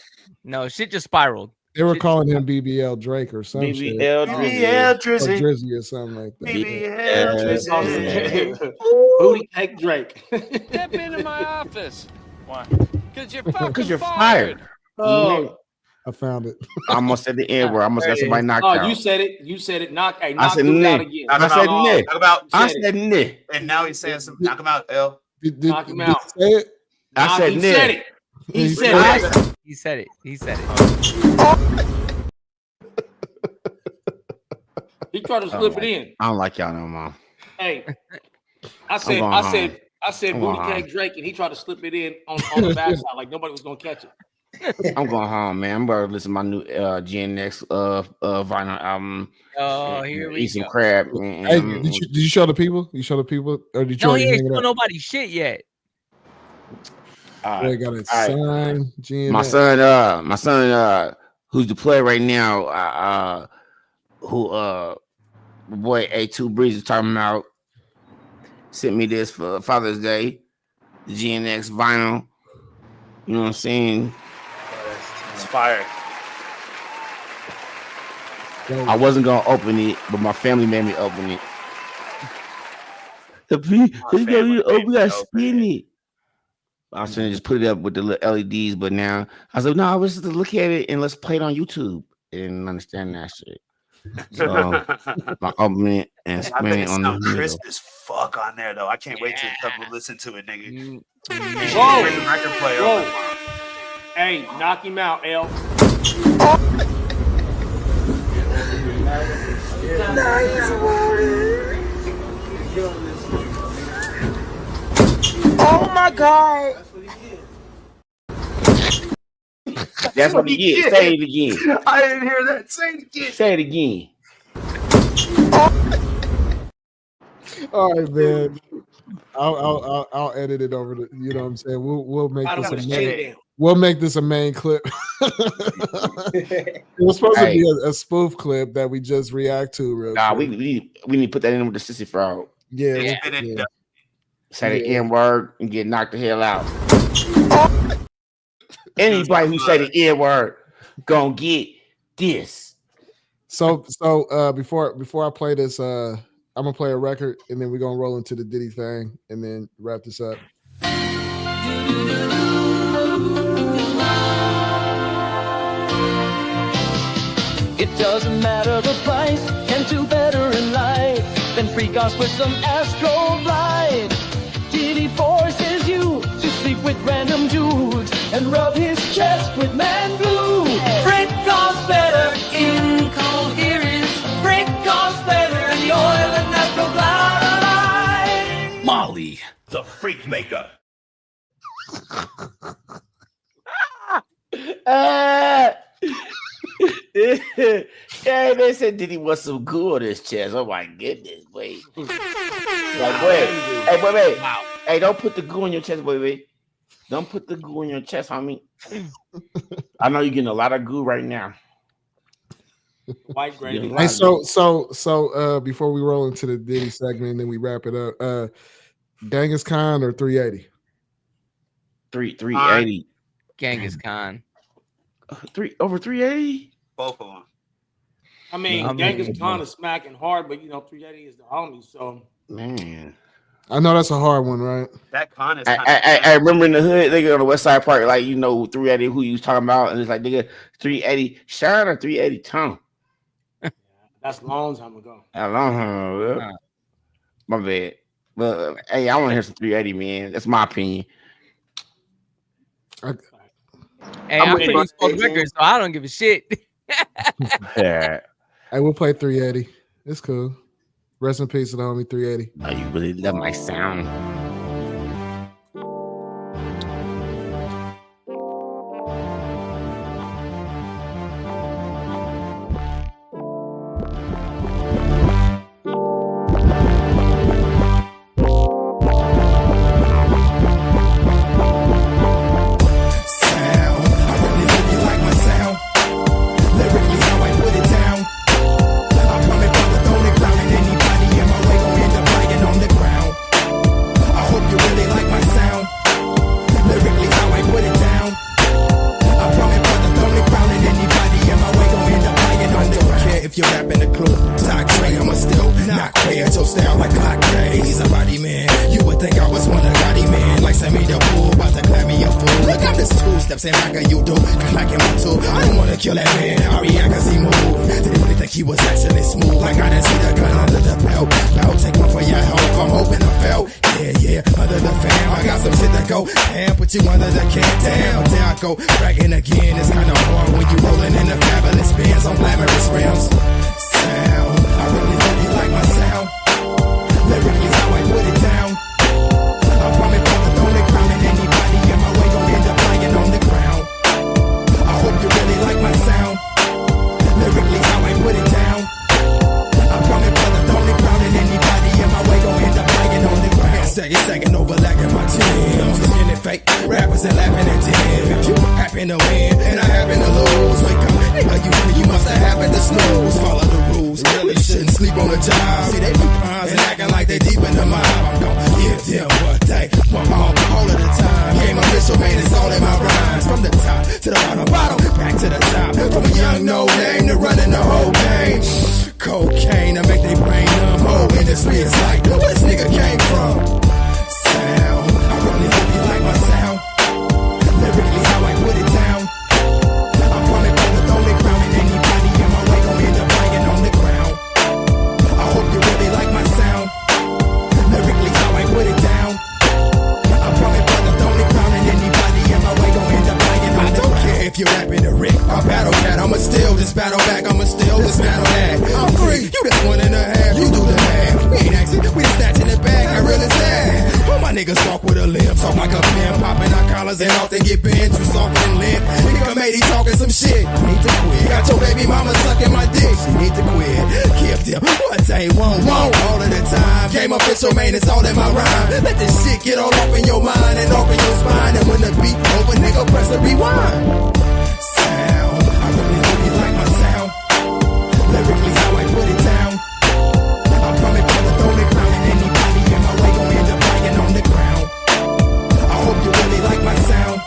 No, shit just spiraled. They were calling him BBL Drake or something. BBL Drizzy. Or Drizzy or something like that. BBL Drizzy. Booty cake Drake. Step into my office. Why? Because you're fired. Oh. I found it. I almost said the N word. I almost got somebody knocked out. You said it. You said it. Knock him I out again. said Nick. And now he's saying something. Knock him out, L. Knock him out. Say it? I said Nick. He said it. He said it. He said it. He tried to slip it in. I don't like y'all no more. Hey, I said booty cake Drake, and he tried to slip it in on the backside like nobody was gonna catch it. I'm going home, man. I'm about to listen to my new GNX vinyl album. Oh, here we eat some go. crab. Hey, did you show the people? You show the people, or did you? No, he ain't show nobody shit yet. They got it signed. GNX. My son, who's the player right now? Who my boy A2 Breeze is talking about. Sent me this for Father's Day, the GNX vinyl. You know what I'm saying? It's fire. I wasn't gonna open it, but my family made me open it. We gotta spin it. I was trying to just put it up with the little LEDs, but now I was like, no, let's just look at it and let's play it on YouTube. I didn't understand that shit. So I open it and spin it on the crisp as fuck on there though. I can't wait to come listen to it, nigga. Whoa. Bring the record player over. Hey, knock him out, L. Oh my God. That's what he get. Say it again. I didn't hear that. Say it again. Say it again. All right, man. I'll edit it over to, you know what I'm saying. We'll make this a main. We'll make this a main clip. It was supposed to be a spoof clip that we just react to. Real quick. We need to put that in with the sissy frog. Yeah. Say the N word and get knocked the hell out. Anybody who say the N word gonna get this. So before I play this, I'm gonna play a record and then we're gonna roll into the Diddy thing and then wrap this up. It doesn't matter the price, can do better in life than freak us with some astro flight. Diddy forces you to sleep with random dudes and rub his chest with man glue. Freak us better in coherence. Freak us better in the oil and natural glide. maker. Yeah, they said Diddy want some goo on his chest. Oh my goodness, wait. Like, wait. Hey, wait. Wow. Hey, don't put the goo on your chest, wait. Don't put the goo on your chest, homie. I know you're getting a lot of goo right now. White gravy. Hey, so before we roll into the Diddy segment and then we wrap it up, Genghis Khan or 380? 380. Genghis Khan. Over 380? Both of them. I mean, Genghis Khan is smacking hard, but 380 is the homie. So man, I know that's a hard one, right? That Khan is. I remember in the hood, they go on the West Side Park, like 380 who you was talking about, and it's like nigga 380 Sean or 380 Tom. That's a long time ago. A long time ago. My bad. But hey, I want to hear some 380, man. That's my opinion. Hey, I'm pretty spoke record, so I don't give a shit. Yeah. Hey, we'll play 380. It's cool. Rest in peace to the homie 380. Oh, you really love my sound. If you're rapping the clue, stock trade, I'ma still not queer till style like clock days. A body man, you would think I was one of Gotti man. Like send me the pool, about to clap me a fool. Look, I'm just 2 steps in like a you do. Like him on 2, I don't wanna kill that man. I react cause he move. Didn't really think he was actually smooth. Like I didn't see the gun under the belt. Belt, take one for your help, I'm hoping I felt. Yeah, under the fam, I got some shit to go. Damn, put you under the can, damn. But there I go, bragging again. It's kinda hard when you rolling in the fabulous bands on glamorous rims. Sound, I really hope you like my sound. Lyrically, how I put it down. I promise, brother, don't let crowning anybody in my way. Gon' end up lying on the ground. I hope you really like my sound. Lyrically, how I put it down. I promise, brother, don't let crowning anybody in my way. Gon' end up lying on the ground. Second overlapping my teams. Looking at fake rappers and laughing at them. If you happen to win and I happen to lose, wake up, nigga, you must have happened to snooze. Follow the rules, really shouldn't sleep on the job. See, they be primes and acting like they deep in the mob. I'm gon' give them what they want all of the time. Game official, man, it's all in my rhymes. From the top to the bottom, back to the top. From a young no name to running the whole game. Cocaine to make they brain numb. Whole industry is like, where this nigga came from? Sound, I really hope you like my sound. Lyrically, how I put it down. I promise, brother, don't let crowning anybody in my way. Gon' end up lying on the ground. I hope you really like my sound. Lyrically, how I put it down. I promise, brother, don't let crowning anybody in my way. Gon' end up lying on the ground. I don't care if you're rapping the Rick or Battle Cat. I'ma still just battle back. I'ma still just battle that. I'm free. You just 1.5. You do the math. We ain't asking. We just snatching it back. I really sad. All my niggas walk with a limp. Talk like a pimp. Popping our collars and off they get bent. You soft and lit. Nigga made he talking some shit. Need to quit. Got your baby mama sucking my dick. She need to quit. Give them what they want all of the time. Game official, man, it's all in my rhyme. Let this shit get all up in your mind and off in your spine. And when the beat over, nigga, press the rewind. Sound, I really hope you like my sound. Lyrically, how I put it down. I promise, brother, don't let crowning anybody in my way. Gon' end up lying on the ground. I hope you really like my sound.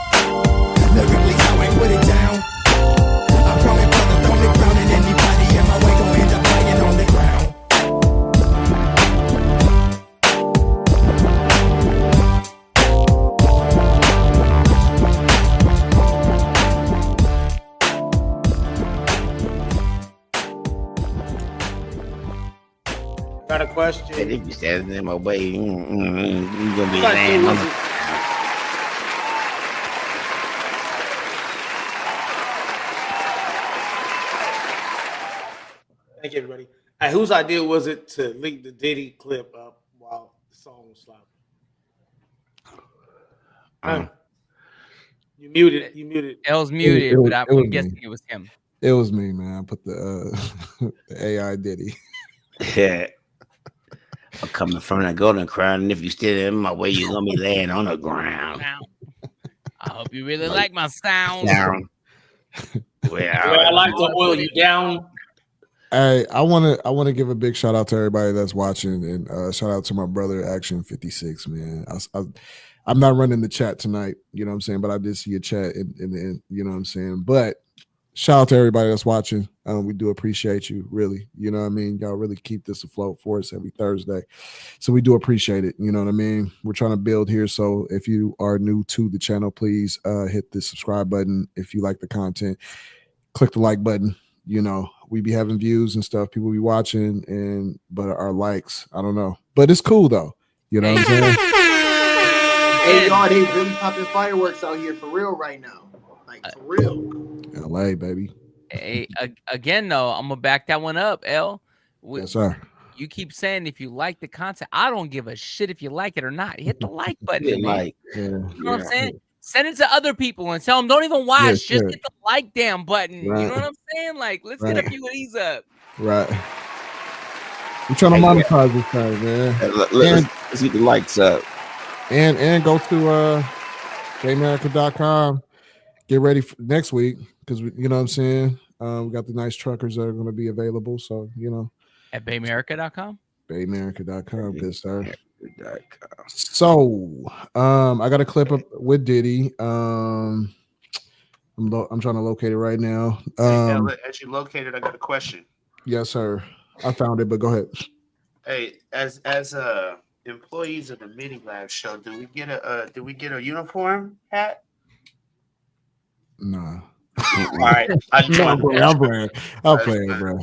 Lyrically, how I put it down. I promise, brother, don't let crowning anybody in my way. Gon' end up lying on the ground. Got a question. Hey, if you standing in my way, you gonna be Like, laying on the Thank you, everybody. Hey, whose idea was it to link the Diddy clip up while the song was You muted. L's muted, but I'm guessing me. it was him. It was me, man. I put the the AI Diddy. Yeah. I'm coming from the golden crown, and if you still in my way, you're gonna be laying on the ground. I hope you really like my sound. I like to oil you down. Hey, I wanna give a big shout out to everybody that's watching, and shout out to my brother Action 56, man. I'm not running the chat tonight, you know what I'm saying, but I did see a chat, and you know what I'm saying. But shout out to everybody that's watching. We do appreciate you, really. You know what I mean? Y'all really keep this afloat for us every Thursday. So we do appreciate it. You know what I mean? We're trying to build here. So if you are new to the channel, please hit the subscribe button. If you like the content, click the like button. You know, we be having views and stuff. People be watching, but our likes, I don't know. But it's cool though. You know what I'm saying? Hey, y'all, they really popping fireworks out here for real right now. Like, for real. LA, baby. Hey, again, though, I'm gonna back that one up, L. Yes, sir. You keep saying if you like the content, I don't give a shit if you like it or not. Hit the like button, man. You know what I'm saying? Send it to other people and tell them don't even watch. Just hit the like damn button. Right. You know what I'm saying? Like, let's get a few of these up. Right. We're trying to monetize this thing, man. Let's get the likes up. And go to JAmerica.com. Get ready for next week because you know what I'm saying. We got the nice truckers that are going to be available. So you know, at BayAmerica.com. BayAmerica.com, good sir. So I got a clip up with Diddy. I'm trying to locate it right now. As you locate it, I got a question. Yes, sir. I found it, but go ahead. Hey, as employees of the Midi Lab show, do we get a uniform hat? Nah. All right, I'm playing, bro.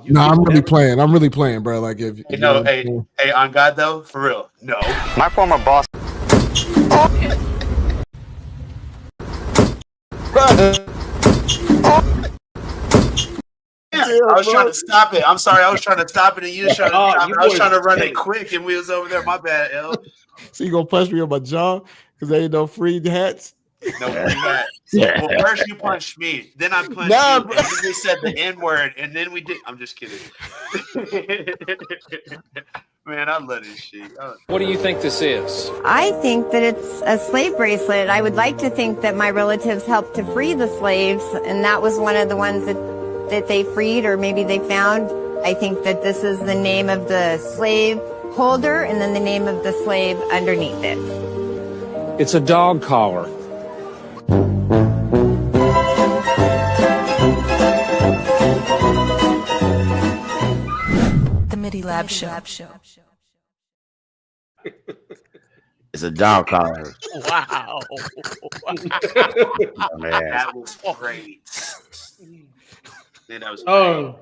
No, I'm really playing, bro. Like if hey, no, hey, on God though, for real, no. My former boss. I was trying to stop it. I'm sorry, I was trying to stop it, and you was trying to. I was trying to run it quick, and we was over there. My bad, L. So you gonna punch me on my jaw because there ain't no free hats? No free hats. Well, first you punched me, then I punched you, and then we said the N-word, and then we did. I'm just kidding. Man, I love this shit. What do you think this is? I think that it's a slave bracelet. I would like to think that my relatives helped to free the slaves, and that was one of the ones that they freed, or maybe they found. I think that this is the name of the slave holder and then the name of the slave underneath it. It's a dog collar. The Midi Lab Show. It's a dog collar. Wow. Oh, man. That was great. Man, that was Oh,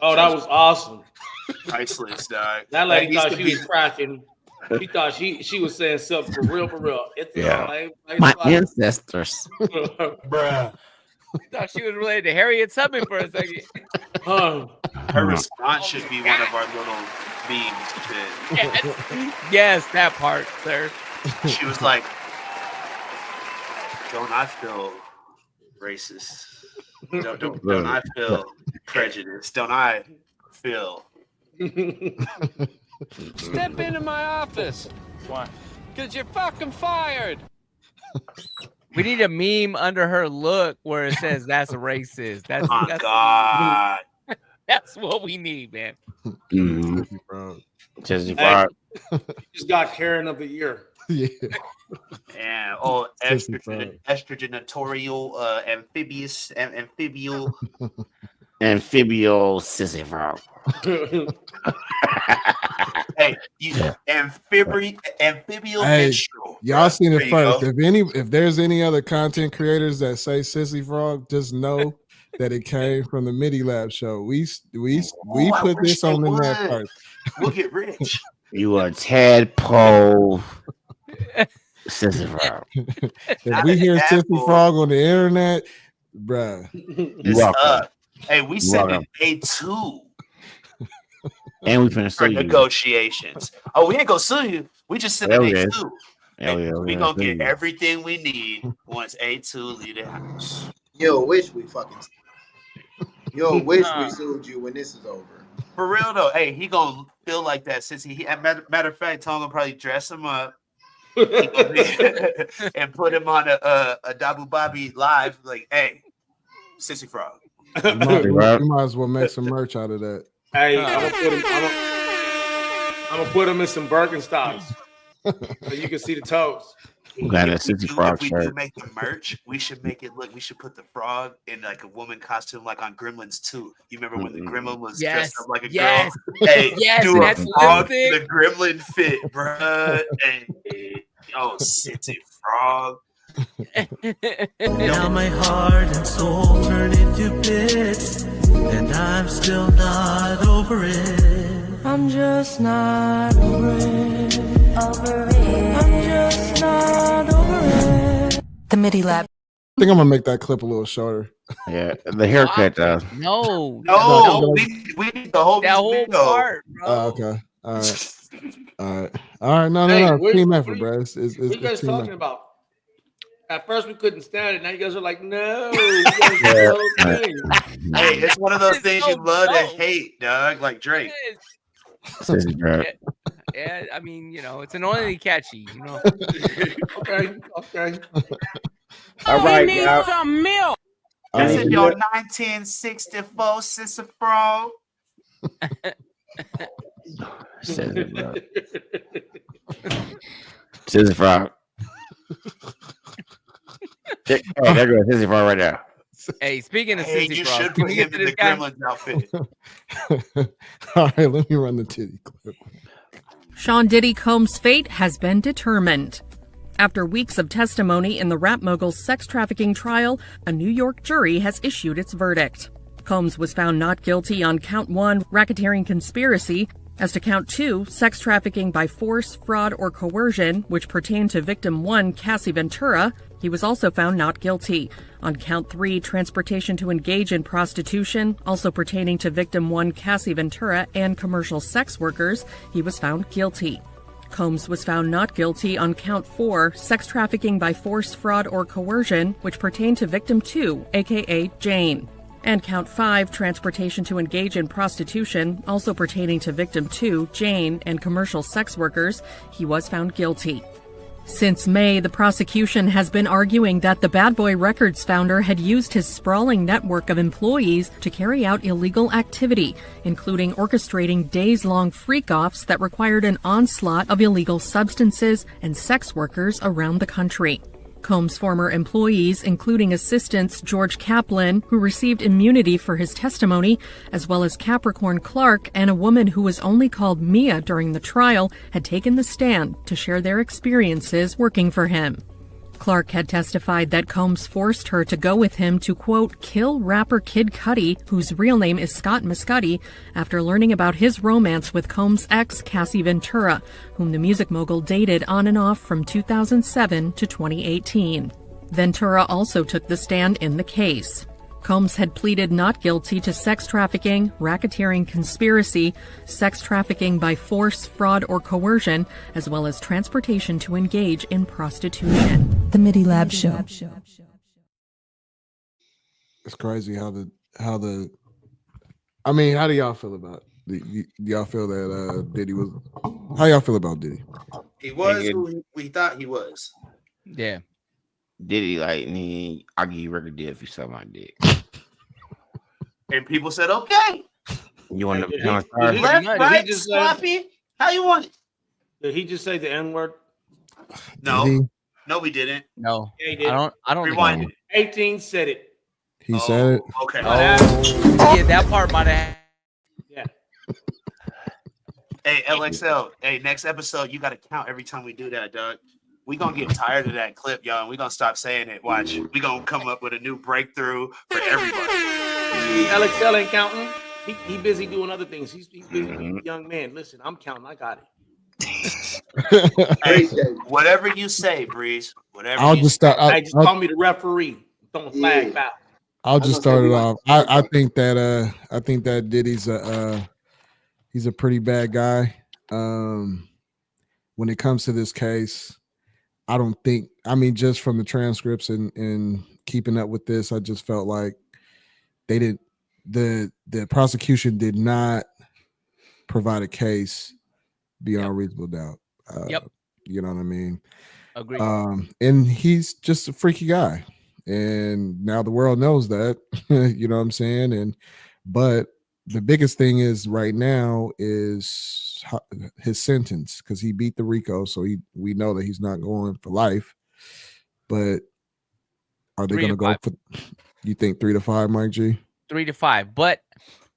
that was awesome. Priceless, dog. That lady thought she was cracking. She thought she was saying something for real, for real. It's My ancestors. Bruh. I thought she was related to Harriet Tubman for a second. Her response should be one of our little memes. Yes, that part, sir. She was like, "Don't I feel racist? Don't I feel prejudiced? Don't I feel?" Step into my office. Why? Because you're fucking fired. We need a meme under her look where it says that's racist. That's God. That's what we need, man. Just got Karen of the year. Yeah. Yeah. Oh, estrogenatorial, amphibial sissy frog. Hey, amphibial menstrual. Y'all seen it first. Go. If there's any other content creators that say sissy frog, just know that it came from the Midi Lab show. We put this on the net first. We'll get rich. You a tadpole sissy frog. If we hear sissy frog on the internet, bruh, it's up. Hey, we sent it A2. And we finna for sue you. negotiations. Oh, we ain't gonna sue you. We just send Hell an yeah. A2. Hell And yeah. we gonna get everything we need once A2 leave the house. You'll wish we sued you when this is over. For real though, hey, he gonna feel like that since he matter of fact, Tom gonna probably dress him up and put him on a Dabu Bobby live, like, hey, Sissy Frog. You might as well make some merch out of that. Hey, I'm gonna put him in some Birkenstocks so you can see the toes. Got a Sissy Frog If we shirt. do make the merch, we should make it look. We should put the frog in like a woman costume, like on Gremlins 2. You remember when the gremlin was dressed up like a girl? Hey, do a frog in the gremlin fit, bruh. Hey, oh, Sissy Frog. Now my heart and soul turn into bits, and I'm still not over it. I'm just not over it. I'm just not over it. The Midi Lab. I think I'm gonna make that clip a little shorter. Yeah, the haircut. No, we need the whole part, bro. Okay. All right. No. Team effort, bro. What are you guys talking about? At first we couldn't stand it. Now you guys are like, no. Hey, it's one of those things you love to hate, Doug, like Drake. Yeah, I mean, it's annoyingly catchy, Okay. All right, need now. some milk. This is your 1964 Sissy Frog. Sissy Frog. Hey, there goes Sissy Frog right now. Hey, speaking of Hey, Sissy you Frog, should can put we him get to in this the guy? Gremlins outfit. All right, let me run the titty clip. Sean Diddy Combs' fate has been determined. After weeks of testimony in the rap mogul's sex trafficking trial, a New York jury has issued its verdict. Combs was found not guilty on count 1, racketeering conspiracy. As to count 2, sex trafficking by force, fraud, or coercion, which pertained to victim 1, Cassie Ventura, he was also found not guilty. On count 3, transportation to engage in prostitution, also pertaining to victim 1, Cassie Ventura, and commercial sex workers, he was found guilty. Combs was found not guilty on count 4, sex trafficking by force, fraud, or coercion, which pertained to victim 2, aka Jane. And count 5, transportation to engage in prostitution, also pertaining to victim 2, Jane, and commercial sex workers, he was found guilty. Since May, the prosecution has been arguing that the Bad Boy Records founder had used his sprawling network of employees to carry out illegal activity, including orchestrating days-long freak-offs that required an onslaught of illegal substances and sex workers around the country. Combs' former employees, including assistants George Kaplan, who received immunity for his testimony, as well as Capricorn Clark and a woman who was only called Mia during the trial, had taken the stand to share their experiences working for him. Clark had testified that Combs forced her to go with him to, quote, kill rapper Kid Cudi, whose real name is Scott Muscati, after learning about his romance with Combs' ex, Cassie Ventura, whom the music mogul dated on and off from 2007 to 2018. Ventura also took the stand in the case. Combs had pleaded not guilty to sex trafficking, racketeering conspiracy, sex trafficking by force, fraud, or coercion, as well as transportation to engage in prostitution. The Midi Lab Show. It's crazy how do y'all feel about do y'all feel that Diddy was? How y'all feel about Diddy? He was who we thought he was. Yeah. Diddy, like me, I'll give you a record deal if you sell my dick. And people said, okay. You want to Left, right, sloppy? How you want it? Did he just say the N-word? No. No, we didn't. No. Yeah, he did. I don't Rewind it. 18 said it. He said it. Okay. Yeah, that part might have. Yeah. Hey, LXL. Hey, next episode, you got to count every time we do that, Doug. We gonna get tired of that clip, y'all, and we gonna stop saying it. Watch, we gonna come up with a new breakthrough for everybody. LXL ain't counting. He busy doing other things. He's busy being a young man. Listen, I'm counting. I got it. Hey, whatever you say, Breeze. Whatever. I'll just start. Just call me the referee. Throwing flag back. I'll just start it off. I think that Diddy's he's a pretty bad guy. When when it comes to this case, I don't think. I mean, just from the transcripts and keeping up with this, I just felt like they did the prosecution did not provide a case beyond reasonable doubt. You know what I mean? Agreed. And he's just a freaky guy, and now the world knows that. You know what I'm saying? But the biggest thing is right now is his sentence, because he beat the RICO, so we know that he's not going for life. But are they going to go for? You think 3 to 5, Mike G? 3 to 5, but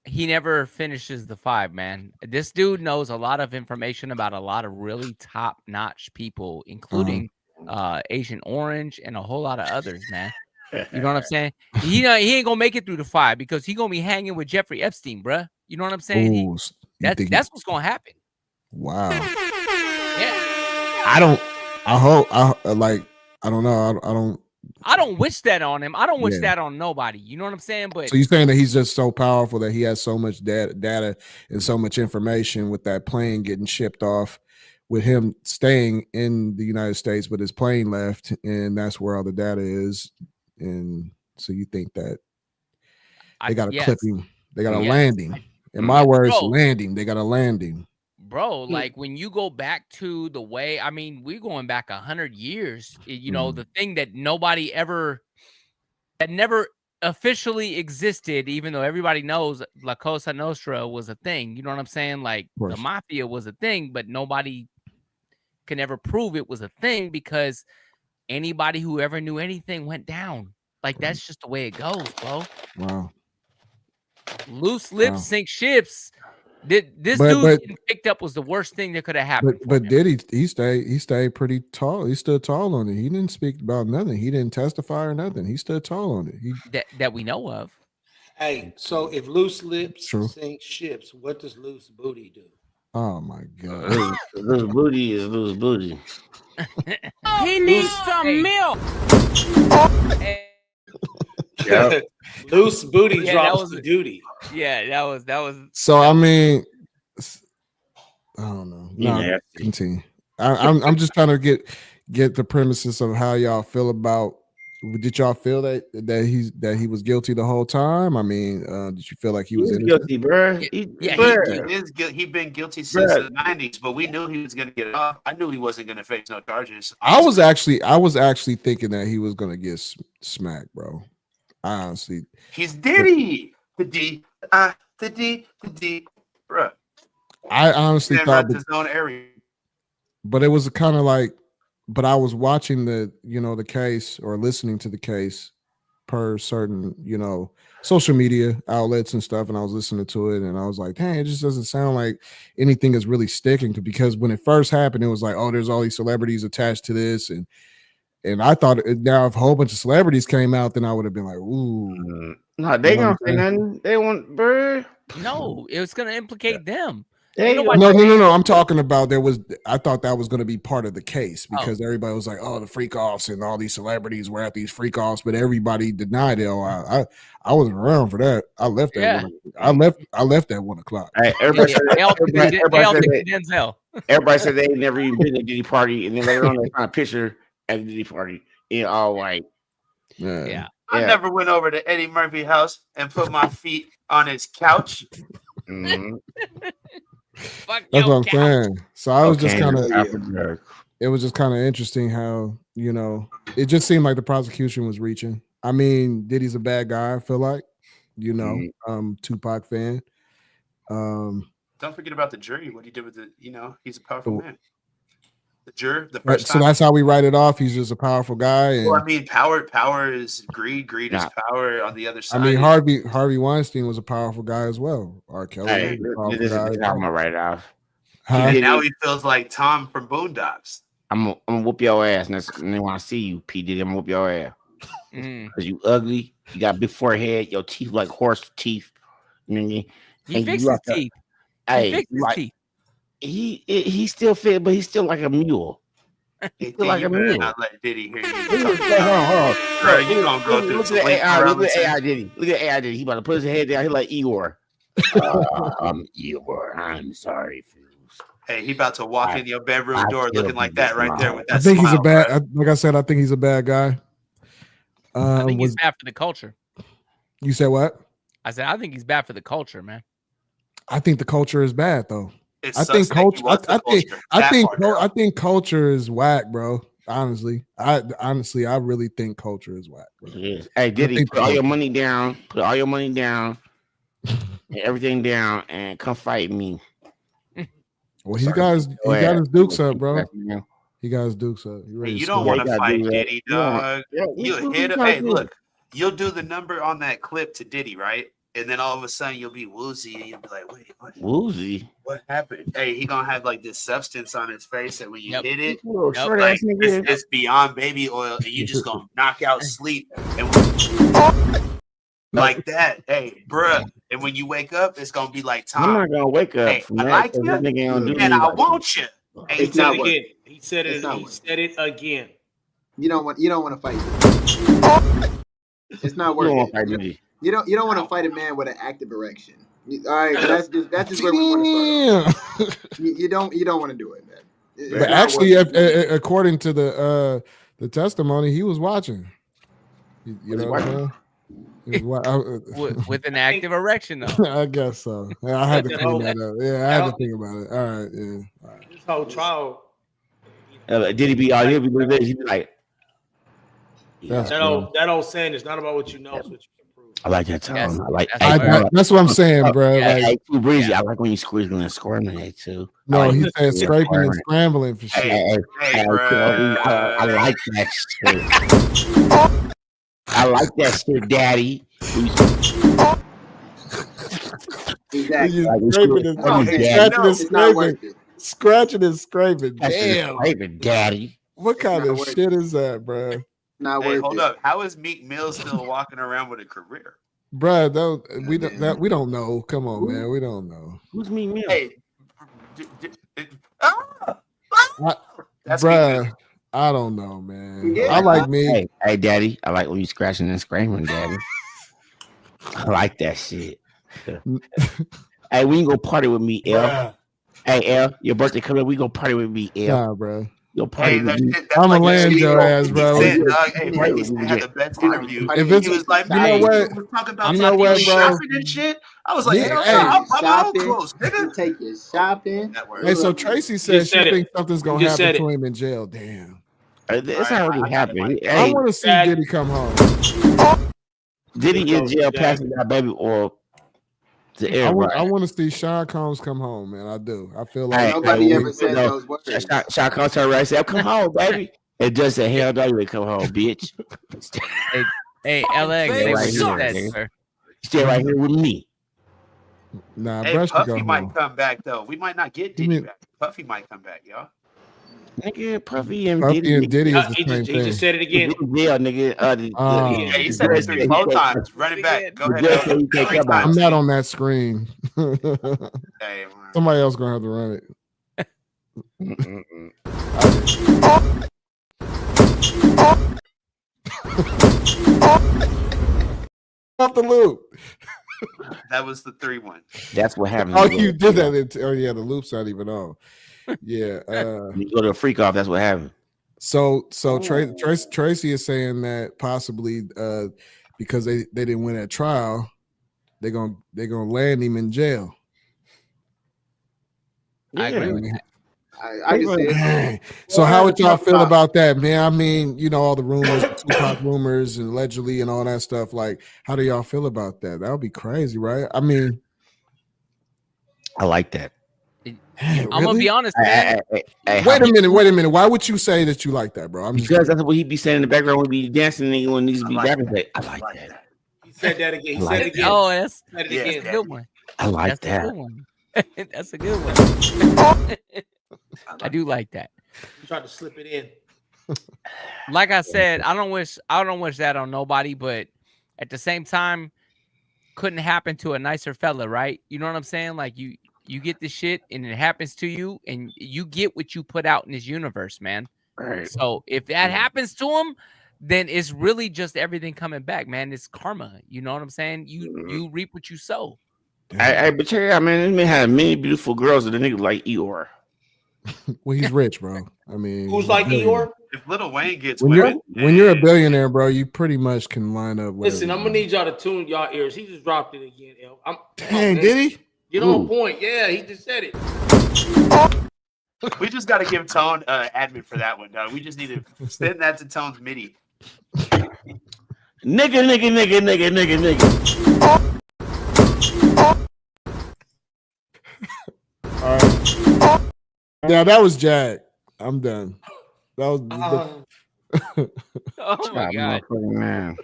he never finishes the 5, man. This dude knows a lot of information about a lot of really top-notch people, including Agent Orange and a whole lot of others, man. You know what I'm saying? He ain't gonna make it through the 5 because he gonna be hanging with Jeffrey Epstein, bruh. You know what I'm saying? Ooh, That's what's gonna happen. Wow. Yeah. I don't know. I don't wish that on him. I don't wish that on nobody. You know what I'm saying? But so you're saying that he's just so powerful that he has so much data and so much information with that plane getting shipped off, with him staying in the United States, but his plane left, and that's where all the data is. And so you think that they got a clipping, they got a landing. In my words, landing. They got a landing. Bro, like when you go back to the way, I mean, we're going back 100 years, you know, the thing that never officially existed, even though everybody knows La Cosa Nostra was a thing. You know what I'm saying? Like the mafia was a thing, but nobody can ever prove it was a thing because anybody who ever knew anything went down. Like that's just the way it goes, bro. Wow. Loose lips sink ships. This dude getting picked up was the worst thing that could have happened. But Diddy, he stayed pretty tall. He stood tall on it. He didn't speak about nothing. He didn't testify or nothing. He stood tall on it. That we know of. Hey, so if loose lips sink ships, what does loose booty do? Oh my God. Loose booty is loose booty. He needs some milk. Yep. Loose booty drops the duty. Yeah, that was. So I mean, I don't know. No, continue. I'm just trying to get the premises of how y'all feel about. Did y'all feel that he was guilty the whole time? I mean, did you feel like he was innocent? Guilty, bro? He's been guilty since the 90s, but we knew he was going to get off. I knew he wasn't going to face no charges. I was actually thinking that he was going to get smacked, bro. I honestly, he's Diddy. The D, bro. I honestly thought his own area. But it was kind of like, but I was watching the case or listening to the case per certain, social media outlets and stuff. And I was listening to it and I was like, dang, it just doesn't sound like anything is really sticking because when it first happened, it was like, oh, there's all these celebrities attached to this. And I thought now if a whole bunch of celebrities came out, then I would have been like, ooh. No, they don't say nothing. They want, bro. No, it was going to implicate them. No. I'm talking about I thought that was going to be part of the case because everybody was like, oh, the freak offs and all these celebrities were at these freak offs, but everybody denied it. Oh, I wasn't around for that. I left at I left at 1 o'clock. Hey, everybody said they never even been to Diddy party, and then later on they found a picture at the Diddy party in all white. Yeah. I never went over to Eddie Murphy's house and put my feet on his couch. Mm-hmm. That's what I'm saying. So I was just kind of, it was just kind of interesting how, it just seemed like the prosecution was reaching. I mean, Diddy's a bad guy, I feel like, Tupac fan. Don't forget about the jury, what he did with he's a powerful man. The juror, the first time. So that's how we write it off. He's just a powerful guy. And, well, I mean, power is greed. Greed is power on the other side. I mean, Harvey Weinstein was a powerful guy as well. R. Kelly. This is I'm gonna write it off. And now he feels like Tom from Boondocks. I'm gonna whoop your ass, and then when I see you, P. Diddy, I'm gonna whoop your ass. Because you ugly. You got a big forehead. Your teeth like horse teeth. He fixed his teeth. He still fit, but he's still like a mule. He's still like a mule. Not let Diddy hear you. Hold on. You don't go through. Look at AI Diddy. Look at AI Diddy. He about to put his head down. He like Igor. I'm Igor. I'm sorry, Hey, he about to walk in your bedroom door still looking like think that it's right there wrong. with I that think he's a smile, bad. bruh. Like I said, I think he's a bad guy. I think he's bad for the culture. You said what? I said I think he's bad for the culture, man. I think the culture is bad though. It I sucks think that he culture. wants the culture. I think culture is whack, bro. Honestly, I really think culture is whack, bro. Yes. Hey, I Diddy, think put all your money down. Put all your money down. And everything down, and come fight me. Well, he got his dukes up, bro. He got his dukes up. Hey, you don't want to fight Diddy, dog. You hit him. Hey, look, you'll do the number on that clip to Diddy, right? And then all of a sudden you'll be woozy, and you'll be like, "Wait, what? Woozy? What happened?" Hey, he gonna have like this substance on his face, and when you hit it, short like ass nigga. it's beyond baby oil, and you just gonna knock out sleep and like that. Hey, bruh. And when you wake up, it's gonna be like Tom. I'm not gonna wake up Hey, from I that. like 'Cause you, this nigga don't do and me I like want you. Hey, He said it again. He said it. He said it again. You don't want to fight. It's not You worth don't it. want to fight Diddy. You don't want to fight a man with an active erection. All right, that's just where we want to start. You don't want to do it, man. It's But not actually, worth it. according to the testimony, he was watching. You know what I'm saying? He was with an active erection, though. I guess so. Yeah, I had to clean that up. Yeah, I had to think about it. All right, yeah. All right. This whole trial. Diddy be all he'll be doing this. He be like, That old saying is not about what you know, it's what you can prove. I like that tone. Yes, I like. that's what I'm saying, bro. Hey, Like, Too Breezy. I like when you squeezing and squirming it too. no, I like he when said you scraping and squirming. scrambling for shit. Hey, I like that shit. I like that shit, Daddy. Exactly. Scratching and scraping. That's just Damn. scraping, Daddy. What kind of shit is that, bro? Hey, hold up. How is Meek Mill still walking around with a career? Bro, we don't know. Come on, man. We don't know. Who's Meek Mill? Hey, Bruh, I don't know, man. I like Meek. Hey, Daddy. I like when you scratching and scraping, Daddy. I like that shit. Hey, we can go party with me, L. Hey, L, your birthday coming up. We go party with me, L. Nah, bro. You'll party with me. I'm gonna land your ass, bro. He said, hey, Frankie had the best interview. If He it's, was like, you know what? was talking about You know what, bro? shopping and shit. I was like, Yeah, hell no, hey, I'm close, nigga. Take you shopping. Hey, so Tracy said she thinks something's gonna just happen said to him in jail. Damn. It's already happened. I Hey, want to see Diddy come home. Diddy in jail passing that baby oil to I everybody. want to see Sean Combs come home, man. I do. I feel like Nobody ever said those words. Sean Combs turned around and said, "Come home, baby." And just said, "Hell no, you ain't come home, bitch." Hey, LX, Stay say right what you here, said, nigga. sir. Stay right here with me. Nah, Hey, Brush could Puffy go might home. come back though. We might not get Diddy back. Puffy might come back, y'all. Nigga, Puffy and Puffy Diddy. and Diddy is the He same just thing. said it again. Yeah, nigga. Yeah, he said it 3 more times. Run it back. Go ahead. Just say you can't come back. I'm not on that screen. Hey, Somebody else gonna have to run it. Off the loop. that was the 3-1. That's what happens. Oh, you did that. Oh, yeah, the loop's not even on. Yeah. You go to a freak off. That's what happened. So Tracy is saying that possibly because they didn't win that trial, they're gonna land him in jail. I agree with that. I can see it. So how would y'all feel about that, man? I mean, you know, all the rumors, Tupac rumors, and allegedly, and all that stuff. Like, how do y'all feel about that? That would be crazy, right? I mean, I like that. I'm gonna be honest, man. Wait a minute. Why would you say that you like that, bro? Because that's what he'd be saying in the background when he be dancing and when he needs to be rapping. I like that. He said that again. He I like said it that. again. Oh, that's Said it a again. good one. I like That's a that. good one. That's a good one. I do like that. He tried to slip it in. Like I said, I don't wish that on nobody, but at the same time, couldn't happen to a nicer fella, right? You know what I'm saying? Like you get this shit and it happens to you, and you get what you put out in this universe, man. Right. So if that happens to him, then it's really just everything coming back, man. It's karma. You know what I'm saying? You reap what you sow. But yeah, I mean, this man had many beautiful girls that the nigga like Eeyore. Well, he's rich, bro. I mean, Who's he's a like billionaire. Eeyore? If Lil Wayne gets When women, you're a billionaire, bro, you pretty much can line up whatever. Listen, I'm gonna need y'all to tune y'all ears. He just dropped it again. Dang, did he? Get on point. Yeah, he just said it. we just got to give Tone admin for that one, dog. We just need to send that to Tone's MIDI. Nigga. All right. Yeah, that was Jack. I'm done. That was. Oh my God, man!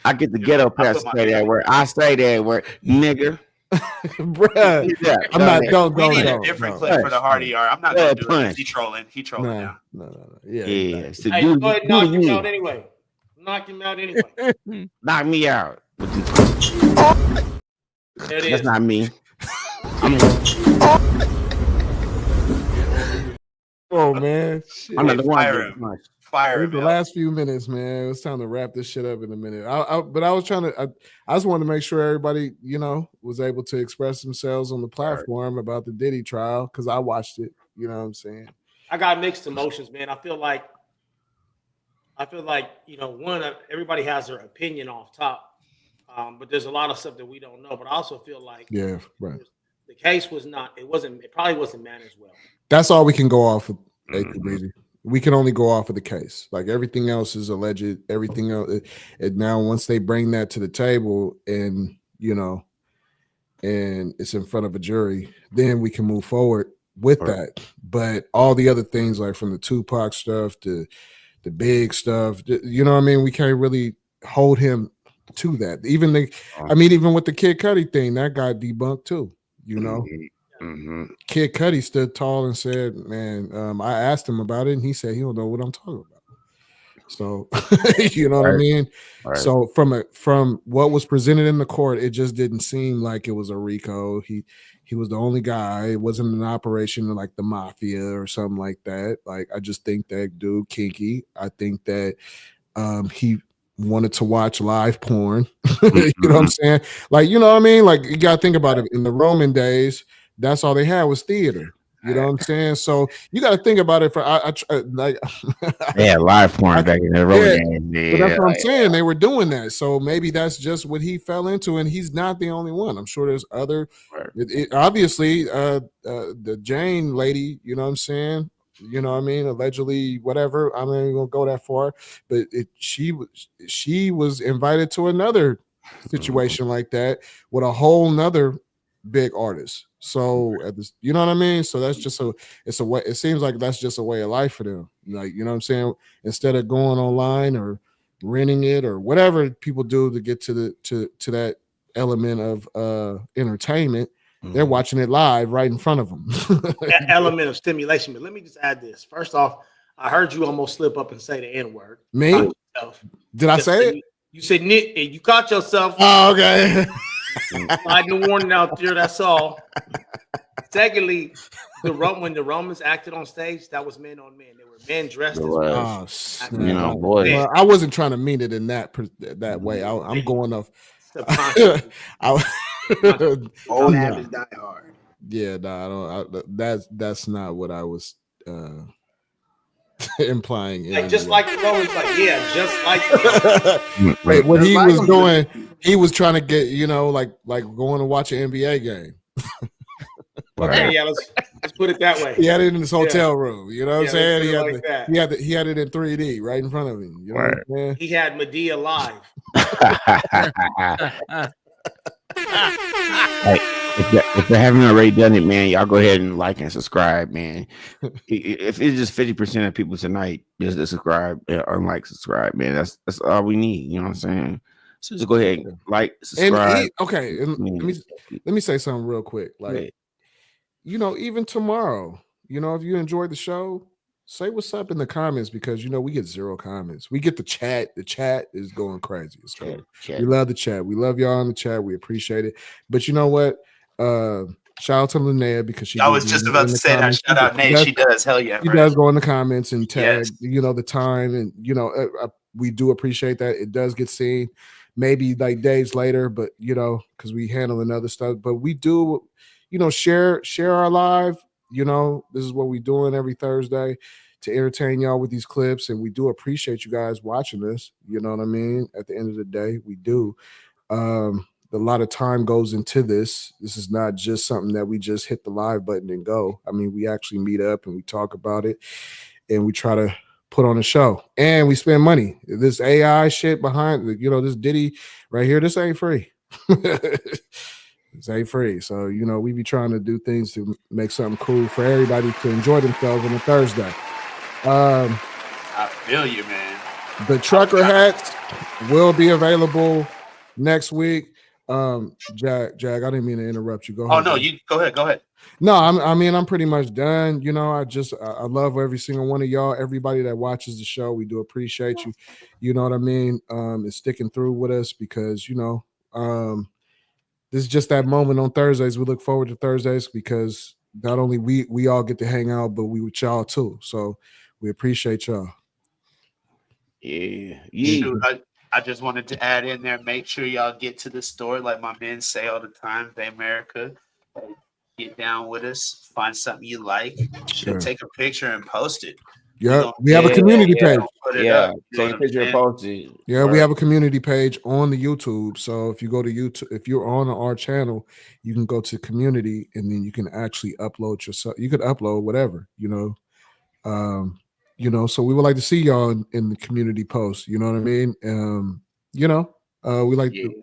I get the ghetto pass to say that word. I say that word, nigga. Bruh, Yeah, I'm not. Don't. We need a different clip for the hard ER. I'm not gonna do it. He trolling. He trolling now. No. Yeah. Yeah. So Hey, go ahead and knock him out anyway. Knock him out anyway. Knock me out. There it That's is. not me. Oh man, shit. I'm not the one. Fire the last few minutes, man. It's time to wrap this shit up in a minute. But I was trying to. I just wanted to make sure everybody, was able to express themselves on the platform about the Diddy trial because I watched it. You know what I'm saying? I got mixed emotions, man. I feel like everybody has their opinion off top, but there's a lot of stuff that we don't know. But I also feel like Yeah, right. the case was not. It probably wasn't managed well. That's all we can go off of. We can only go off of the case. Like everything else is alleged. Everything else. And now once they bring that to the table, and and it's in front of a jury, then we can move forward with that. But all the other things, like from the Tupac stuff to the big stuff, you know what I mean? We can't really hold him to that. Even even with the Kid Cudi thing, that got debunked too. Kid Cudi stood tall and said, "Man, I asked him about it, and he said he don't know what I'm talking about." So you know what I mean. Right. So from what was presented in the court, it just didn't seem like it was a RICO. He was the only guy. It wasn't an operation like the mafia or something like that. Like I just think that dude kinky. I think that he wanted to watch live porn. You know what I'm saying? Like, you know what I mean? Like you gotta think about it. In the Roman days, that's all they had was theater. You know what I'm saying? So you got to think about it. Yeah, live porn back in the Roman days. But that's what I'm saying. They were doing that. So maybe that's just what he fell into, and he's not the only one. I'm sure there's other. Obviously, the Jane lady. You know what I'm saying? You know what I mean? Allegedly, whatever. I'm not even gonna go that far. But she was invited to another situation like that with a whole nother big artist. So you know what I mean? So that's just it's a way. It seems like that's just a way of life for them. Like, you know what I'm saying? Instead of going online or renting it or whatever people do to get to that element of entertainment, they're watching it live right in front of them. That element of stimulation. But let me just add this. First off, I heard you almost slip up and say the N-word. Me? Did I say it? You said Nick, and you caught yourself. Oh, okay. Sliding the warning out there. That's all. Secondly, when the Romans acted on stage, that was men on men. They were men dressed as men. Boy. Well, I wasn't trying to mean it in that way. I'm going off. Old habits die hard. Yeah, no, I don't. That's not what I was implying. Like just like the Romans, just like the Romans. Wait, what he was doing, he was trying to get, like going to watch an NBA game. Okay, yeah, let's put it that way. He had it in his hotel room. You know what I'm saying? He had it in 3D right in front of him. You know what I'm saying? He had Medea live. Hey, if you haven't already done it, man, y'all go ahead and like and subscribe, man. If it's just 50% of people tonight just to subscribe or like, subscribe, man, that's all we need. You know what I'm saying? So just go ahead and like, subscribe. Let me say something real quick. Like, even tomorrow, if you enjoyed the show, say what's up in the comments, because we get 0 comments. We get the chat. The chat is going crazy. It's cool. We love the chat. We love y'all in the chat. We appreciate it. But you know what? Shout out to Linnea, because she. I was just about to say that. Shout out, Nate. She does. Hell yeah. She does go in the comments and tag, the time, and we do appreciate that. It does get seen, maybe like days later, but because we handling other stuff. But we do, share our live. you know, this is what we're doing every Thursday to entertain y'all with these clips. And we do appreciate you guys watching this. You know what I mean? At the end of the day, we do. A lot of time goes into this. This is not just something that we just hit the live button and go. I mean, we actually meet up and we talk about it and we try to put on a show and we spend money. This AI shit behind, you know, this Diddy right here, this ain't free. This ain't free. So, you know, we be trying to do things to make something cool for everybody to enjoy themselves on a Thursday. I feel you, man. The trucker hats will be available next week. Jag, I didn't mean to interrupt you. Go ahead. Oh no, you go ahead. No, I'm pretty much done. You know, I love every single one of y'all, everybody that watches the show. We do appreciate you. You know what I mean? And sticking through with us because, you know, this is just that moment on Thursdays. We look forward to Thursdays because not only we all get to hang out, but we with y'all too. So we appreciate y'all. Yeah. Shoot, I just wanted to add in there, make sure y'all get to the store like my men say all the time, Bay America. Get down with us, find something you like, should take a picture and post it. Yeah, we have a community page. Put it up, take a picture and post it. Yeah, we have a community page on the YouTube. So if you go to YouTube, if you're on our channel, you can go to community and then you can actually upload yourself. You could upload whatever, you know. So we would like to see y'all in the community post. You know what I mean? We like to.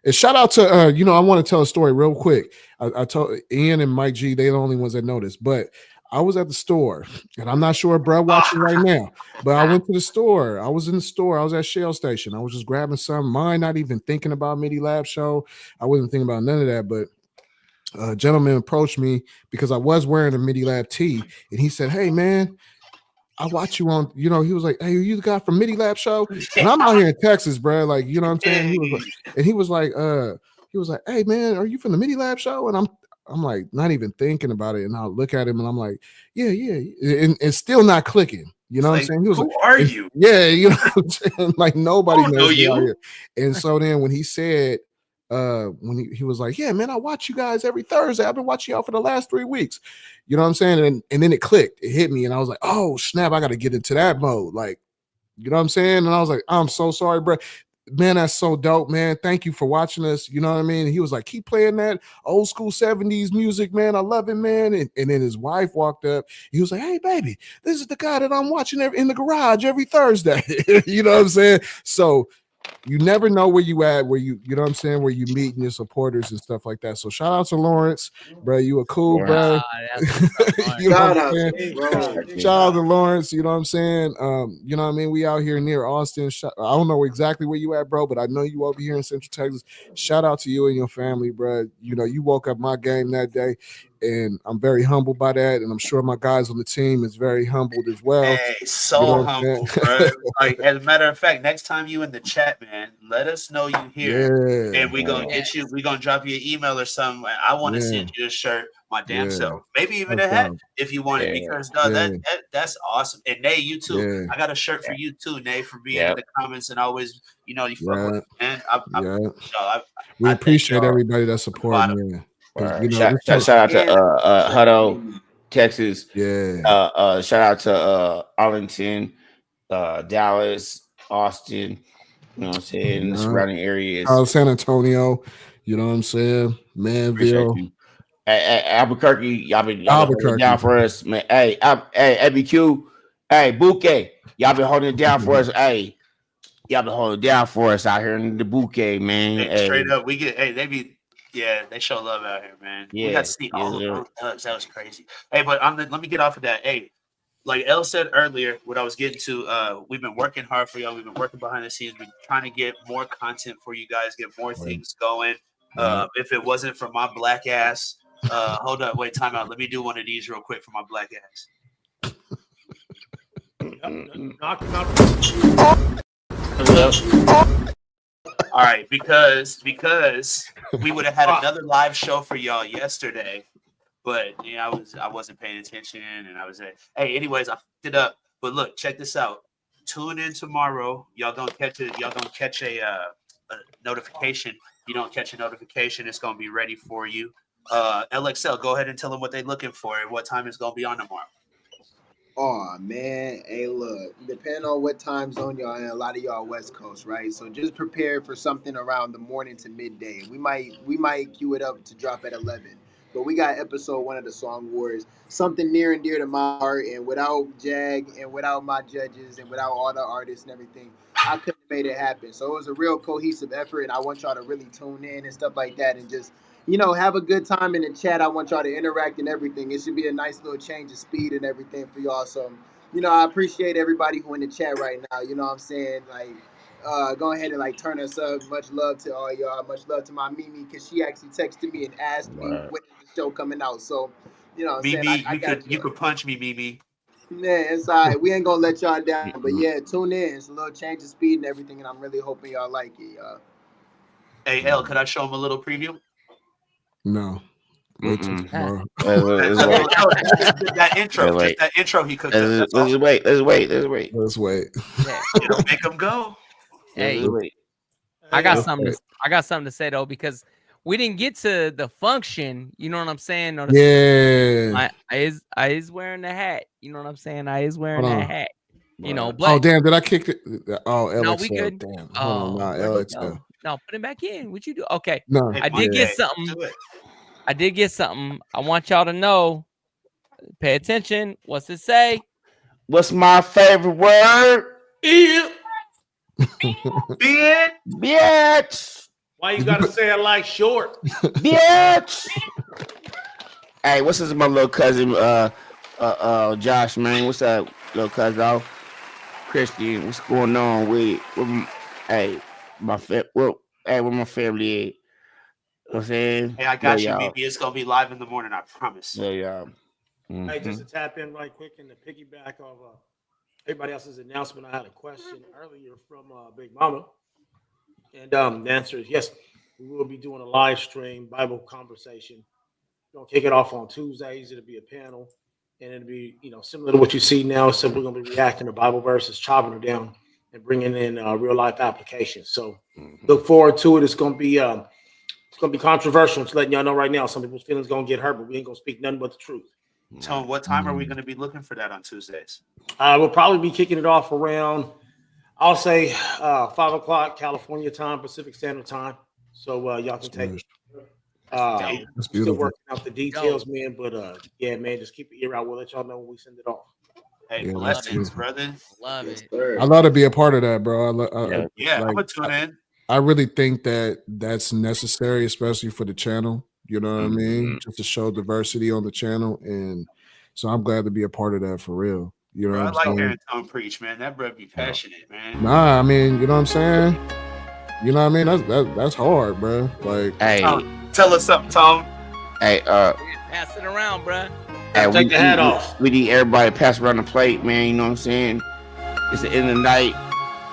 And shout out to I want to tell a story real quick. I told Ian and Mike G, they're the only ones that noticed, but I was at the store, and I'm not sure if bro watching right now, but I went to the store. I was in the store. I was at Shell Station. I was just grabbing some. Mine, not even thinking about Midi Lab Show. I wasn't thinking about none of that, but a gentleman approached me because I was wearing a Midi Lab tee, and he said, "Hey, man, I watch you on," he was like, "Hey, are you the guy from Midi Lab Show?" And I'm out here in Texas, bro. Like, you know what I'm saying? He was like, "Hey, man, are you from the Midi Lab Show?" And I'm like, not even thinking about it. And I'll look at him and I'm like, yeah. And still not clicking. You know what I'm saying? He was Who are you? Yeah, you know what I'm saying? Like nobody knows know me out you. here. And so then when he said, when he was like, "Yeah, man, I watch you guys every Thursday. I've been watching y'all for the last 3 weeks." You know what I'm saying? And then it clicked. It hit me. And I was like, oh, snap, I got to get into that mode. Like, you know what I'm saying? And I was like, I'm so sorry, bro. Man, that's so dope, man. Thank you for watching us. You know what I mean? And he was like, keep playing that old school 70s music, man. I love it, man. And then his wife walked up. He was like, hey, baby, this is the guy that I'm watching in the garage every Thursday. You know what I'm saying? So you never know where you at, where you know what I'm saying, where you meeting your supporters and stuff like that. So shout out to Lawrence, bro. You a cool, bro. You know what I'm saying? Shout out to Lawrence. You know what I'm saying? You know what I mean? We out here near Austin. I don't know exactly where you at, bro, but I know you over here in Central Texas. Shout out to you and your family, bro. You know, you woke up my game that day. And I'm very humbled by that, and I'm sure my guys on the team is very humbled as well. Hey, so humble, bro. Like, as a matter of fact, next time you in the chat, man, let us know you here, and we gonna get you. We gonna drop you an email or something. I want to send you a shirt, my damn self, maybe even a hat if you want it, because that's awesome. And Nay, you too. I got a shirt for you too, Nay, for being in the comments and always, you fuck with me, man. We appreciate everybody that support, man. Shout out to Hutto, Texas. Yeah. Shout out to Arlington, Dallas, Austin. You know what I'm saying? The surrounding areas. San Antonio. You know what I'm saying? Manville. Albuquerque. Y'all been holding it down for us, man. Hey, ABQ. Hey, Bouquet. Y'all been holding it down for us. Hey, y'all been holding it down for us out here in the Bouquet, man. Hey, straight up, we get. Hey, they show love out here, man. We got to see all of those thugs. That was crazy. Hey, but let me get off of that. Hey, like Elle said earlier, what I was getting to, we've been working hard for y'all. We've been working behind the scenes. We've been trying to get more content for you guys, get more things going. If it wasn't for my black ass, hold up, wait, time out. Let me do one of these real quick for my black ass. Knock him out. All right, because we would have had another live show for y'all yesterday, but I wasn't paying attention, and I was hey, anyways, I fucked it up. But look, check this out. Tune in tomorrow. Y'all gonna catch a notification. You don't catch a notification, it's gonna be ready for you. LXL, go ahead and tell them what they're looking for and what time it's gonna be on tomorrow. Oh man, hey look, depending on what time zone y'all in, a lot of y'all West Coast, right? So just prepare for something around the morning to midday. We might queue it up to drop at 11. But we got episode 1 of the Song Wars, something near and dear to my heart, and without Jag and without my judges and without all the artists and everything, I couldn't have made it happen. So it was a real cohesive effort, and I want y'all to really tune in and stuff like that and just have a good time in the chat. I want y'all to interact and everything. It should be a nice little change of speed and everything for y'all. So, I appreciate everybody who in the chat right now. You know what I'm saying? Like, go ahead and like turn us up. Much love to all y'all. Much love to my Mimi, because she actually texted me and asked me when is the show coming out. So, you know what I'm saying? Mimi, I got you could punch me, Mimi. Yeah, it's all right. We ain't gonna let y'all down. But yeah, tune in. It's a little change of speed and everything, and I'm really hoping y'all like it, y'all. Hey, L, could I show him a little preview? No. Wait till tomorrow. That intro he cooked up. Let's wait. Let's wait. It'll make him go. Hey, I got something to say though, because we didn't get to the function. You know what I'm saying? Or Yeah. I is wearing the hat. You know what I'm saying? I is wearing that hat. But oh damn! Did I kick it? Oh, LXL. no, we good. Damn. Hold on, LXL. No, put it back in. What you do? Okay. No, I did get something. I want y'all to know. Pay attention. What's it say? What's my favorite word? Bitch. Why you gotta say it like short? Bitch. Hey, what's this? My little cousin, Josh, man. What's up, little cousin? Christian, what's going on with where my family at? You know what I'm saying? Hey, I got you, Mimi. It's gonna be live in the morning, I promise. Yeah, yeah. Hey, just to tap in right quick in the piggyback of everybody else's announcement, I had a question earlier from Big Mama, and the answer is yes. We will be doing a live stream Bible conversation. We're gonna kick it off on Tuesdays. It'll be a panel, and it'll be similar to what you see now. So we're gonna be reacting to Bible verses, chopping them down, and bringing in real life applications. So look forward to it. It's gonna be controversial. Just letting y'all know right now. Some people's feelings gonna get hurt, but we ain't gonna speak nothing but the truth. Tone, what time are we going to be looking for that on Tuesdays? We'll probably be kicking it off around, I'll say 5 o'clock California time, Pacific Standard Time. So y'all can take it. Still working out the details, man. But yeah, man, just keep your ear out. We'll let y'all know when we send it off. Hey, blessings, brother. Love it. I love to be a part of that, bro. I'm gonna tune in. I really think that that's necessary, especially for the channel. You know what I mean? Just to show diversity on the channel, and so I'm glad to be a part of that for real. You know, I what like I'm saying? hearing Tone preach, man. That bro be passionate, man. Nah, I mean, you know what I'm saying? You know what I mean? That's hard, bro. Like, hey, tell us something, Tone. Hey, pass it around, bro. Hey, take the hat off. We need everybody to pass around the plate, man. You know what I'm saying? It's the end of the night.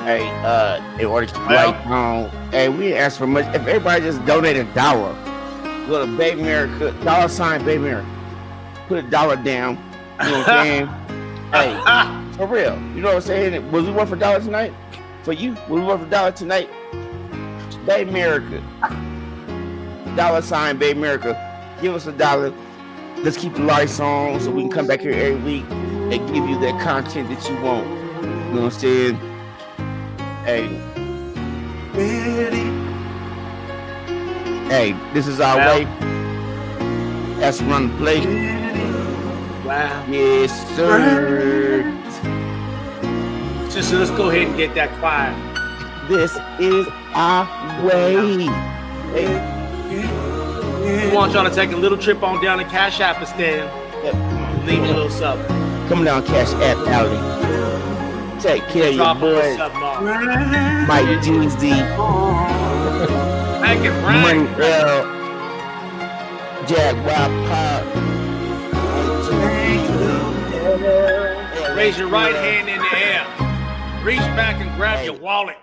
Hey, in order to keep the lights on. Hey, we didn't ask for much. If everybody just donated $1. Go to Baby America, $ Baby America. Put $1 down. You know what I'm saying? Hey, for real. You know what I'm saying? Was we worth $1 tonight? For you? Was we worth $1 tonight? Baby America. $ Baby America. Give us $1. Let's keep the lights on so we can come back here every week and give you that content that you want. You know what I'm saying? Hey. Hey, this is our way. That's run the play. Wow. Yes, sir. Sister, let's go ahead and get that quiet. This is our way. Hey. We want y'all to take a little trip on down to Cash App instead. Yep. Leave a little something. Come down Cash App Alley. Take care of your boy. Mike GZ. Make it rain. Jaguar Pop. Raise your right hand in the air. Reach back and grab your wallet.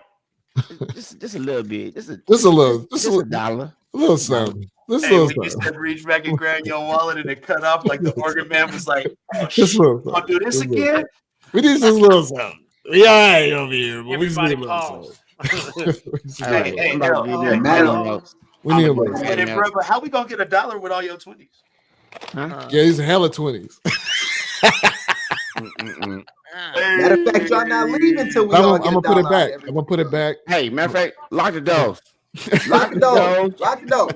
Just a little bit. Just a $1. $1. A little something. When you said reach back and grab your wallet and it cut off, like the organ man was like, I'll do this again. We need this little something. We all right over here, but we just need a little pause. something. Hey, We need a Wait list. a minute, bro. But how we gonna get $1 with all your 20s? Yeah, he's hella 20s. Matter of fact, y'all not leaving till we all I'm get gonna put it $1 back. out of I'm gonna put it back. Hey, matter of fact, lock the doors. Lock the door. Lock the door.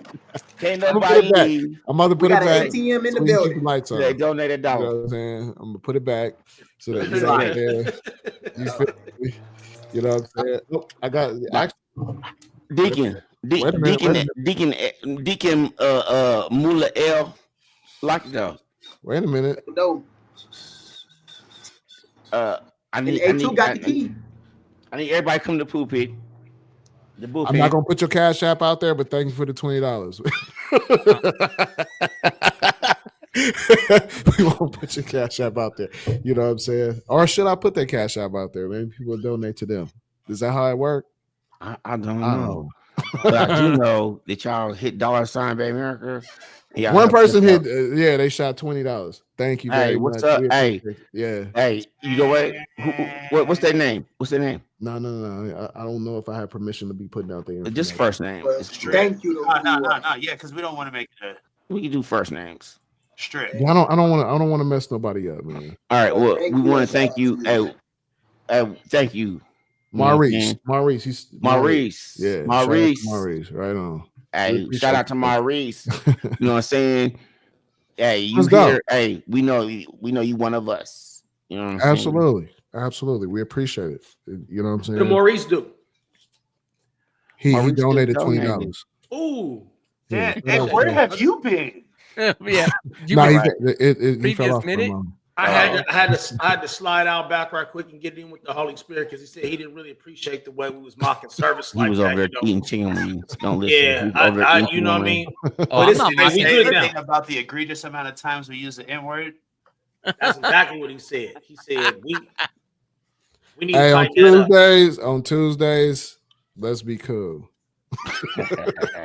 Can't I'm gonna put it back. nobody. I'm about to We put got it an back. ATM in so the we can keep building. the lights on. They donated You know $1. what I'm saying? I'm gonna put it back so that you It's know like- you feel me? You know what I'm saying? Oh, I got Deacon Wait a minute. Deacon Mula L. Lock the door. Wait a minute. No. I need A2 got the key. I need everybody to come to the pulpit. The bullpen. I'm not gonna put your cash app out there, but thank you for the $20. We won't put your cash app out there. You know what I'm saying? Or should I put that cash app out there? Maybe people donate to them. Is that how it works? I don't know. But I do know that y'all hit $sign Baby America. Y'all One have person put hit, yeah, they shot $20. Thank you very Hey, much. what's up? We Hey, appreciate it. Yeah. Hey, you know what? What's their name? What's their name? No. I don't know if I have permission to be putting out there. Just first name. Well, thank you. No. Yeah, because we don't want to make it We can do first names. strict. Yeah, I don't want to mess nobody up, man. All right. Well, we want to thank you. Thank you, Maurice. Maurice. Yeah. Maurice. Maurice. Right on. Hey, shout out to Maurice. You know what I'm saying? Hey, you Let's here? go. Hey, we know you one of us. You know what I'm saying? Absolutely. We appreciate it. You know what I'm saying? What did Maurice do? He Maurice donated donated. $20. Ooh. Yeah. Hey, where have you been? Yeah. No, he fell off. minute? I had to slide out back right quick and get in with the Holy Spirit because he said he didn't really appreciate the way we was mocking service. He like was that, over there you know? eating chicken wings. Don't listen. He Yeah, was over there eating you know what I chicken mean. wings. But it's Did he we say good now. anything about the egregious amount of times we use the N word? That's exactly what he said. He said we need Hey, to on tighten that up. Tuesdays, let's be cool.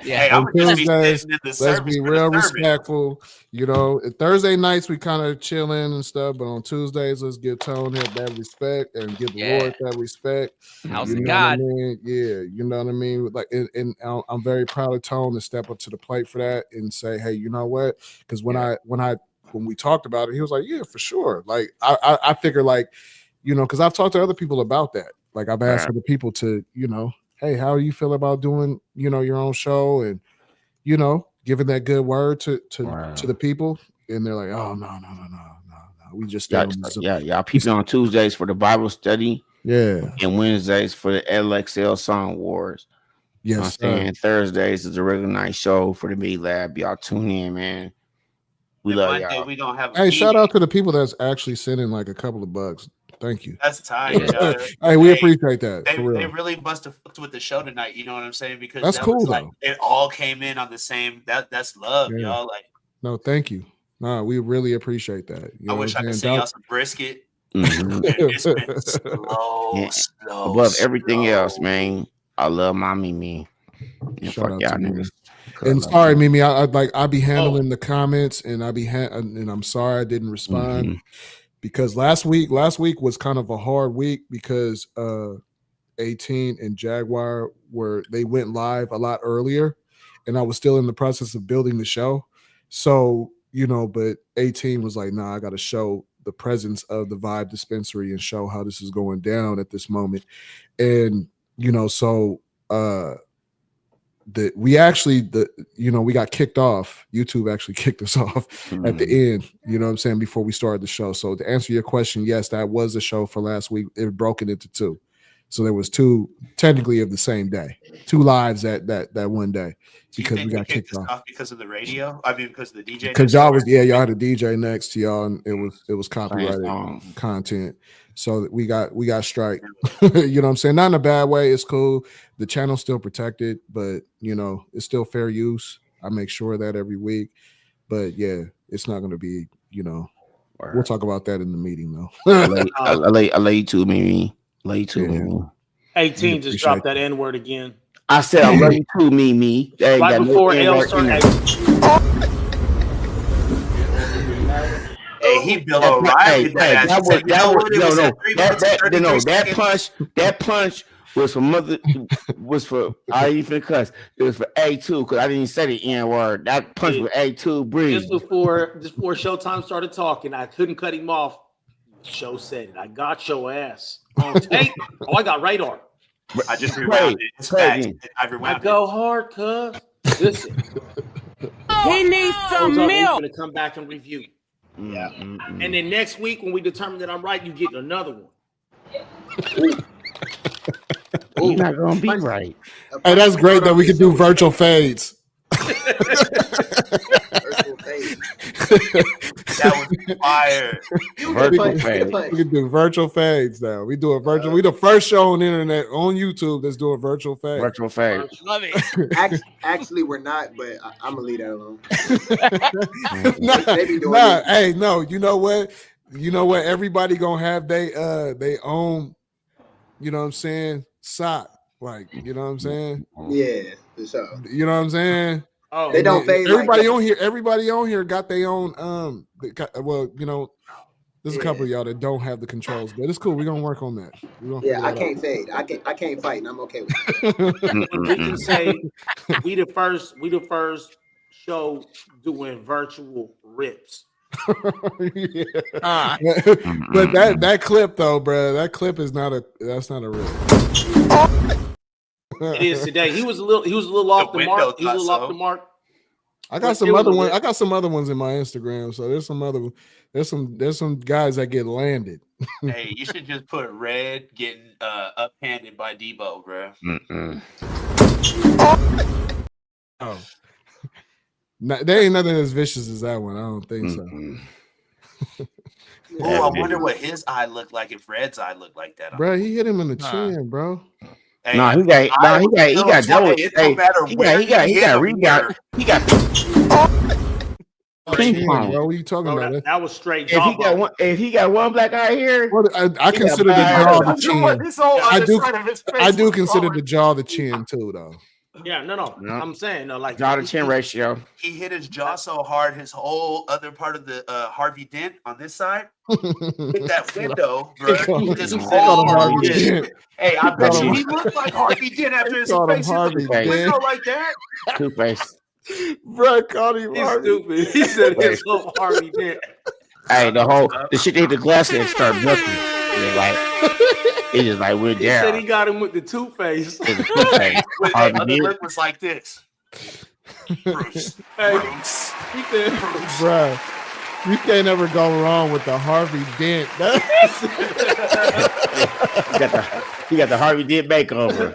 Hey, On I'm gonna just be Tuesdays, sitting in the let's service be for the real service. respectful. You know, Thursday nights we kind of chilling and stuff, but on Tuesdays, let's give Tone that respect and give the Lord that respect. House you of know God. What I mean? Yeah, you know what I mean. Like, and I'm very proud of Tone to step up to the plate for that and say, hey, you know what? Because when we talked about it, he was like, yeah, for sure. Like, I figure like, you know, because I've talked to other people about that. Like, I've asked other people to, you know, hey, how do you feel about doing, you know, your own show and, you know, giving that good word to the people? And they're like, oh, no. We just stay on the Zoom. Y'all people on Tuesdays for the Bible study. Yeah. And Wednesdays for the LXL Song Wars. Yes, and Thursdays is a regular night show for the Midi Lab. Y'all tune in, man. We love Monday, y'all. we gonna have a Hey, shout meeting. out to the people that's actually sending like a couple of bucks. Thank you. That's tight. Hey, we appreciate that. They For real. really must have fucked with the show tonight. You know what I'm saying? Because That's that cool, was like though. it all came in on the same. That's love, Yeah. y'all. Like No, thank you. No, we really appreciate that. You I know wish what I I'm could saying? send y'all some brisket. Mhm. It's been slow, Yeah. slow. Above everything else, man. I love my Mimi. And Shout fuck out y'all to Mimi. niggas. And sorry, Mimi, I be handling the comments, and and I'm sorry I didn't respond because last week was kind of a hard week because 18 and Jaguar they went live a lot earlier, and I was still in the process of building the show. So, you know, but 18 was like, nah, I got to show the presence of the Vibe Dispensary and show how this is going down at this moment. And, you know, so we got kicked off. YouTube actually kicked us off at the end, you know what I'm saying, before we started the show. So to answer your question, yes, that was the show for last week. It broke it into two. So there was two technically of the same day, two lives that one day because we got kicked off because of the radio. I mean, because of the DJ. Because y'all had a DJ next to y'all, and it was copyrighted content. So we got strike. You know what I'm saying? Not in a bad way. It's cool. The channel's still protected, but you know, it's still fair use. I make sure of that every week. But yeah, it's not gonna be, you know, we'll talk about that in the meeting though. I lay you too, Mimi. Lay you too, Mimi. 18 just dropped that N word again. I said I love you too, Mimi. Right before L started. Hey, he Bill O'Reilly. That punch was for mother. Was for I even cuss. It was for A2 because I didn't say the N word. That punch with A2 breeze. Just before Showtime started talking, I couldn't cut him off. Show said it. I got your ass on tape. Oh, I got radar. I just rewound it. It's facts. I go hard, cuz. Listen. He needs some We're milk. going to come back and review. Yeah. And then next week, when we determine that I'm right, you get another one. You're not gonna be right. Hey, that's great that we can do virtual fades. That was fire. We can do virtual fades now. We do a virtual. We the first show on the internet on YouTube that's doing virtual fade. Virtual fade. Love it. Actually, we're not, but I'm gonna leave that alone. They be doing it. Hey, no. You know what? Everybody gonna have they own. You know what I'm saying? Sock. Like, you know what I'm saying? Yeah, for sure. You know what I'm saying? Oh, they don't fade. Everybody on here got their own. Well, you know, there's a couple of y'all that don't have the controls, but it's cool. We're gonna work on that. Yeah, I can't fade. I can't fight, and I'm okay with it. We can say we the first show doing virtual rips. Yeah. But that clip though, bro, that clip is not a rip. It is today. He was a little off the mark. He was a little off the mark. I got some other ones. I got some other ones in my Instagram. So there's some guys that get landed. Hey, you should just put Red getting uphanded by Debo, bro. Oh, there ain't nothing as vicious as that one. I don't think so. Oh, I wonder what his eye looked like if Red's eye looked like that. Bro, he hit him in the chin, bro. Hey, no, he got double. He got rebound. He got ping pong. Bro, what are you talking about? That was straight. If he got one black eye here, I consider the jaw the chin. I do consider the jaw the chin too, though. Yeah, no. I'm saying like jaw to chin ratio. He hit his jaw so hard, his whole other part of the Harvey Dent on this side hit that window, bro. His whole Harvey Dent. Hey, I bet you he looked like Harvey Dent after his face hit the window like that. Two-face. Bro, called him Harvey. Stupid. He said his whole Harvey Dent. Hey, the shit they hit the glass and start bucking. It just like went down. He said he got him with the two-face. With the other lip was like this. Bruce. He said, bro, you can't ever go wrong with the Harvey Dent. He got the Harvey Dent makeover.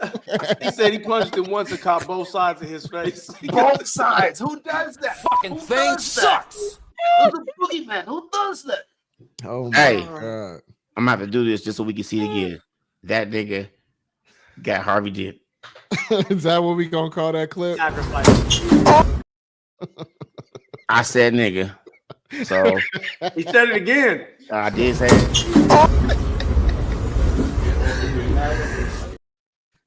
He said he punched him once and caught both sides of his face. Both sides. Who does that? Fucking thing sucks. Who's a boogeyman? Who does that? Oh my God. I'm about to do this just so we can see it again. That nigga got Harvey Dent. Is that what we gonna call that clip? I said nigga. So he said it again. I did say it.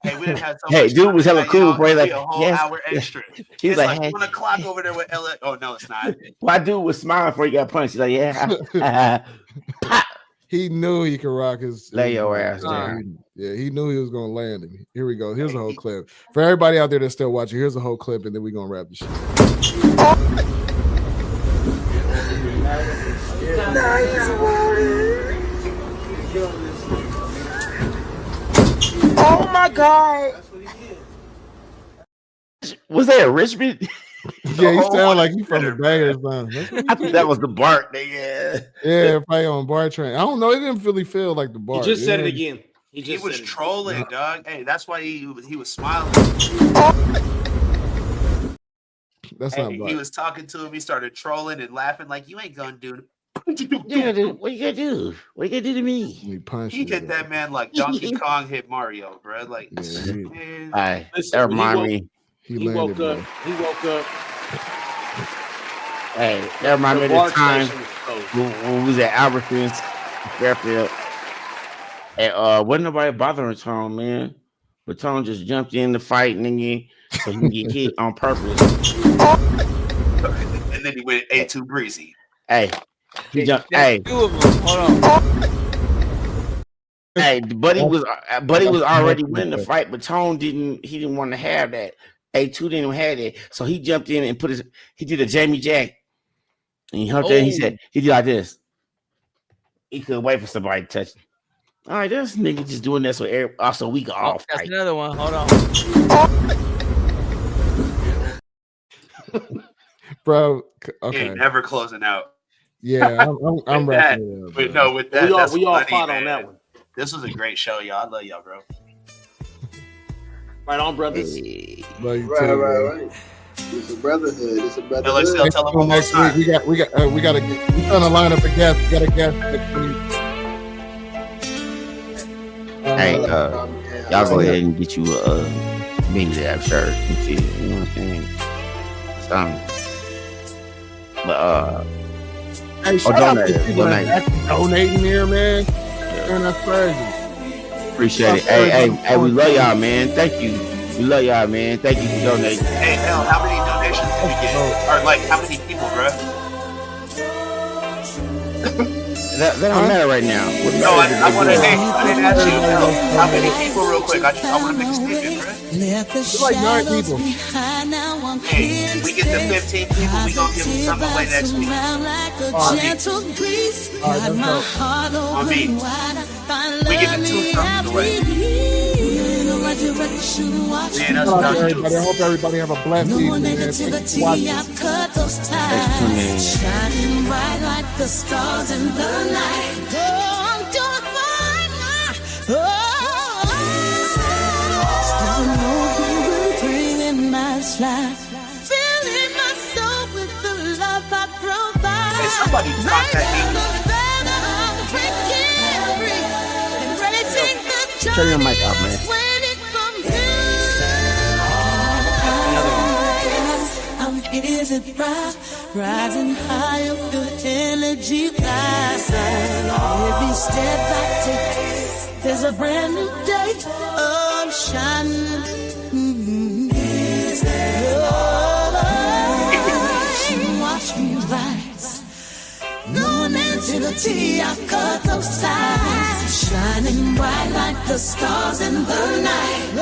Hey, we didn't have so hey, much dude was hella cool, bro. Like, a whole yes. hour extra. He was it's like, hey. 1 o'clock over there with L.A. Oh no, it's not. Why dude was smiling before he got punched? He's like, yeah. He knew he could rock his lay your ass down. Yeah, he knew he was gonna land him. Here we go. Here's a whole clip. For everybody out there that's still watching, here's a whole clip, and then we're gonna wrap the shit. Oh my God. Was that a Richmond? Yeah, he sound like he from the Bay or something. I think that was the BART, nigga. Yeah, probably on BART train. I don't know. It didn't really feel like the BART. He just said it again. He was trolling, dog. Hey, that's why he was smiling. That's not BART. He was talking to him. He started trolling and laughing like, "You ain't gonna do." What you gonna do? What you gonna do? What you gonna do to me? He hit that man like Donkey Kong hit Mario, bro. Like, that remind me. He woke up. He woke up. Hey, that remind me of the time when we was at Albertsons, Fairfield, and wasn't nobody bothering Tone, man. But Tone just jumped in the fight, nigga, so he can get hit on purpose. And then he went A2 breezy. Hey, he jumped. Hey, two of them. Hold on. Hey, Buddy was already winning the fight, but Tone didn't want to have that. A2 didn't have that, so he jumped in and he did a Jamie Jack, and he humped it. He said he did like this. He couldn't wait for somebody to touch him. All right, this nigga just doing that so we can all fight. That's another one. Hold on. Bro, okay. He ain't never closing out. Yeah, I'm that. wrapping it With up. with that, we all funny, fought man. on that one. This was a great show, y'all. I love y'all, bro. Right on, brothers. Right. It's a brotherhood. It's a LXL, brotherhood. tell them one more Next time. week, we got to get. We're trying to line up a guest. We got a guest next week. Hey, y'all go ahead and get you a Midi Lab shirt and shit. You know what I'm saying? Something. But Hey, shout out to people donate. that actually donating here, man. Man, that's crazy. Appreciate it. Hey, we love y'all, man. Thank you. We love y'all, man. Thank you for donating. Hey, hell, how many donations did we get? Or like, how many people, bro? That don't matter right now. No, I want to. Hey, I didn't ask you. Hell, how many people, real quick? I want to make a statement, bro. It's like 9 people. Hey, we get to 15 people, we gonna give them something away next week. On me. We give them 2 something away. Man, that's not Everybody, I hope everybody have a blessed evening, man. Thanks for watching. Shining bright like the stars in the night. Oh, I'm doing fine now. Breathing my life, filling my soul with the love I provide. Hey, somebody contact me. Turn your mic off, man. Is it bright, rising high up the energy rise. Every step I take, there's a brand new day. Oh, I'm shining. Watch me rise. No negativity, I've cut those ties. Shining bright like the stars in the night.